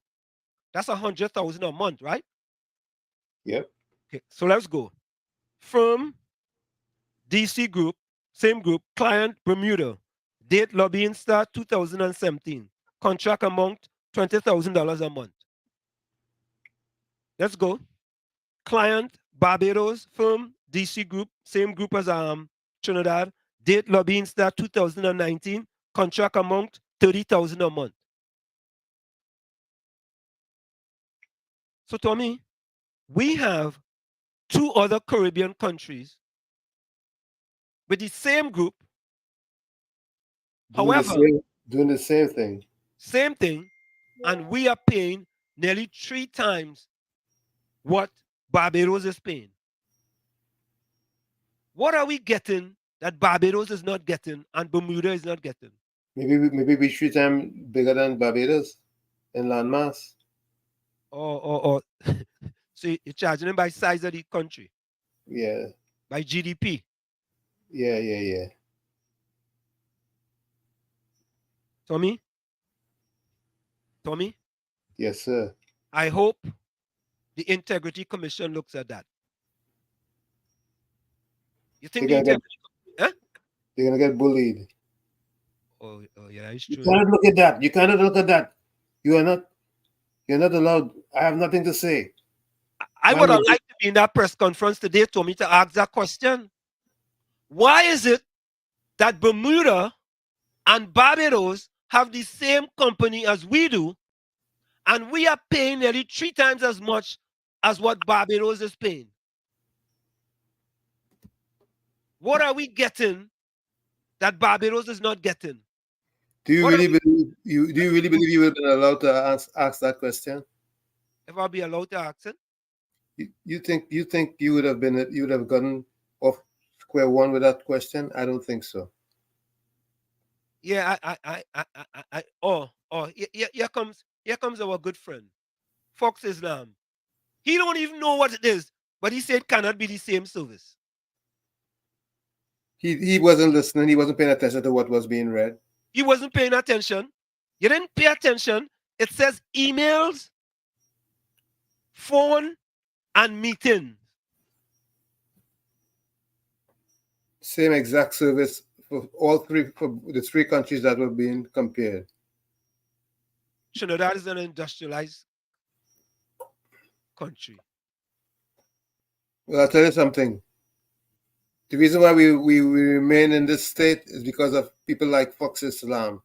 That's $100,000 a month, right? Yep. Okay, so let's go. Firm, DC Group, same group, client Bermuda. Date lobbying start 2017. Contract amount $20,000 a month. Let's go. Client Barbados, firm DC Group, same group as Trinidad. Date lobbying start 2019. Contract amount $30,000 a month. So Tommy, we have 2 other Caribbean countries with the same group. However, doing the same thing. Same thing, and we are paying nearly 3 times what Barbados is paying. What are we getting that Barbados is not getting and Bermuda is not getting? Maybe we 3 times bigger than Barbados in landmass. Or so you're charging them by size of the country. Yeah. By GDP. Yeah. Tommy? Yes, sir. I hope the Integrity Commission looks at that. You think they're going to get bullied. Oh yeah, it's true. You cannot look at that. You cannot look at that. You're not allowed. I have nothing to say. I would have liked to be in that press conference today, Tommy, to ask that question. Why is it that Bermuda and Barbados have the same company as we do, and we are paying nearly 3 times as much as what Barbados is paying? What are we getting that Barbados is not getting? Do you really believe you would have been allowed to ask that question? If I'll be allowed to ask it? You think you would have gotten off square one with that question? I don't think so. Yeah, here comes our good friend, Fox Islam. He don't even know what it is, but he said it cannot be the same service. He wasn't listening. He wasn't paying attention to what was being read. He wasn't paying attention. You didn't pay attention. It says emails, phone, and meetings. Same exact service for the three countries that were being compared. Trinidad is an industrialized country. Well, I'll tell you something. The reason why we remain in this state is because of people like Fox Islam.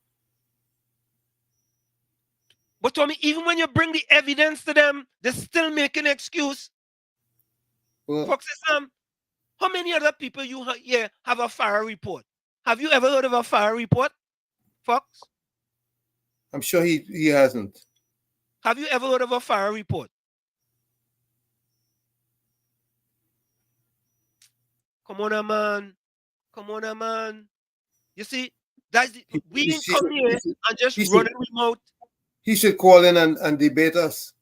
But Tommy, even when you bring the evidence to them, they're still making an excuse. Well, Fox Islam, how many other people you here have a fire report? Have you ever heard of a fire report, Fox? I'm sure he hasn't. Have you ever heard of a fire report? Come on, man. Come on, man. You see, we didn't come here and just run it remote. He should call in and debate us.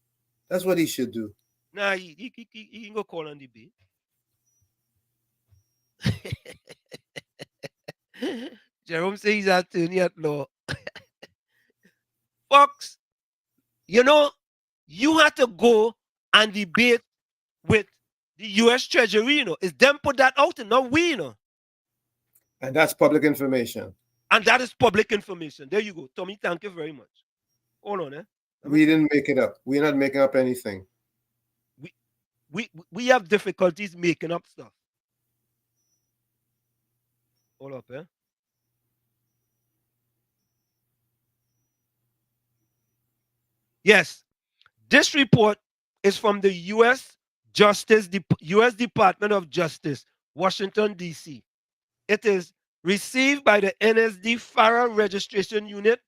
That's what he should do. Nah, he can go call and debate. Jerome says he's attorney at law. Fox, you know, you had to go and debate with the U.S. Treasury, you know. It's them put that out and not we, you know. And that's public information. And that is public information. There you go. Tommy, thank you very much. Hold on, We didn't make it up. We're not making up anything. We have difficulties making up stuff. Hold up, Yes, this report is from the U.S. U.S. Department of Justice, Washington, D.C. It is received by the NSD FARA Registration Unit,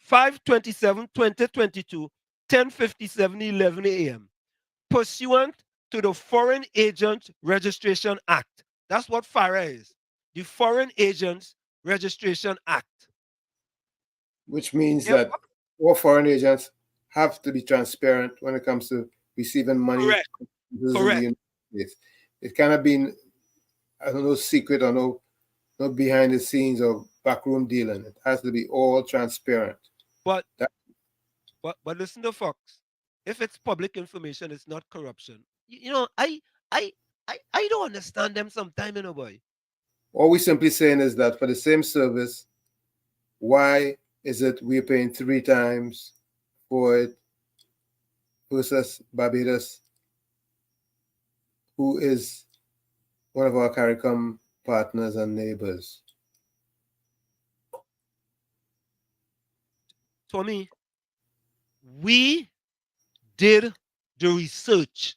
5/27/2022, 10:57:11 a.m. Pursuant to the Foreign Agent Registration Act. That's what FARA is, the Foreign Agents Registration Act. Which means that all foreign agents have to be transparent when it comes to receiving money. Correct. Correct. It cannot be, I don't know, secret or no behind the scenes or backroom dealing. It has to be all transparent. But listen to Fox. If it's public information, it's not corruption. You know, I don't understand them sometimes, you know, boy. All we're simply saying is that for the same service, why is it we're paying 3 times for it versus Barbados, who is one of our CARICOM partners and neighbors? Tommy, we did the research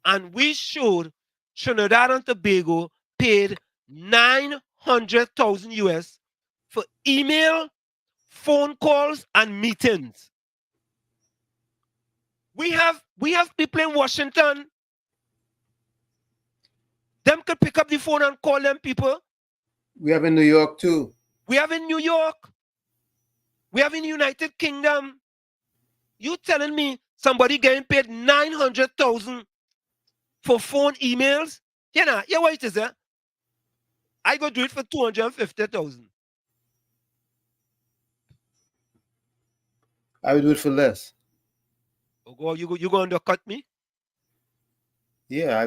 and we showed Trinidad and Tobago paid 900,000 US for email, phone calls, and meetings. We have people in Washington. Them could pick up the phone and call them people. We have in New York too. We have in New York. We have in United Kingdom. You telling me somebody getting paid 900,000 for phone emails? You know, yeah, what it is, I go do it for 250,000. I would do it for less. Oh God, you go undercut me? Yeah,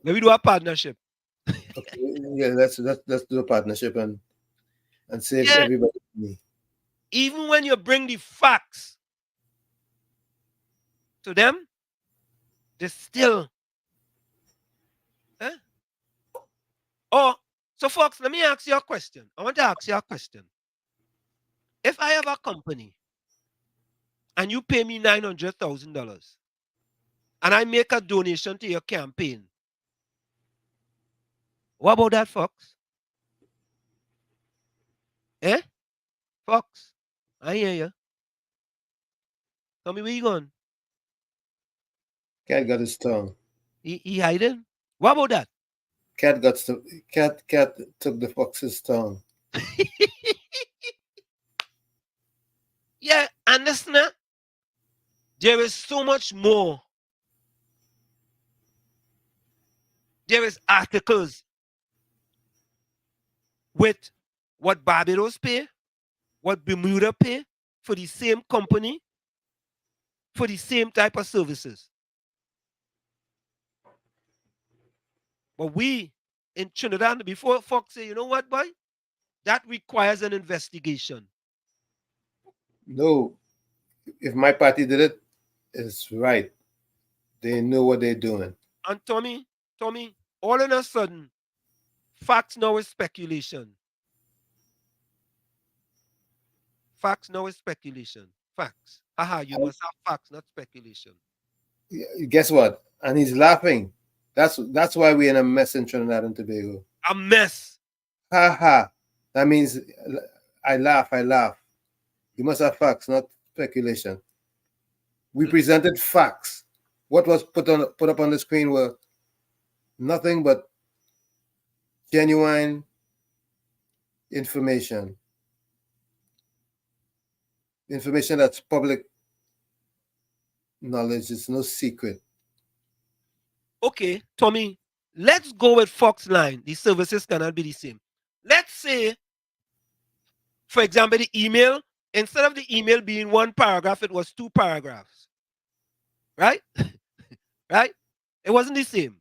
Let me do a partnership. Okay, yeah, let's do a partnership and save everybody money. Even when you bring the facts to them, they still. Oh, so folks, let me ask you a question. I want to ask you a question. If I have a company and you pay me $900,000 and I make a donation to your campaign, what about that, Fox? Fox, I hear you. Tell me where you going? Cat got his tongue. He hiding? What about that? Cat took the fox's tongue. Yeah, and listen, there is so much more. There is articles with what Barbados pay, what Bermuda pay for the same company, for the same type of services. But we in Trinidad, before Fox say, you know what, boy? That requires an investigation. No, if my party did it, it's right. They know what they're doing. And Tommy, all of a sudden, facts now is speculation. Facts now is speculation. Facts. Haha, you must have facts, not speculation. Guess what? And he's laughing. That's why we're in a mess in Trinidad and Tobago. A mess. Ha ha. That means I laugh. You must have facts, not speculation. We presented facts. What was put up on the screen were nothing but genuine information. Information that's public knowledge. It's no secret. Okay, Tommy, let's go with Fox line. The services cannot be the same. Let's say, for example, the email, instead of the email being one paragraph, it was 2 paragraphs. Right? Right? It wasn't the same.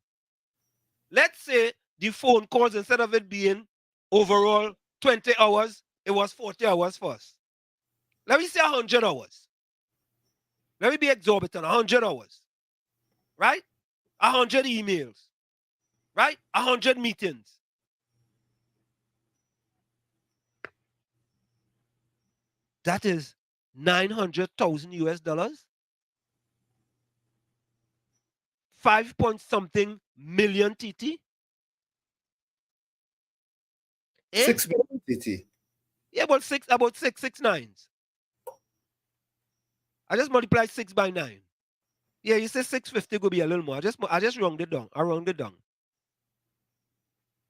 Let's say the phone calls, instead of it being overall 20 hours, it was 40 hours first. Let me say 100 hours. Let me be exorbitant, 100 hours. Right? 100 emails. Right? 100 meetings. That is 900,000 US dollars. 5 point something million TT. 6 million TT. Yeah, about six nines. I just multiply 6 by 9. Yeah, you say 650 could be a little more. I just rounded down. I rounded down.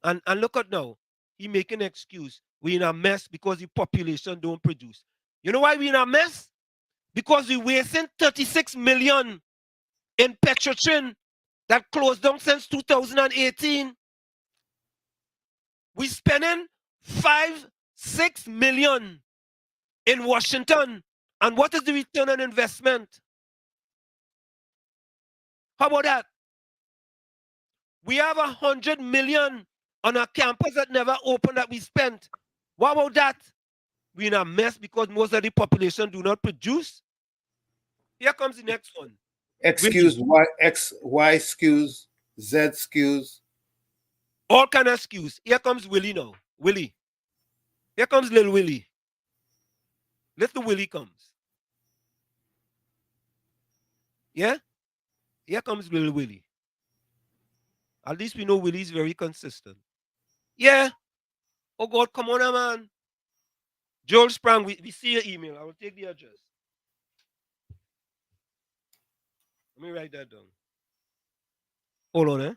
And look at now. He making an excuse. We in a mess because the population don't produce. You know why we in a mess? Because we wasting 36 million in Petrotrin that closed down since 2018. We spending 5-6 million in Washington. And what is the return on investment? How about that? We have 100 million on a campus that never opened that we spent. What about that? We're in a mess because most of the population do not produce. Here comes the next one. Excuse Y, X, Y skews, Z skews. All kind of skews. Here comes Willie now. Willie. Here comes little Willie. Little Willie comes. Yeah? Here comes little Willie. At least we know Willie's very consistent. Yeah. Oh God, come on, man. Joel Sprang, we see your email. I will take the address. Let me write that down. Hold on, eh?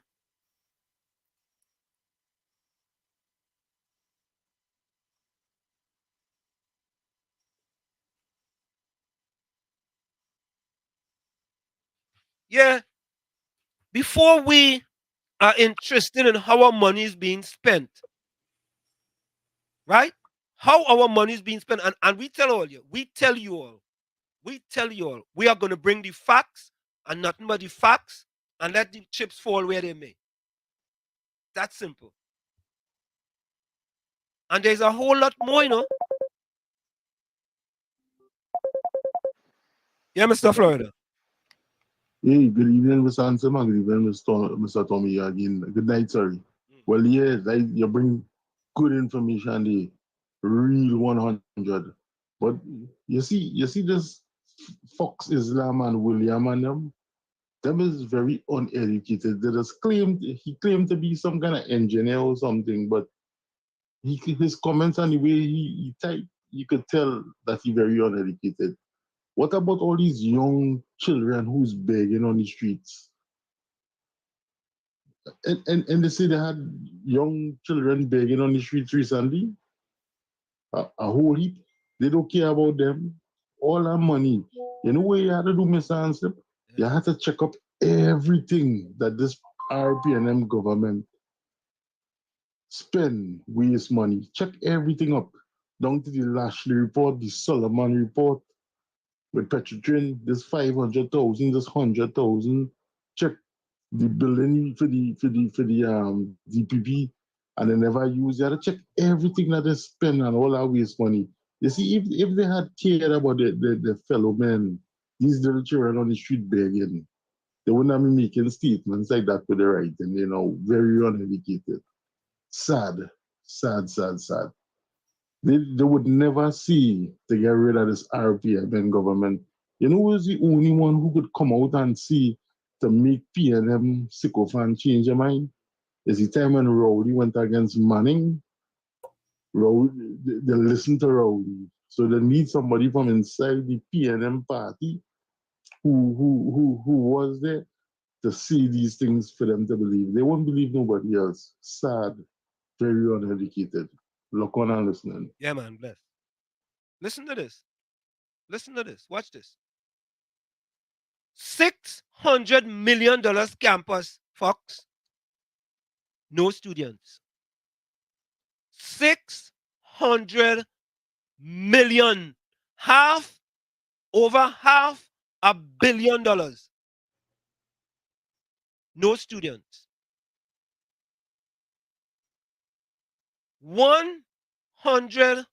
Yeah. Before we are interested in how our money is being spent, right? How our money is being spent, and we tell you all, we are going to bring the facts and nothing but the facts and let the chips fall where they may. That's simple. And there's a whole lot more, you know. Yeah, Mr. Florida. Hey, good evening, Mr. Ansema. Good evening, Mr. Tommy again. Good night, sorry. Well, yeah, you bring good information there. Real 100. But you see this Fox Islam and William and them is very uneducated. He claimed to be some kind of engineer or something, but his comments and the way he typed, you could tell that he's very uneducated. What about all these young children who's begging on the streets? And they say they had young children begging on the streets recently. A whole heap. They don't care about them. All that money. You know what you had to do, Mr. Ansip? You had to check up everything that this RPNM government spend, waste money. Check everything up. Down to the Lashley report, the Solomon report, with Petrotrin, this 500,000, this 100,000. Check the building for the DPP, and they never use. You have to check everything that they spend and all that waste money. You see, if they had cared about the fellow men, these little children on the street begging, they wouldn't have been making statements like that to the right, and very uneducated. Sad, sad, sad, sad. They would never see to get rid of this RPM government. You know who's the only one who could come out and see to make PNM sycophant change their mind? Is the time when Rowley went against Manning. They listened to Rowley. So they need somebody from inside the PNM party who was there to see these things for them to believe. They won't believe nobody else. Sad, very uneducated. Look on and listening. Yeah, man, bless. Listen to this. Listen to this. Watch this. $600 million campus, Fox. No students. 600 million. Over half $1 billion. No students. $100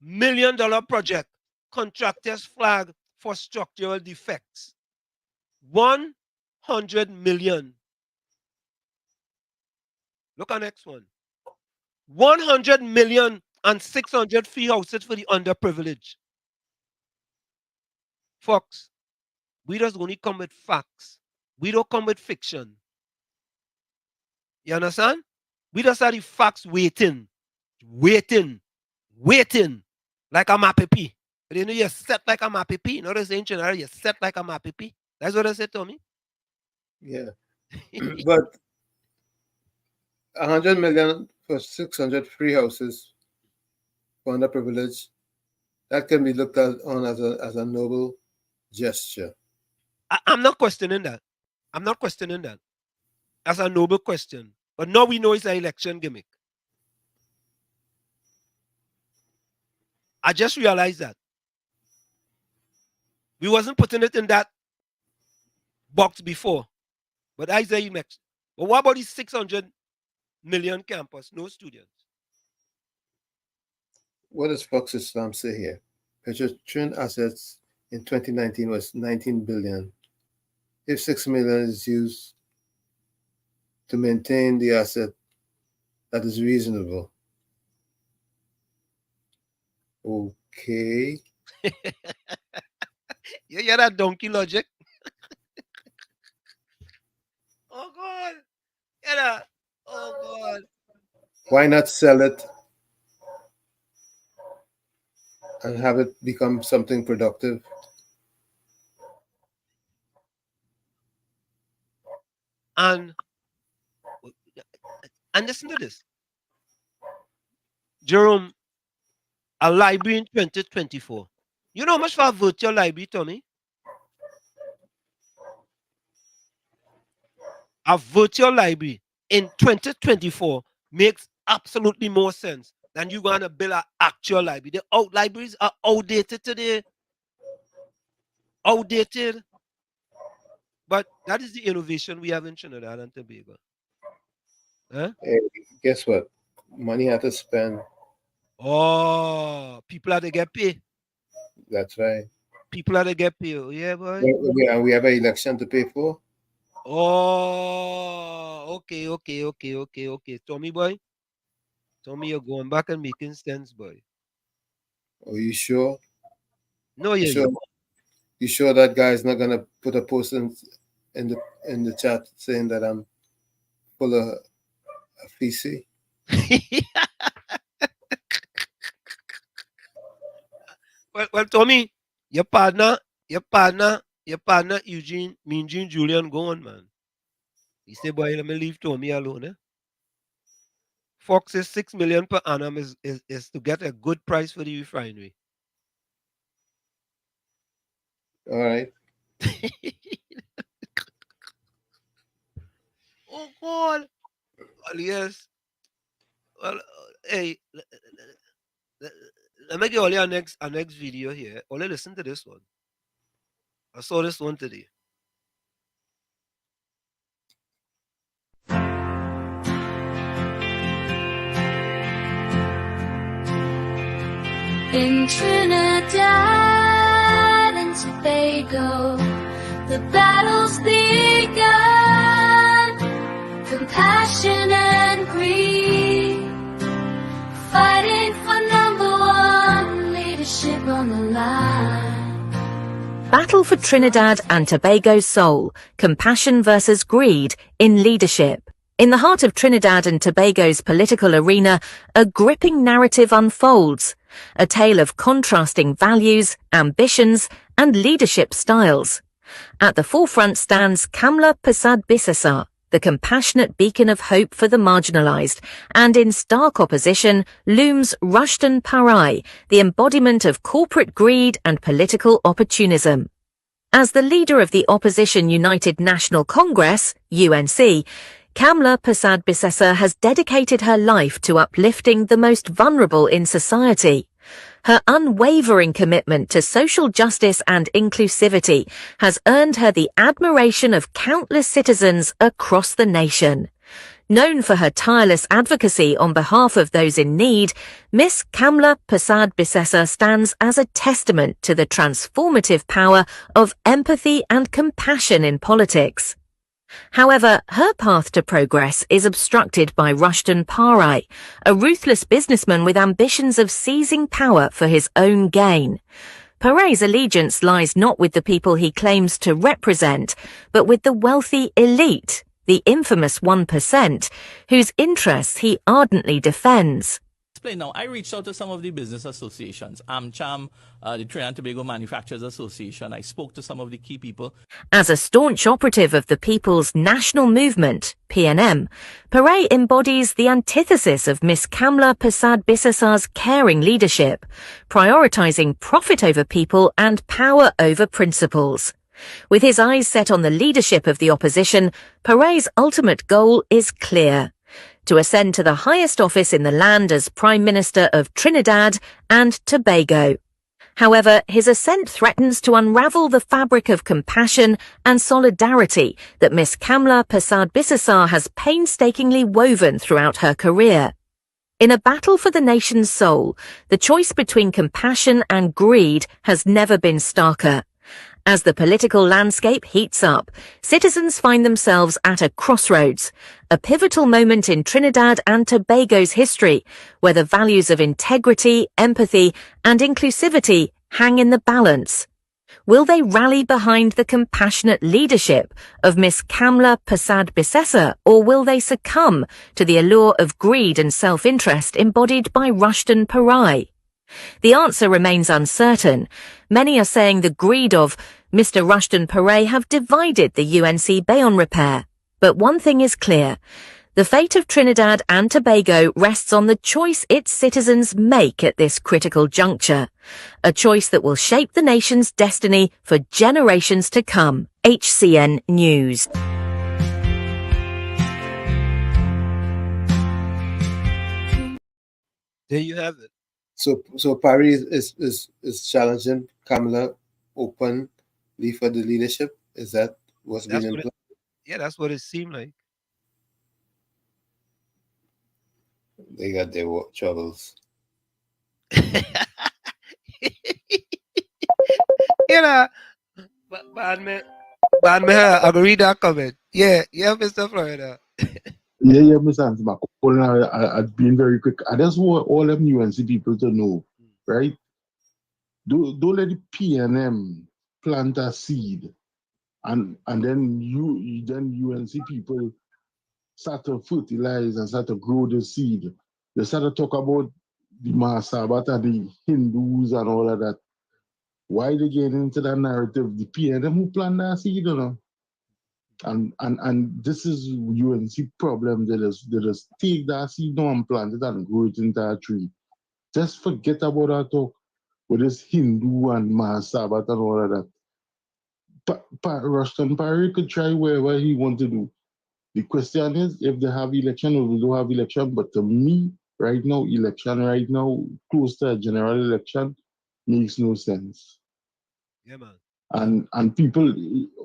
million project. Contractors flag for structural defects. 100 million. Look at next one. 100 million and 600 free houses for the underprivileged. Fox, we just only come with facts. We don't come with fiction. You understand? We just have the facts waiting. Like a mapipi. You know, you're set like a mapipi. You know what I'm saying? You're set like a mapipi. That's what I said to me. Yeah. But 100 million for 600 free houses for underprivileged, that can be looked at on as a noble gesture. I'm not questioning that. I'm not questioning that. That's a noble question. But now we know it's an election gimmick. I just realized that. We wasn't putting it in that box before. But Isaiah next. But what about these 600 million campus, no students? What does Fox Islam say here? Petrotrin assets in 2019 was 19 billion. If 6 million is used to maintain the asset, that is reasonable. Okay. You hear that donkey logic? Oh God. Hear that? Oh God. Why not sell it and have it become something productive? And listen to this. Jerome, a library in 2024. You know how much for a virtual library, Tommy? A virtual library in 2024 makes absolutely more sense than you going to build an actual library. The libraries are outdated today. Outdated. But that is the innovation we have in Trinidad and Tobago. Huh? Hey, guess what? Money had to spend. Oh, people have to get paid. That's right. People have to get paid. Yeah, boy. We have an election to pay for. Oh, okay. Tommy boy. Tommy, you're going back and making sense, boy. Are you sure? No, yeah. You sure that guy is not gonna put a post in the chat saying that I'm full of feces? Well, Tommy, your partner, Eugene, Julian, go on, man. He said, boy, let me leave Tommy alone. Eh? Fox's $6 million per annum is to get a good price for the refinery. All right. Oh God. Well, yes. Well, hey, let me get all your next video here. Only listen to this one. I saw this one today. In Trinidad and Tobago, the battle's begun. Compassion and greed, fighting for #1 leadership on the line. Battle for Trinidad and Tobago's soul, compassion versus greed in leadership. In the heart of Trinidad and Tobago's political arena, a gripping narrative unfolds, a tale of contrasting values, ambitions, and leadership styles. At the forefront stands Kamla Persad-Bissessar, the compassionate beacon of hope for the marginalized, and in stark opposition looms Rushton Parai, the embodiment of corporate greed and political opportunism. As the leader of the opposition United National Congress, UNC, Kamla Persad-Bissessar has dedicated her life to uplifting the most vulnerable in society. Her unwavering commitment to social justice and inclusivity has earned her the admiration of countless citizens across the nation. Known for her tireless advocacy on behalf of those in need, Miss Kamla Persad-Bissessar stands as a testament to the transformative power of empathy and compassion in politics. However, her path to progress is obstructed by Rushton Parai, a ruthless businessman with ambitions of seizing power for his own gain. Parai's allegiance lies not with the people he claims to represent, but with the wealthy elite, the infamous 1%, whose interests he ardently defends. Now, I reached out to some of the business associations, AmCham, the Trinidad and Tobago Manufacturers Association. I spoke to some of the key people. As a staunch operative of the People's National Movement, PNM, Parai embodies the antithesis of Miss Kamla Persad-Bissessar's caring leadership, prioritizing profit over people and power over principles. With his eyes set on the leadership of the opposition, Parai's ultimate goal is clear: to ascend to the highest office in the land as Prime Minister of Trinidad and Tobago. However, his ascent threatens to unravel the fabric of compassion and solidarity that Miss Kamla Persad-Bissessar has painstakingly woven throughout her career. In a battle for the nation's soul, the choice between compassion and greed has never been starker. As the political landscape heats up, citizens find themselves at a crossroads, a pivotal moment in Trinidad and Tobago's history, where the values of integrity, empathy, and inclusivity hang in the balance. Will they rally behind the compassionate leadership of Miss Kamla Persad-Bissessar, or will they succumb to the allure of greed and self-interest embodied by Rushton Parai? The answer remains uncertain. Many are saying the greed of Mr. Rushton Parai have divided the UNC Bayonne repair. But one thing is clear. The fate of Trinidad and Tobago rests on the choice its citizens make at this critical juncture. A choice that will shape the nation's destiny for generations to come. HCN News. There you have it. So Paris is challenging Kamala openly for the leadership. Is that what's being implied? Yeah, that's what it seemed like. They got their troubles. You know, bad man, I will read that comment. Yeah, Mr. Florida. Yeah, Mr. I've been very quick. I just want all them UNC people to know, right? Don't let the PNM plant a seed, and then UNC people start to fertilize and start to grow the seed. They start to talk about the Mahasabat and the Hindus and all of that. Why they get into that narrative? The PNM who plant that seed, you know? And this is UNC problem. They just take that seed now and plant it and grow it into a tree. Just forget about our talk with this Hindu and Mahasabat and all of that. Rushton Parry could try wherever he want to do. The question is if they have election or they don't have election. But to me, right now, election right now, close to a general election, makes no sense. Yeah, man. And people,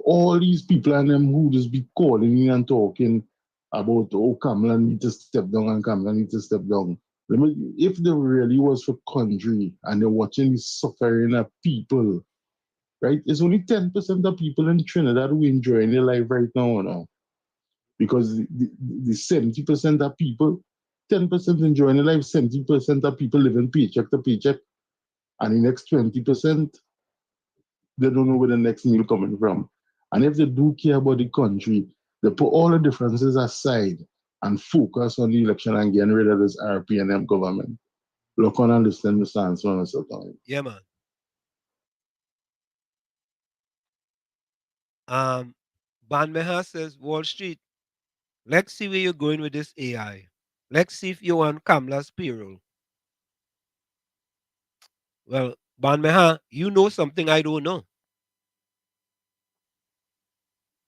all these people and them who just be calling in and talking about, oh, Kamala need to step down and Kamala need to step down. If they really was for country and they're watching the suffering of people, right? It's only 10% of people in Trinidad who enjoying their life right now. Because the 70% of people, 10% enjoying their life, 70% of people living paycheck to paycheck, and the next 20%, they don't know where the next meal coming from. And if they do care about the country, they put all the differences aside and focus on the election and getting rid of this RPNM government. Look on and listen to Mr. Anson, Mr. Tommy. Yeah, man. Banmeha says, Wall Street, let's see where you're going with this AI. Let's see if you're on Kamla's payroll. Well, Banmeha, you know something I don't know.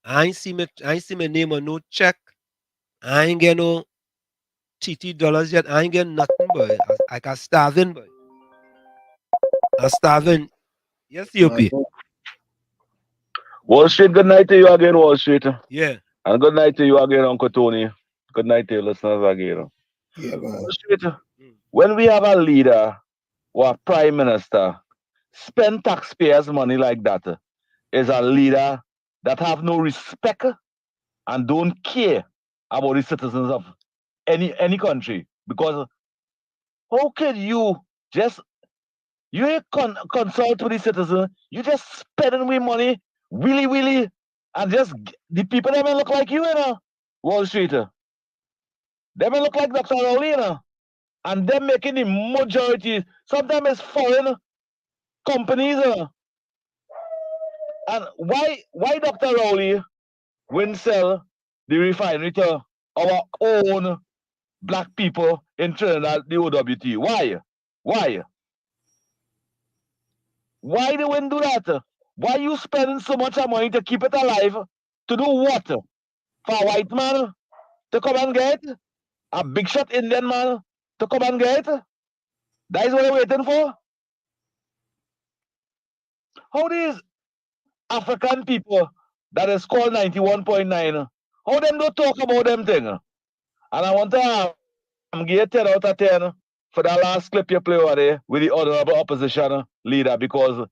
I ain't see my name on no check. I ain't get no TT dollars yet. I ain't get nothing, boy. I got starving, boy. I'm starving. Yes, COP. Wall Street, good night to you again, Wall Street. Yeah. And good night to you again, Uncle Tony. Good night to you, listeners again. Yeah, man. Wall Street, when we have a leader or a prime minister spend taxpayers' money like that, is a leader that have no respect and don't care about the citizens of any country. Because how can you just consult with the citizen, you just spending with money willy and just the people that may look like you, Wall Street. They may look like Dr. Rowley, and them making the majority. Sometimes it's foreign companies, and why Dr. Rowley wouldn't sell the refinery to our own black people in Trinidad, the OWT? Why? Why they wouldn't do that? Why you spending so much money to keep it alive? To do what? For a white man to come and get? A big shot Indian man to come and get? That is what they're waiting for? How these African people that is called 91.9, how them don't talk about them thing? And I want to give you 10 out of 10 for that last clip you play over there with the honorable opposition leader, because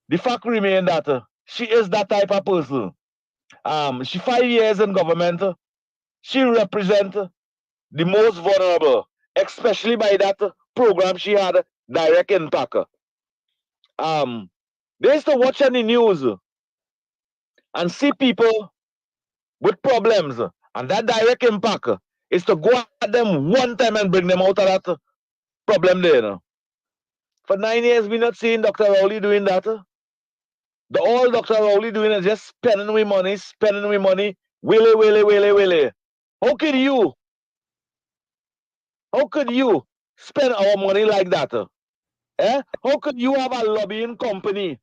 the fact remains that she is that type of person. She 5 years in government. She represents the most vulnerable, especially by that program she had, Direct Impact. They used to watch on the news and see people with problems, and that Direct Impact is to go at them one time and bring them out of that problem there. For 9 years, we're not seeing Dr. Rowley doing that. All Dr. Rowley doing is just spending with money, willy. How could you spend our money like that? How could you have a lobbying company?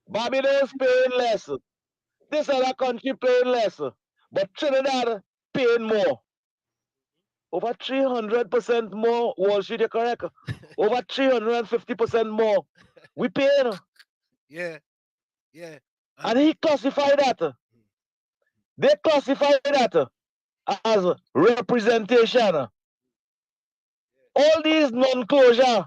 Barbados paying less. This other country paying less. But Trinidad paying more. Over 300% more. Wall Street, you're correct. Over 350% more. We paying. Yeah. And he classified that. They classify that as representation. All these non-closure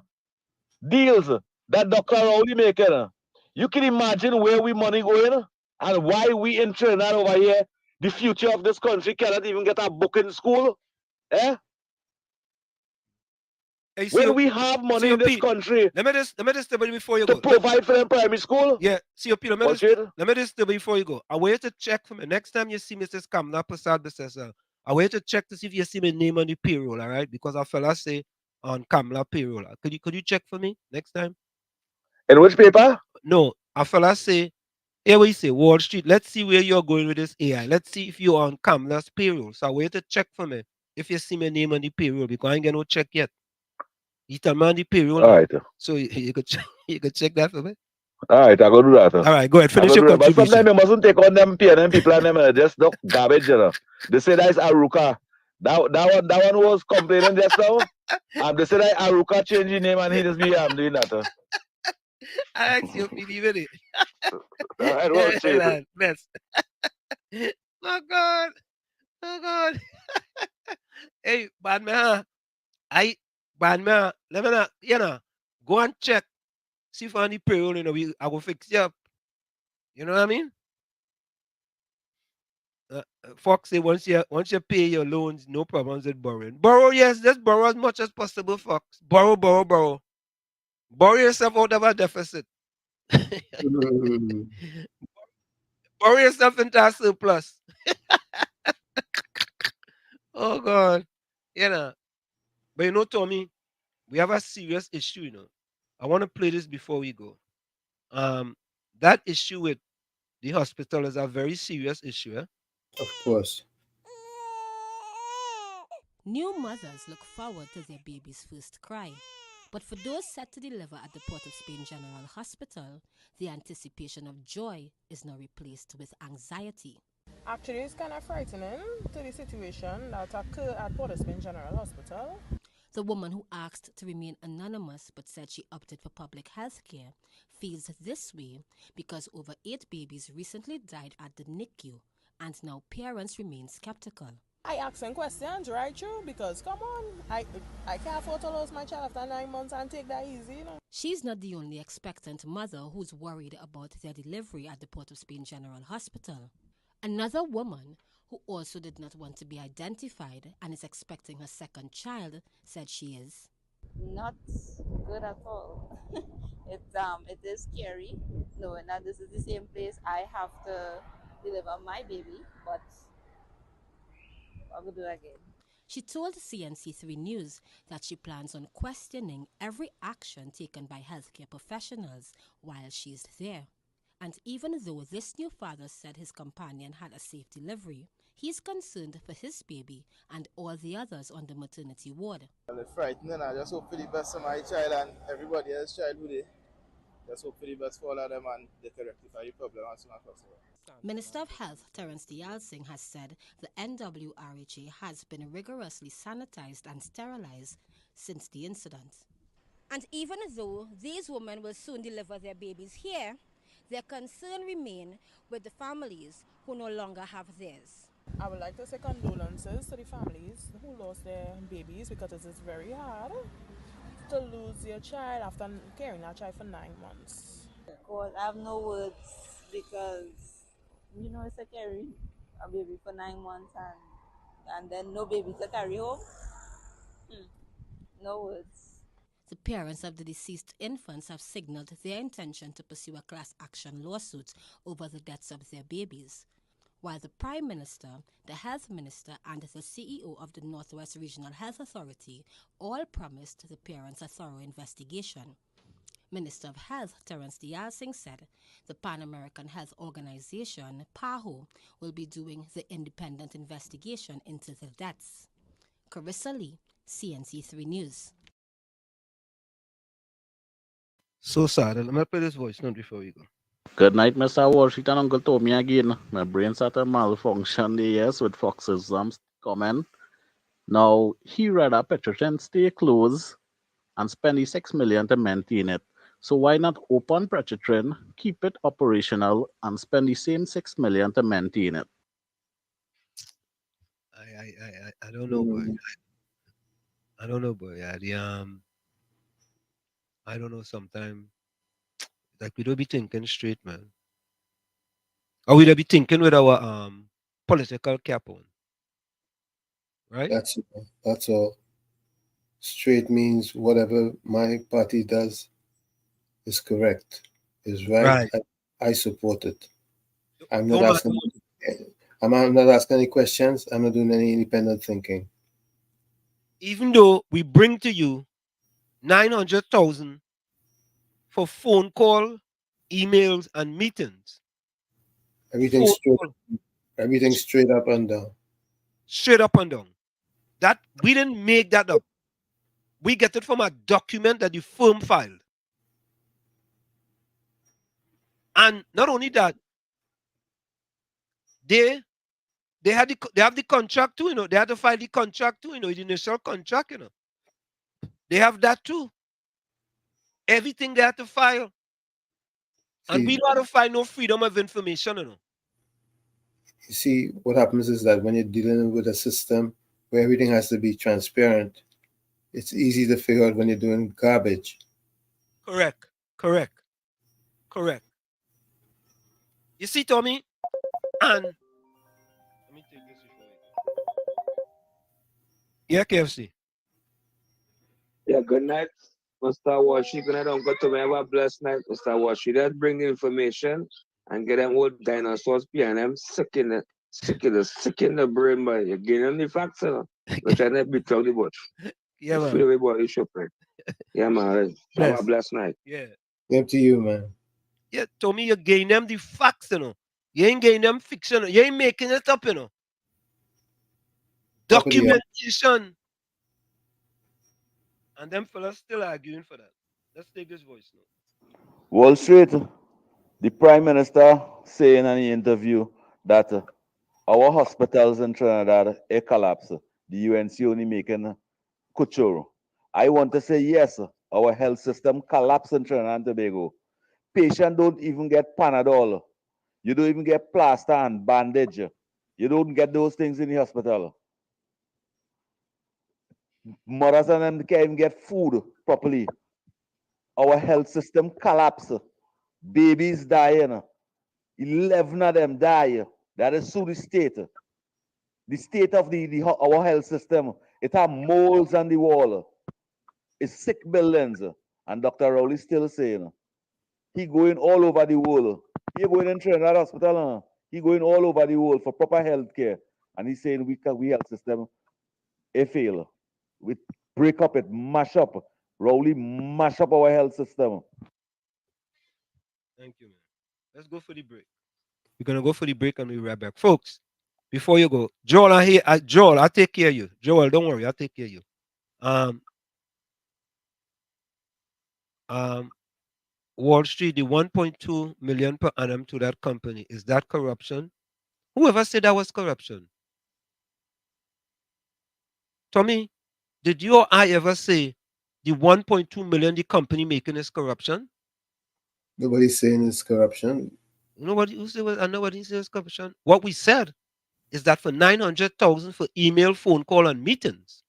deals that Dr. Rowley making, you can imagine where we money going and why we in Trinidad over here, the future of this country cannot even get a book in school. When we have money in this country, let me just tell you before you to go. provide for them primary school. Yeah, COP, let me just tell you before you go. I want you to check for me. Next time you see Mrs. Kamla Prasad Besesa, I want you to check to see if you see my name on the payroll, all right? Because a fella say on Kamla payroll. Could you check for me next time? In which paper? No, a fella say Here we say Wall Street. Let's see where you're going with this AI. Let's see if you're on Kamla's payroll. So I wait to check for me if you see my name on the payroll because I ain't get no check yet. You tell me on the payroll. All right. So you could check, you could check that for me. All right, I go do that. All right, go ahead. I Finish go your do that. But contribution. sometimes you mustn't take on them PNM people and them just look garbage, you know. They say that is Aruka. That one was complaining just now. They say that Aruka changed his name and he just be doing that. I asked you if you believe in it. All right, Wall Street. Best. Oh God. Oh God. Hey, bad man. Bad man. Let me know, you know, go and check. See if on the payroll, you know, I will fix you up. You know what I mean? Fox say once you pay your loans, no problems with borrowing. Borrow, yes, just borrow as much as possible, Fox. Borrow. Borrow yourself out of a deficit. Borrow yourself into a surplus. Oh God. You know. But you know, Tommy, we have a serious issue, you know. I want to play this before we go. That issue with the hospital is a very serious issue, eh? Of course. New mothers look forward to their baby's first cry. But for those set to deliver at the Port of Spain General Hospital, the anticipation of joy is now replaced with anxiety. Actually, it's kind of frightening to the situation that occurred at Port of Spain General Hospital. The woman who asked to remain anonymous but said she opted for public health care feels this way because over 8 babies recently died at the NICU and now parents remain skeptical. I asking questions right through because come on, I can't afford to lose my child after 9 months and take that easy, you know. She's not the only expectant mother who's worried about their delivery at the Port of Spain General Hospital. Another woman who also did not want to be identified and is expecting her second child said she is not good at all. It is scary knowing that this is the same place I have to deliver my baby, but I will do it again. She told CNC3 News that she plans on questioning every action taken by healthcare professionals while she's there. And even though this new father said his companion had a safe delivery, he's concerned for his baby and all the others on the maternity ward. Well, it's frightening. I just hope for the best for my child and everybody else's child who they just hope for the best for all of them and they can rectify the problem as soon as possible. Minister of Health Terence Dialsingh has said the NWRHA has been rigorously sanitized and sterilized since the incident. And even though these women will soon deliver their babies here, their concern remain with the families who no longer have theirs. I would like to say condolences to the families who lost their babies because it is very hard to lose your child after carrying a child for 9 months. Of course, I have no words because, you know, it's a carrying a baby for 9 months and then no baby to carry home. No words. The parents of the deceased infants have signaled their intention to pursue a class action lawsuit over the deaths of their babies, while the Prime Minister, the Health Minister, and the CEO of the Northwest Regional Health Authority all promised the parents a thorough investigation. Minister of Health Terence Dialsingh said the Pan American Health Organization, PAHO, will be doing the independent investigation into the deaths. Carissa Lee, CNC3 News. So sad. Let me play this voice note before we go. Good night, Mr. Washington. Uncle Tommy again. My brain started malfunction there, yes, with Fox's comment. Now, he rather Petrotrin stay closed and spend the $6 million to maintain it. So why not open Petrotrin, keep it operational, and spend the same $6 million to maintain it? I don't know, boy. I don't know, boy. I don't know. Sometimes, like we don't be thinking straight, man. Or we don't be thinking with our political cap on, right? That's all. Straight means whatever my party does is correct, is right. I support it. I'm not asking. I'm not asking any questions. I'm not doing any independent thinking. Even though we bring to you 900,000 for phone call, emails, and meetings, Everything's straight up and down. Straight up and down. That we didn't make that up. We get it from a document that the firm filed. And not only that, they have the contract too, They had to file the contract too, the initial contract, They have that too. Everything they had to file. And we don't have to file no freedom of information, You see, what happens is that when you're dealing with a system where everything has to be transparent, it's easy to figure out when you're doing garbage. Correct. You see, Tommy? And let me take this before you. Yeah, KFC. Yeah, good night, Mr. Washi. Good night, Uncle Tommy. Have a blessed night, Mr. Washi. Let's bring the information and get them old dinosaurs PNM sick in the brain, but you give them the facts, We're trying to beat out the bush. Yeah, man. Feel everybody should pray. Yeah, man. Have a blessed night. Yeah. Same to you, man. Yeah, Tommy, you gain them the facts, You ain't getting them fiction. You ain't making it up, Documentation. And them fellas still arguing for that. Let's take this voice now. Wall Street, the Prime Minister saying in the interview that our hospitals in Trinidad collapse. The UNC only making couture. I want to say yes, our health system collapsed in Trinidad and Tobago. Patients don't even get Panadol. You don't even get plaster and bandage. You don't get those things in the hospital. Mothers and them can't even get food properly. Our health system collapsed. Babies dying. 11 of them die. That is through the state. The state of our health system, it has moles on the wall. It's sick buildings. And Dr. Rowley still saying, he going all over the world. He going in Trinidad Hospital. He going all over the world for proper health care. And he's saying we health system, it fail. We break up it, mash up. Rowley mash up our health system. Thank you, man. Let's go for the break. We're going to go for the break and we'll be right back. Folks, before you go, Joel, Joel, I'll take care of you. Joel, don't worry, I'll take care of you. Wall Street, the 1.2 million per annum to that company, is that corruption? Whoever said that was corruption? Tommy, did you or I ever say the 1.2 million the company making is corruption? Nobody's saying it's corruption. Nobody says corruption. What we said is that for 900,000 for email, phone call, and meetings,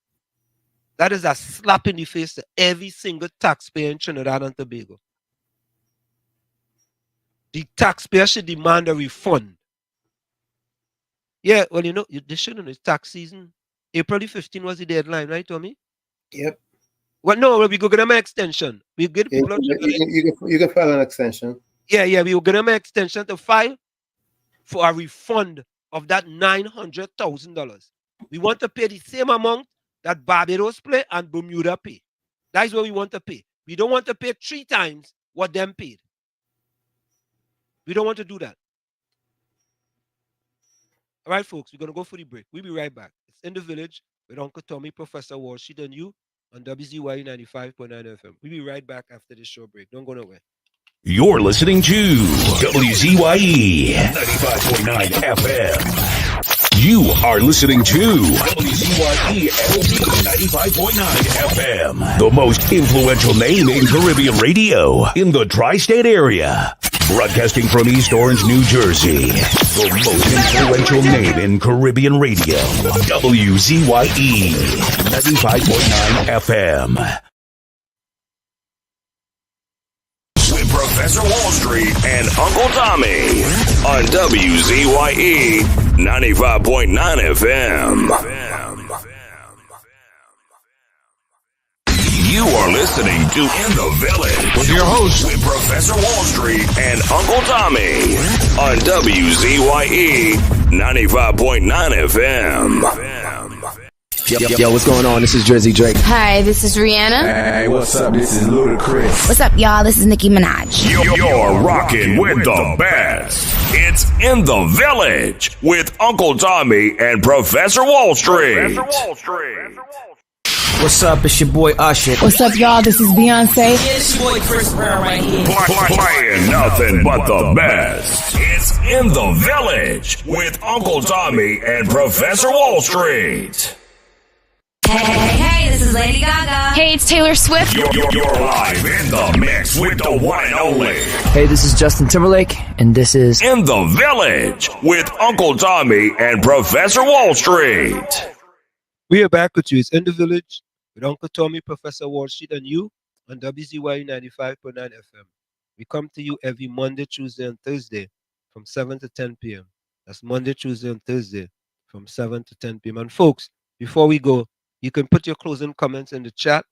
that is a slap in the face to every single taxpayer in Trinidad and Tobago. The taxpayer should demand a refund. Yeah, well, they shouldn't. It's tax season. April the 15th was the deadline, right, Tommy? Yep. Well, no, we go get them an extension. We get people. You can file an extension. Yeah, we will get them an extension to file for a refund of that $900,000. We want to pay the same amount that Barbados pay and Bermuda pay. That is what we want to pay. We don't want to pay 3 times what them paid. We don't want to do that. All right, folks, we're going to go for the break. We'll be right back. It's In the Village with Uncle Tommy, Professor Walsheed, and you on WZYE 95.9 FM. We'll be right back after this short break. Don't go nowhere. You're listening to WZYE 95.9 FM. You are listening to WZYE 95.9 FM, the most influential name in Caribbean radio in the tri-state area. Broadcasting from East Orange, New Jersey, the most influential name in Caribbean radio, WZYE 95.9 FM. With Professor Wall Street and Uncle Tommy on WZYE 95.9 FM. You are listening to In the Village with your host, with Professor Wall Street and Uncle Tommy on WZYE 95.9 FM. Yo, what's going on? This is Drizzy Drake. Hi, this is Rihanna. Hey, what's up? This is Ludacris. What's up, y'all? This is Nicki Minaj. You're rocking with the best. It's In the Village with Uncle Tommy and Professor Wall Street. What's up? It's your boy Usher. What's up, y'all? This is Beyonce. It's your boy Chris Brown right here. Playing nothing but the best. It's In the Village with Uncle Tommy and Professor Wall Street. Hey, this is Lady Gaga. Hey, it's Taylor Swift. You're live in the mix with the one and only. Hey, this is Justin Timberlake, and this is In the Village with Uncle Tommy and Professor Wall Street. We are back with you. It's In the Village with Uncle Tommy, Professor Wall Street, and you on WZYE 95.9 FM. We come to you every Monday, Tuesday, and Thursday from 7 to 10 p.m. That's Monday, Tuesday, and Thursday from 7 to 10 p.m. And folks, before we go, you can put your closing comments in the chat.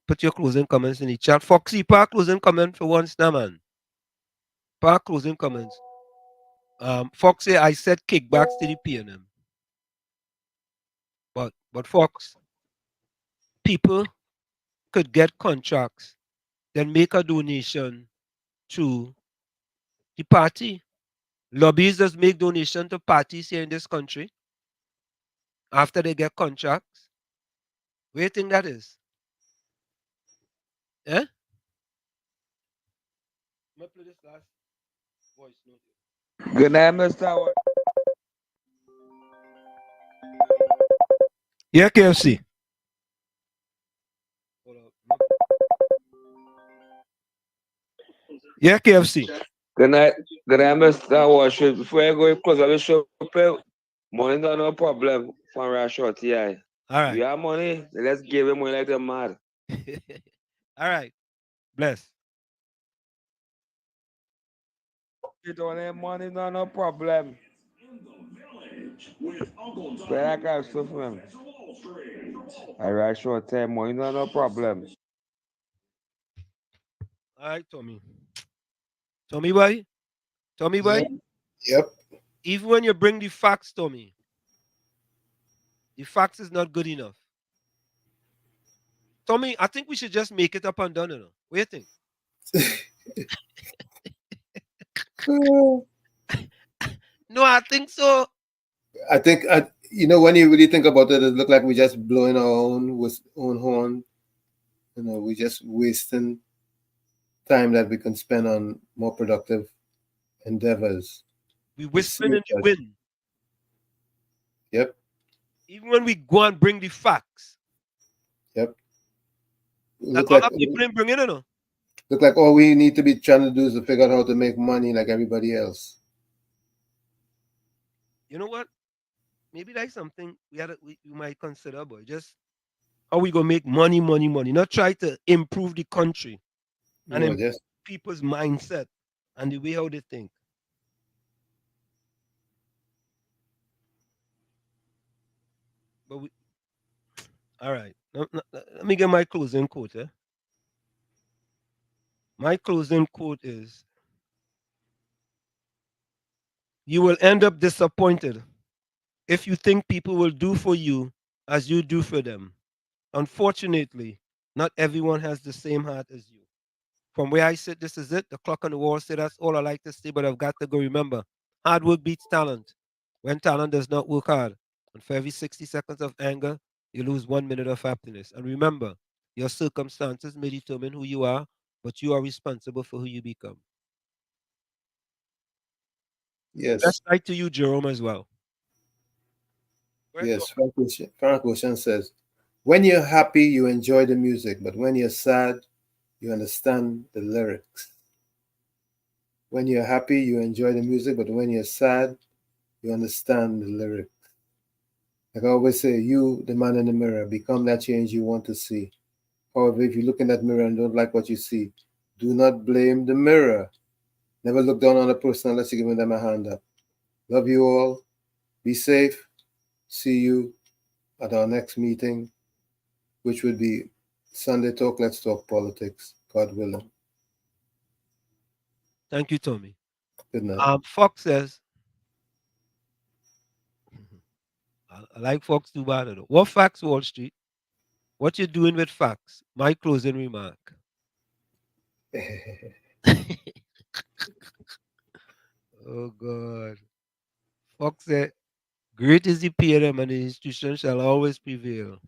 Put your closing comments in the chat. Foxy, park closing comment for once now, man. Park closing comments. Foxy, I said kickbacks to the PNM. But Fox, people could get contracts, then make a donation to the party. Lobbyists just make donation to parties here in this country after they get contracts. Where do you think that is? Eh? I'm gonna play this last voice note. Good night, Mr. Yeah, KFC. Yeah, KFC. Good night, Mr. Washington. Before I go close up the show, money not no problem for our short, yeah. All right. You have money, let's give him money like the mad. All right. Bless. You don't have money, no problem. But I got stuff for him. I write short time, money no problem. All right, Tommy. Tommy boy? Tommy boy? Yep. Even when you bring the facts, Tommy, the facts is not good enough. Tommy, I think we should just make it up and done. What do you think? No, I think so. I think, when you really think about it, it looks like we're just blowing our own horn. We're just wasting time that we can spend on more productive endeavors. We whispering in the wind. Yep. Even when we go and bring the facts. Yep. That's all people didn't bring in, Look like all we need to be trying to do is to figure out how to make money like everybody else. You know what? Maybe that's something we might consider, boy. Just how we gonna make money. Not try to improve the country and improve people's mindset and the way how they think. But all right. Let me get my closing quote. My closing quote is, you will end up disappointed if you think people will do for you as you do for them. Unfortunately, not everyone has the same heart as you. From where I sit, this is it. The clock on the wall said that's all I like to say, but I've got to go. Remember, hard work beats talent. When talent does not work hard, and for every 60 seconds of anger, you lose 1 minute of happiness. And remember, your circumstances may determine who you are, but you are responsible for who you become. Yes. Best night to you, Jerome, as well. Yes, Frank Ocean says, when you're happy, you enjoy the music, but when you're sad, you understand the lyrics. When you're happy, you enjoy the music, but when you're sad, you understand the lyrics. Like I always say, you, the man in the mirror, become that change you want to see. However, if you look in that mirror and don't like what you see, do not blame the mirror. Never look down on a person unless you're giving them a hand up. Love you all. Be safe. See you at our next meeting, which would be Sunday Talk, Let's Talk Politics, God willing. Thank you, Tommy. Good night. Fox says, I like Fox too bad. Though. What facts, Wall Street? What you doing with facts? My closing remark. Oh God. Fox said, great is the PNM and the institution shall always prevail.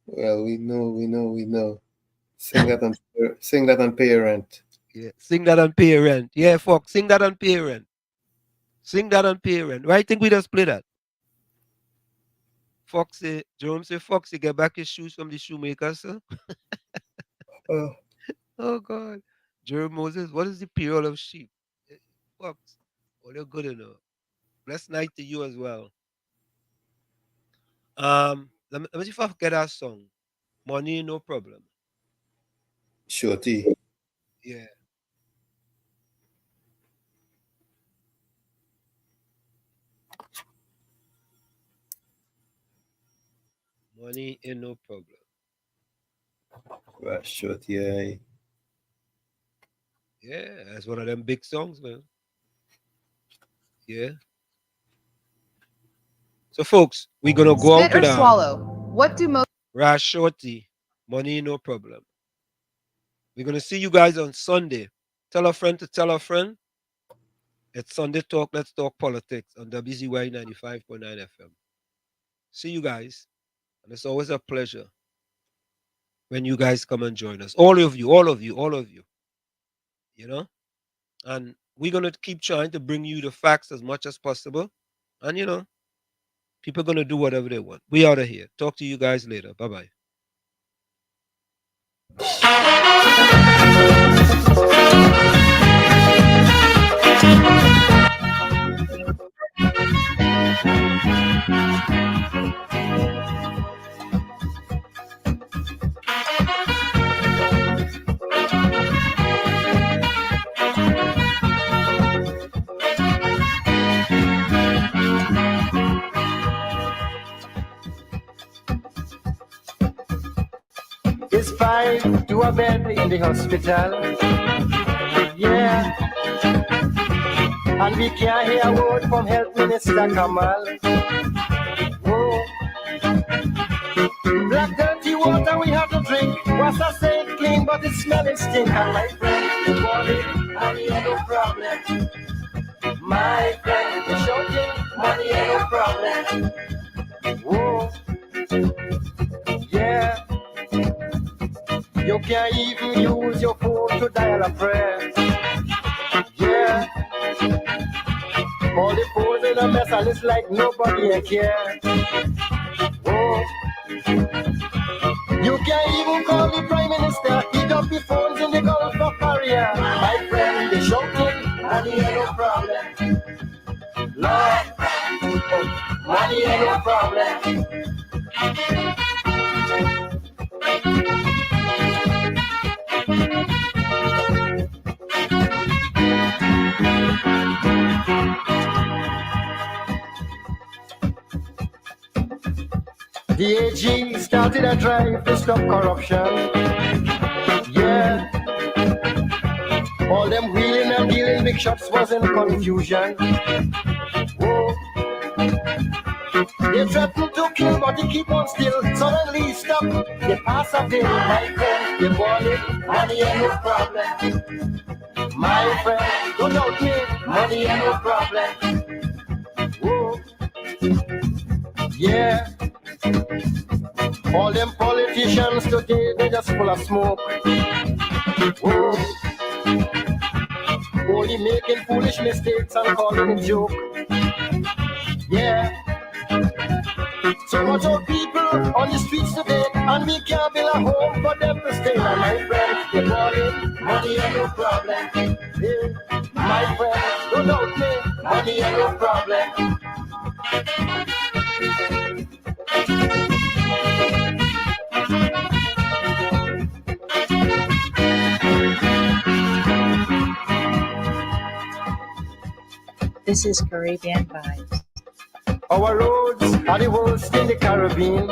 Well, we know. Sing that and pay your rent. Yeah, sing that and pay rent. Yeah, Fox, sing that and pay rent. Sing that and pay rent. Right? Think we just play that. Foxy, Jerome say, Foxy, get back his shoes from the shoemaker, sir. Oh God. Jerome Moses, what is the period of sheep? Fox, oh, you're good enough. Blessed night to you as well. Let me see if I forget our song. Money, no problem. Shorty. Yeah. Money ain't no problem. Right, Shorty. Yeah. Yeah, that's one of them big songs, man. Yeah. So, folks, we're gonna go out Spit or with swallow. What do most Rash Shorty, money no problem. We're gonna see you guys on Sunday. Tell a friend to tell a friend. It's Sunday Talk. Let's talk politics on WZYE 95.9 FM. See you guys, and it's always a pleasure when you guys come and join us. All of you, all of you, all of you. You know, and we're gonna keep trying to bring you the facts as much as possible, and you know, people are gonna do whatever they want. We out of here. Talk to you guys later. Bye bye. It's fine to a bed in the hospital. Yeah. And we can't hear a word from Health Minister Kamal. Oh. Black dirty water we have to drink. What's I say it clean, but it smelling stink. And my friend, the body, money ain't no problem. My friend, the shouting, money ain't no problem. Whoa. Yeah. You can't even use your phone to dial a prayer. Yeah. All the phones in a mess and it's like nobody care. Oh. You can't even call the Prime Minister. He got the phones in the Gulf of Paria. My friend, the shouting, money ain't no problem. Lord, money ain't no problem. The AG started a drive to stop corruption. Yeah. All them wheeling and dealing big shots was in confusion. Whoa. They threatened to kill, but they keep on still. Suddenly he stop, they pass a bill. My friend, they want it, money ain't no problem. My friend, don't doubt me, money ain't no problem. Whoa. Yeah. All them politicians today, they just full of smoke. Whoa. Only making foolish mistakes and calling it joke. Yeah. So much of people on the streets today, and we can't build a home for them to stay. And my friend, they call it money ain't no problem. Yeah. My friend, don't doubt me, money ain't no problem. This is Caribbean Vibes. Our roads are the worst in the Caribbean.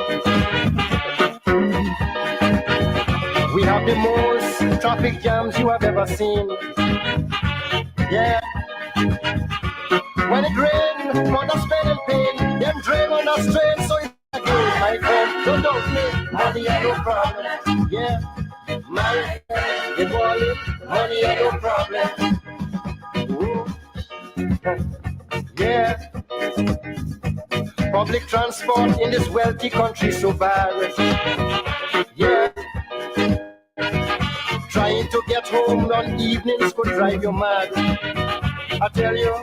We have the most traffic jams you have ever seen. Yeah. When it rains, mother spend in pain. Them drain on us Public transport in this wealthy country so bad. Yeah. Trying to get home on evenings could drive you mad. I tell you,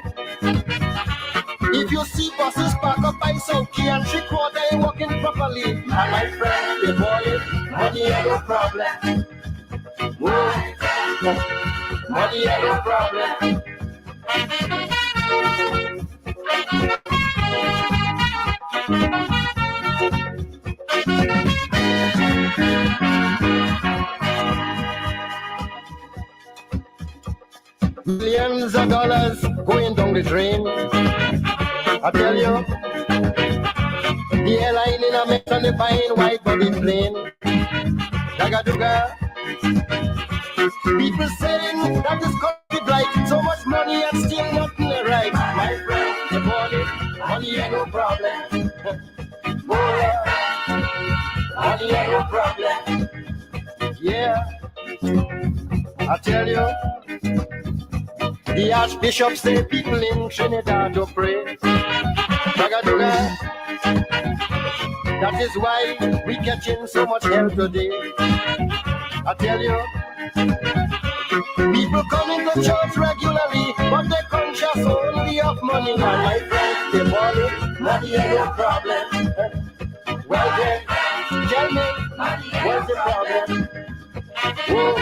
if you see buses park up by South Key and 3/4 ain't working properly, and my friend, the boy, money ain't no problem. Whoa. Money ain't no problem. Millions of dollars going down the drain. I tell you, the airline in a mess and the buying white body plane. Dagaduga. People saying that this country bright, so much money and still nothing right. My friend, the money ain't no problem. Oh, money ain't no problem. Yeah, I tell you, the Archbishop say people in Trinidad to pray. Dagaduga. That is why we catching so much hell today. I tell you, people coming to church regularly, but they conscious only of money. And my friend, they money ain't no problem. Well then, tell me, what's the problem? Whoa.